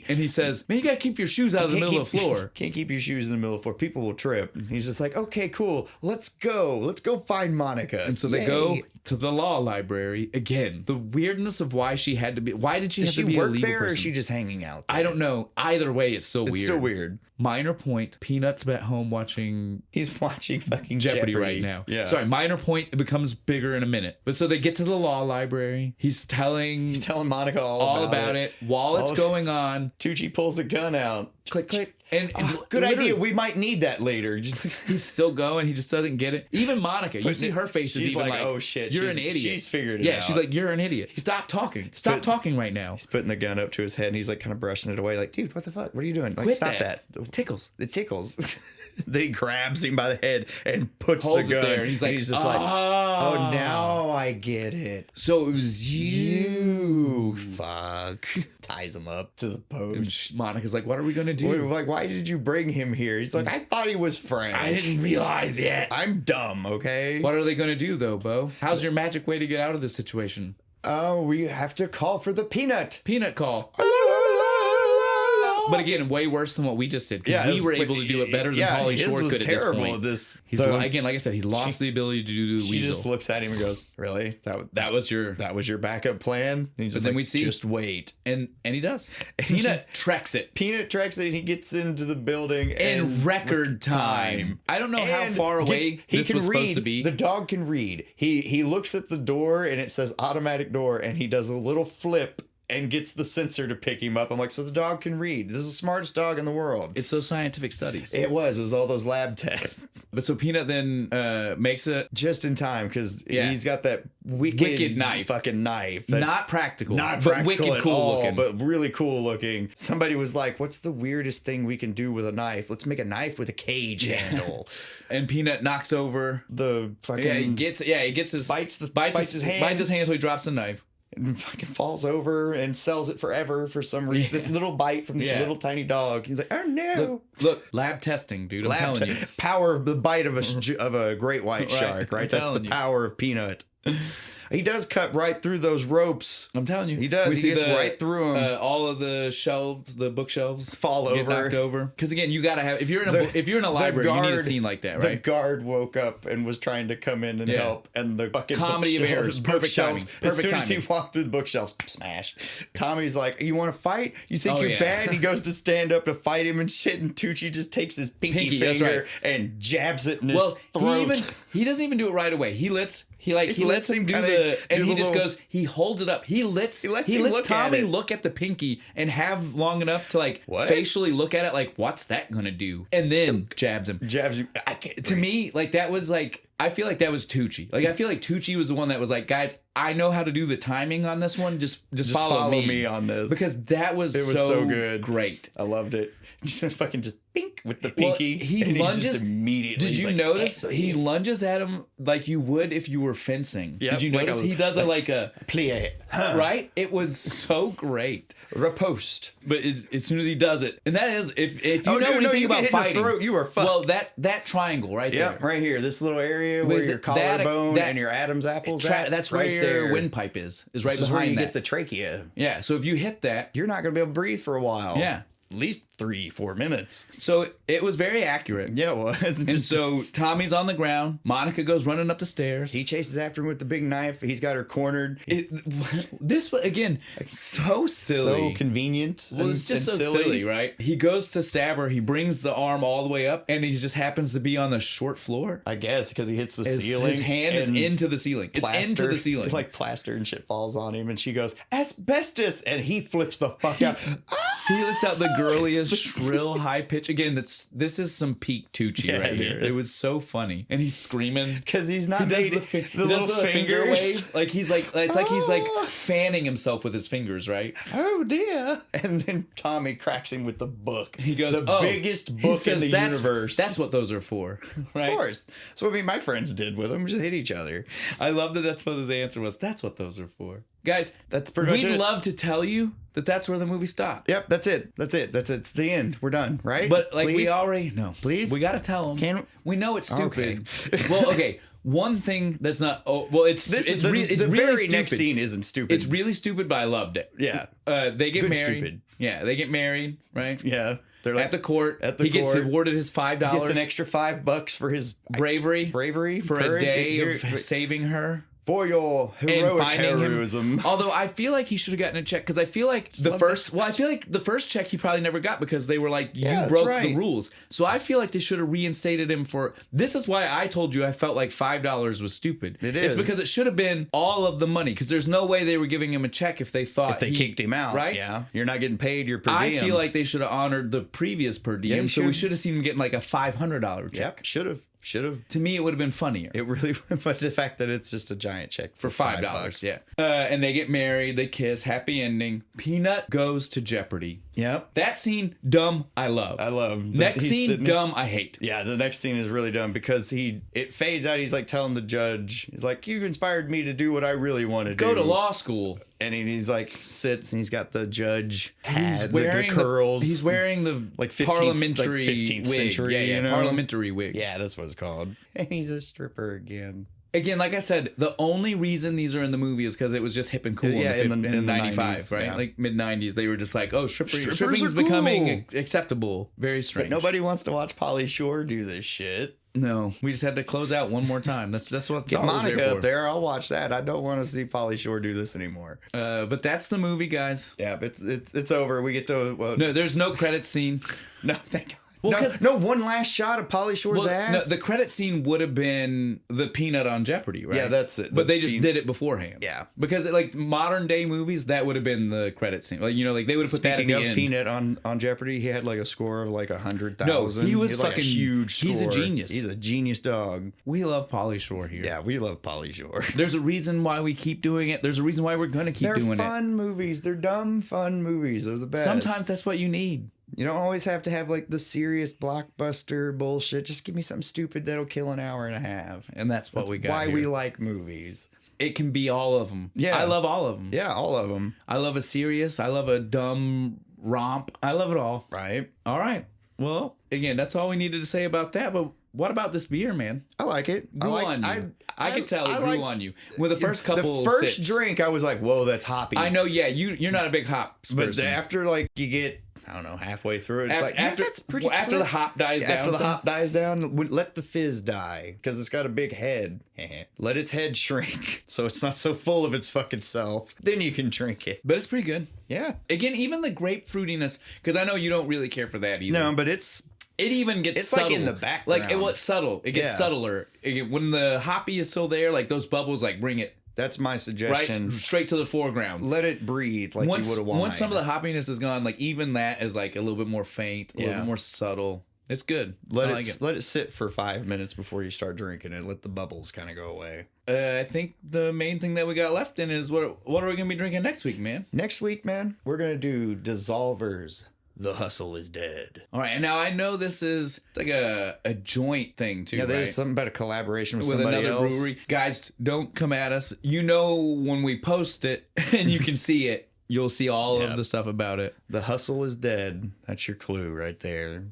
S2: And
S1: he says, "Man, you gotta keep your shoes out of the middle of the floor.
S2: Can't keep your shoes in the middle of the floor. People will trip." And he's just like, "Okay, cool. Let's go. Let's go find Monica."
S1: And so they go to the law library. Again, the weirdness of why she had to be. Why did she have to be a legal
S2: there,
S1: person?
S2: or is she just hanging out there?
S1: I don't know. Either way, it's still weird.
S2: It's still weird.
S1: Minor point. Peanuts at home watching.
S2: He's watching fucking
S1: Jeopardy right now.
S2: Yeah.
S1: Sorry, minor point. It becomes bigger in a minute. But so they get to the law library. He's telling
S2: Monica all
S1: about it while it's going on.
S2: Tucci pulls a gun out.
S1: Click, click. And
S2: good idea. We might need that later.
S1: He's still going. He just doesn't get it. Even Monica, you see her face is even like,
S2: oh shit,
S1: you're an idiot.
S2: She's figured it out.
S1: Yeah, she's like, you're an idiot. Stop talking. Stop talking right now.
S2: He's putting the gun up to his head and he's like kind of brushing it away. Like, dude, what the fuck? What are you doing? Like,
S1: Quit
S2: stop
S1: that.
S2: It
S1: tickles.
S2: It tickles. Then he grabs him by the head and puts
S1: Holds
S2: the gun.
S1: It there. And he's like,
S2: just like, oh, now I get it.
S1: So it was you.
S2: Fuck. Ties him up to the post.
S1: And Monica's like, what are we going to do?
S2: We're like, why did you bring him here? He's like, I thought he was Frank.
S1: I didn't realize yet.
S2: I'm dumb, okay?
S1: What are they going to do, though, Bo? How's your magic way to get out of this situation?
S2: Oh, we have to call for the peanut.
S1: Peanut call. But again, way worse than what we just did. Because we were able to do it better than Pauly Shore could at this point.
S2: At this.
S1: He's again, like I said, he's lost the ability to do the
S2: She
S1: weasel.
S2: just looks at him and goes, "Really?
S1: That was your
S2: backup plan?" And he's just
S1: then we see,
S2: just wait,
S1: and he does. Peanut treks it.
S2: Peanut treks it. And he gets into the building
S1: in record time. I don't know how far away this was supposed to be.
S2: The dog can read. He looks at the door and it says automatic door, and he does a little flip and gets the sensor to pick him up. I'm like, so the dog can read. This is the smartest dog in the world.
S1: It's those scientific studies.
S2: It was all those lab tests.
S1: But so Peanut then makes it
S2: just in time because he's got that wicked
S1: knife,
S2: fucking knife.
S1: That's not practical,
S2: but wicked
S1: cool
S2: all,
S1: looking,
S2: but really cool looking. Somebody was like, "What's the weirdest thing we can do with a knife? Let's make a knife with a cage handle."
S1: And Peanut knocks over
S2: the fucking.
S1: He gets his
S2: bites his hand,
S1: so he drops the knife.
S2: And fucking falls over and sells it forever for some reason. Yeah. This little bite from this little tiny dog. He's like, oh no!
S1: Look, lab testing, dude. I'm telling you,
S2: power of the bite of a great white shark. Right, that's the power of Peanut. He does cut right through those ropes.
S1: I'm telling you.
S2: He does. He gets right through them.
S1: All of the shelves, the bookshelves
S2: fall over.
S1: Get knocked over. Because again, you got to have, if you're in a library, you need a scene like that, right?
S2: The guard woke up and was trying to come in and help. And the fucking
S1: comedy of errors. Perfect timing.
S2: As soon as he walked through the bookshelves, smash. Tommy's like, you want to fight? You think you're bad? He goes to stand up to fight him and shit. And Tucci just takes his pinky finger and jabs it in his throat.
S1: He doesn't even do it right away. He lets him do the, and he just goes, he holds it up. He lets Tommy look at the pinky and have long enough to like facially look at it like, what's that gonna do? And then jabs him. To me, like that was like, I feel like that was Tucci. Like I feel like Tucci was the one that was like, guys, I know how to do the timing on this one. Just follow me
S2: on this.
S1: Because that was so good. Great.
S2: I loved it. Just fucking pink with the pinky.
S1: Well, he lunges
S2: immediately.
S1: Did you notice he lunges at him like you would if you were fencing?
S2: Yep,
S1: did you notice he does a
S2: plie?
S1: Right? It was so great.
S2: Riposte.
S1: But as soon as he does it, and that is if you know anything about fighting,
S2: throat, you are fucked.
S1: Well, that triangle right there,
S2: right here, this little area where your collarbone and your Adam's apples
S1: that's where your windpipe is right behind
S2: where you
S1: that.
S2: get the trachea.
S1: Yeah, so if you hit that,
S2: you're not going to be able to breathe for a while.
S1: Yeah.
S2: At least 3-4 minutes.
S1: So it was very accurate.
S2: Yeah, it was.
S1: And so Tommy's on the ground. Monica goes running up the stairs.
S2: He chases after him with the big knife. He's got her cornered.
S1: This was, again, so silly.
S2: So convenient.
S1: Well, it's just so silly, right? He goes to stab her. He brings the arm all the way up, and he just happens to be on the short floor.
S2: I guess, because he hits the ceiling.
S1: His hand is into the ceiling. It's into the ceiling.
S2: Like plaster and shit falls on him, and she goes, asbestos! And he flips the fuck out.
S1: He lets out the girliest, shrill, high pitch. Again, this is some peak Tucci right here. It was so funny, and he's screaming
S2: because he's not.
S1: He does the little finger wave, like he's like it's like he's like fanning himself with his fingers, right?
S2: Oh dear! And then Tommy cracks him with the book.
S1: He goes,
S2: the biggest book in the universe.
S1: That's what those are for, right?
S2: Of course. That's what my friends did with them. Just hit each other.
S1: I love that. That's what his answer was. That's what those are for. Guys,
S2: that's pretty much
S1: we'd love to tell you that that's where the movie stopped.
S2: Yep, that's it. It's the end. We're done, right?
S1: But like we already know.
S2: Please?
S1: We got to tell them. We know it's stupid.
S2: Okay.
S1: Well, okay. One thing that's not. Oh, well, it's
S2: the
S1: really
S2: very
S1: stupid.
S2: next scene isn't stupid.
S1: It's really stupid, but I loved it.
S2: Yeah.
S1: They get
S2: Good
S1: married.
S2: Stupid.
S1: Yeah, they get married, right?
S2: Yeah. They're like,
S1: at the court.
S2: He
S1: gets awarded his $5.
S2: He gets an extra $5 for his
S1: bravery
S2: for
S1: a day of saving her.
S2: for your heroic
S1: finding him.
S2: heroism.
S1: Although I feel like he should have gotten a check because I feel like the first check he probably never got because they were like, you broke the rules. So I feel like they should have reinstated him for. This is why I told you I felt like $5 was stupid.
S2: It is.
S1: It's because it should have been all of the money because there's no way they were giving him a check if they thought
S2: they kicked him out.
S1: Right?
S2: Yeah. You're not getting paid your per diem.
S1: I feel like they should have honored the previous per diem. So we should have seen him getting like a $500 check.
S2: Yep. Should have.
S1: To me, it would have been funnier.
S2: It really would, but the fact that it's just a giant check
S1: for $5. Yeah. And they get married, they kiss, happy ending. Peanut goes to Jeopardy.
S2: Yep.
S1: That scene, dumb, I love. Next scene, dumb, I hate.
S2: Yeah, the next scene is really dumb because it fades out. He's like telling the judge, he's like, you inspired me to do what I really want to do.
S1: Go to law school.
S2: And he's like sits and he's got the judge hat,
S1: he's wearing
S2: the curls.
S1: He's wearing the
S2: like 15th,
S1: parliamentary
S2: 15th
S1: wig.
S2: Century,
S1: Yeah, parliamentary wig.
S2: Yeah, that's what it's called. And he's a stripper again.
S1: Again, like I said, the only reason these are in the movie is because it was just hip and cool in 95,
S2: 90s,
S1: right?
S2: Yeah.
S1: Like mid-90s, they were just like, oh,
S2: Strippers
S1: stripping's
S2: are
S1: becoming acceptable. Very strange.
S2: But nobody wants to watch Pauly Shore do this shit.
S1: No, we just had to close out one more time. That's what
S2: Get
S1: all
S2: Monica
S1: there for.
S2: up there. I'll watch that. I don't want to see Pauly Shore do this anymore.
S1: But that's the movie, guys.
S2: Yeah, it's over. We get to
S1: no. There's no credit scene.
S2: No, thank God.
S1: Well,
S2: no one last shot of Pauly Shore's ass.
S1: No, the credit scene would have been the Peanut on Jeopardy, right?
S2: Yeah, that's it.
S1: But they just did it beforehand.
S2: Yeah,
S1: because like modern day movies, that would have been the credit scene. Like like they would have put that at the end.
S2: Peanut on Jeopardy, he had like a score of like 100,000.
S1: No, he was
S2: fucking
S1: like a
S2: huge score.
S1: He's a genius.
S2: He's a genius dog.
S1: We love Pauly Shore here.
S2: Yeah, we love Pauly Shore.
S1: There's a reason why we keep doing it. There's a reason why we're gonna keep doing it.
S2: They're fun movies. They're dumb, fun movies. They're the best.
S1: Sometimes that's what you need.
S2: You don't always have to have like the serious blockbuster bullshit. Just give me something stupid that'll kill an hour and a half.
S1: And that's what we got.
S2: Why
S1: here.
S2: we like movies.
S1: It can be all of them.
S2: Yeah.
S1: I love all of them.
S2: Yeah, all of them.
S1: I love a serious. I love a dumb romp. I love it all.
S2: Right.
S1: All right. Well, again, that's all we needed to say about that. But what about this beer, man?
S2: I like it.
S1: I could tell it grew on you. With the first couple
S2: The first
S1: sips.
S2: drink, I was like, whoa, that's hoppy.
S1: I know, yeah. You're not a big hops person.
S2: But after like you get, I don't know, halfway through it, it's that's pretty
S1: after the hop dies down.
S2: After the hop dies down, let the fizz die because it's got a big head. Let its head shrink so it's not so full of its fucking self. Then you can drink it.
S1: But it's pretty good.
S2: Yeah.
S1: Again, even the grapefruitiness, because I know you don't really care for that either.
S2: No, but it
S1: even gets subtle.
S2: like in the background.
S1: Like it's subtle. It gets subtler. When the hoppy is still there, like those bubbles, like bring it.
S2: That's my suggestion.
S1: Right, straight to the foreground.
S2: Let it breathe like you would have wanted.
S1: Once some of the hoppiness is gone, like even that is like a little bit more faint, a little bit more subtle. It's good.
S2: Let it sit for 5 minutes before you start drinking it. Let the bubbles kind of go away.
S1: I think the main thing that we got left in is what are we gonna be drinking next week, man?
S2: Next week, man, we're gonna do Dissolvers. The hustle is dead.
S1: All right, and now I know this is like a joint thing too.
S2: Yeah, there's
S1: right?
S2: something about a collaboration with somebody
S1: another
S2: else.
S1: brewery. Guys, don't come at us. You know when we post it and you can see it, you'll see all of the stuff about it.
S2: The hustle is dead. That's your clue right there.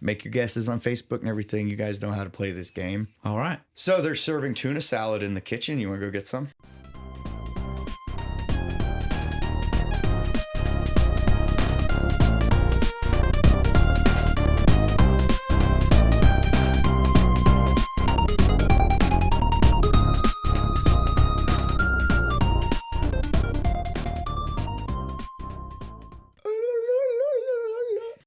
S2: Make your guesses on Facebook and everything. You guys know how to play this game.
S1: All right.
S2: So they're serving tuna salad in the kitchen. You want to go get some?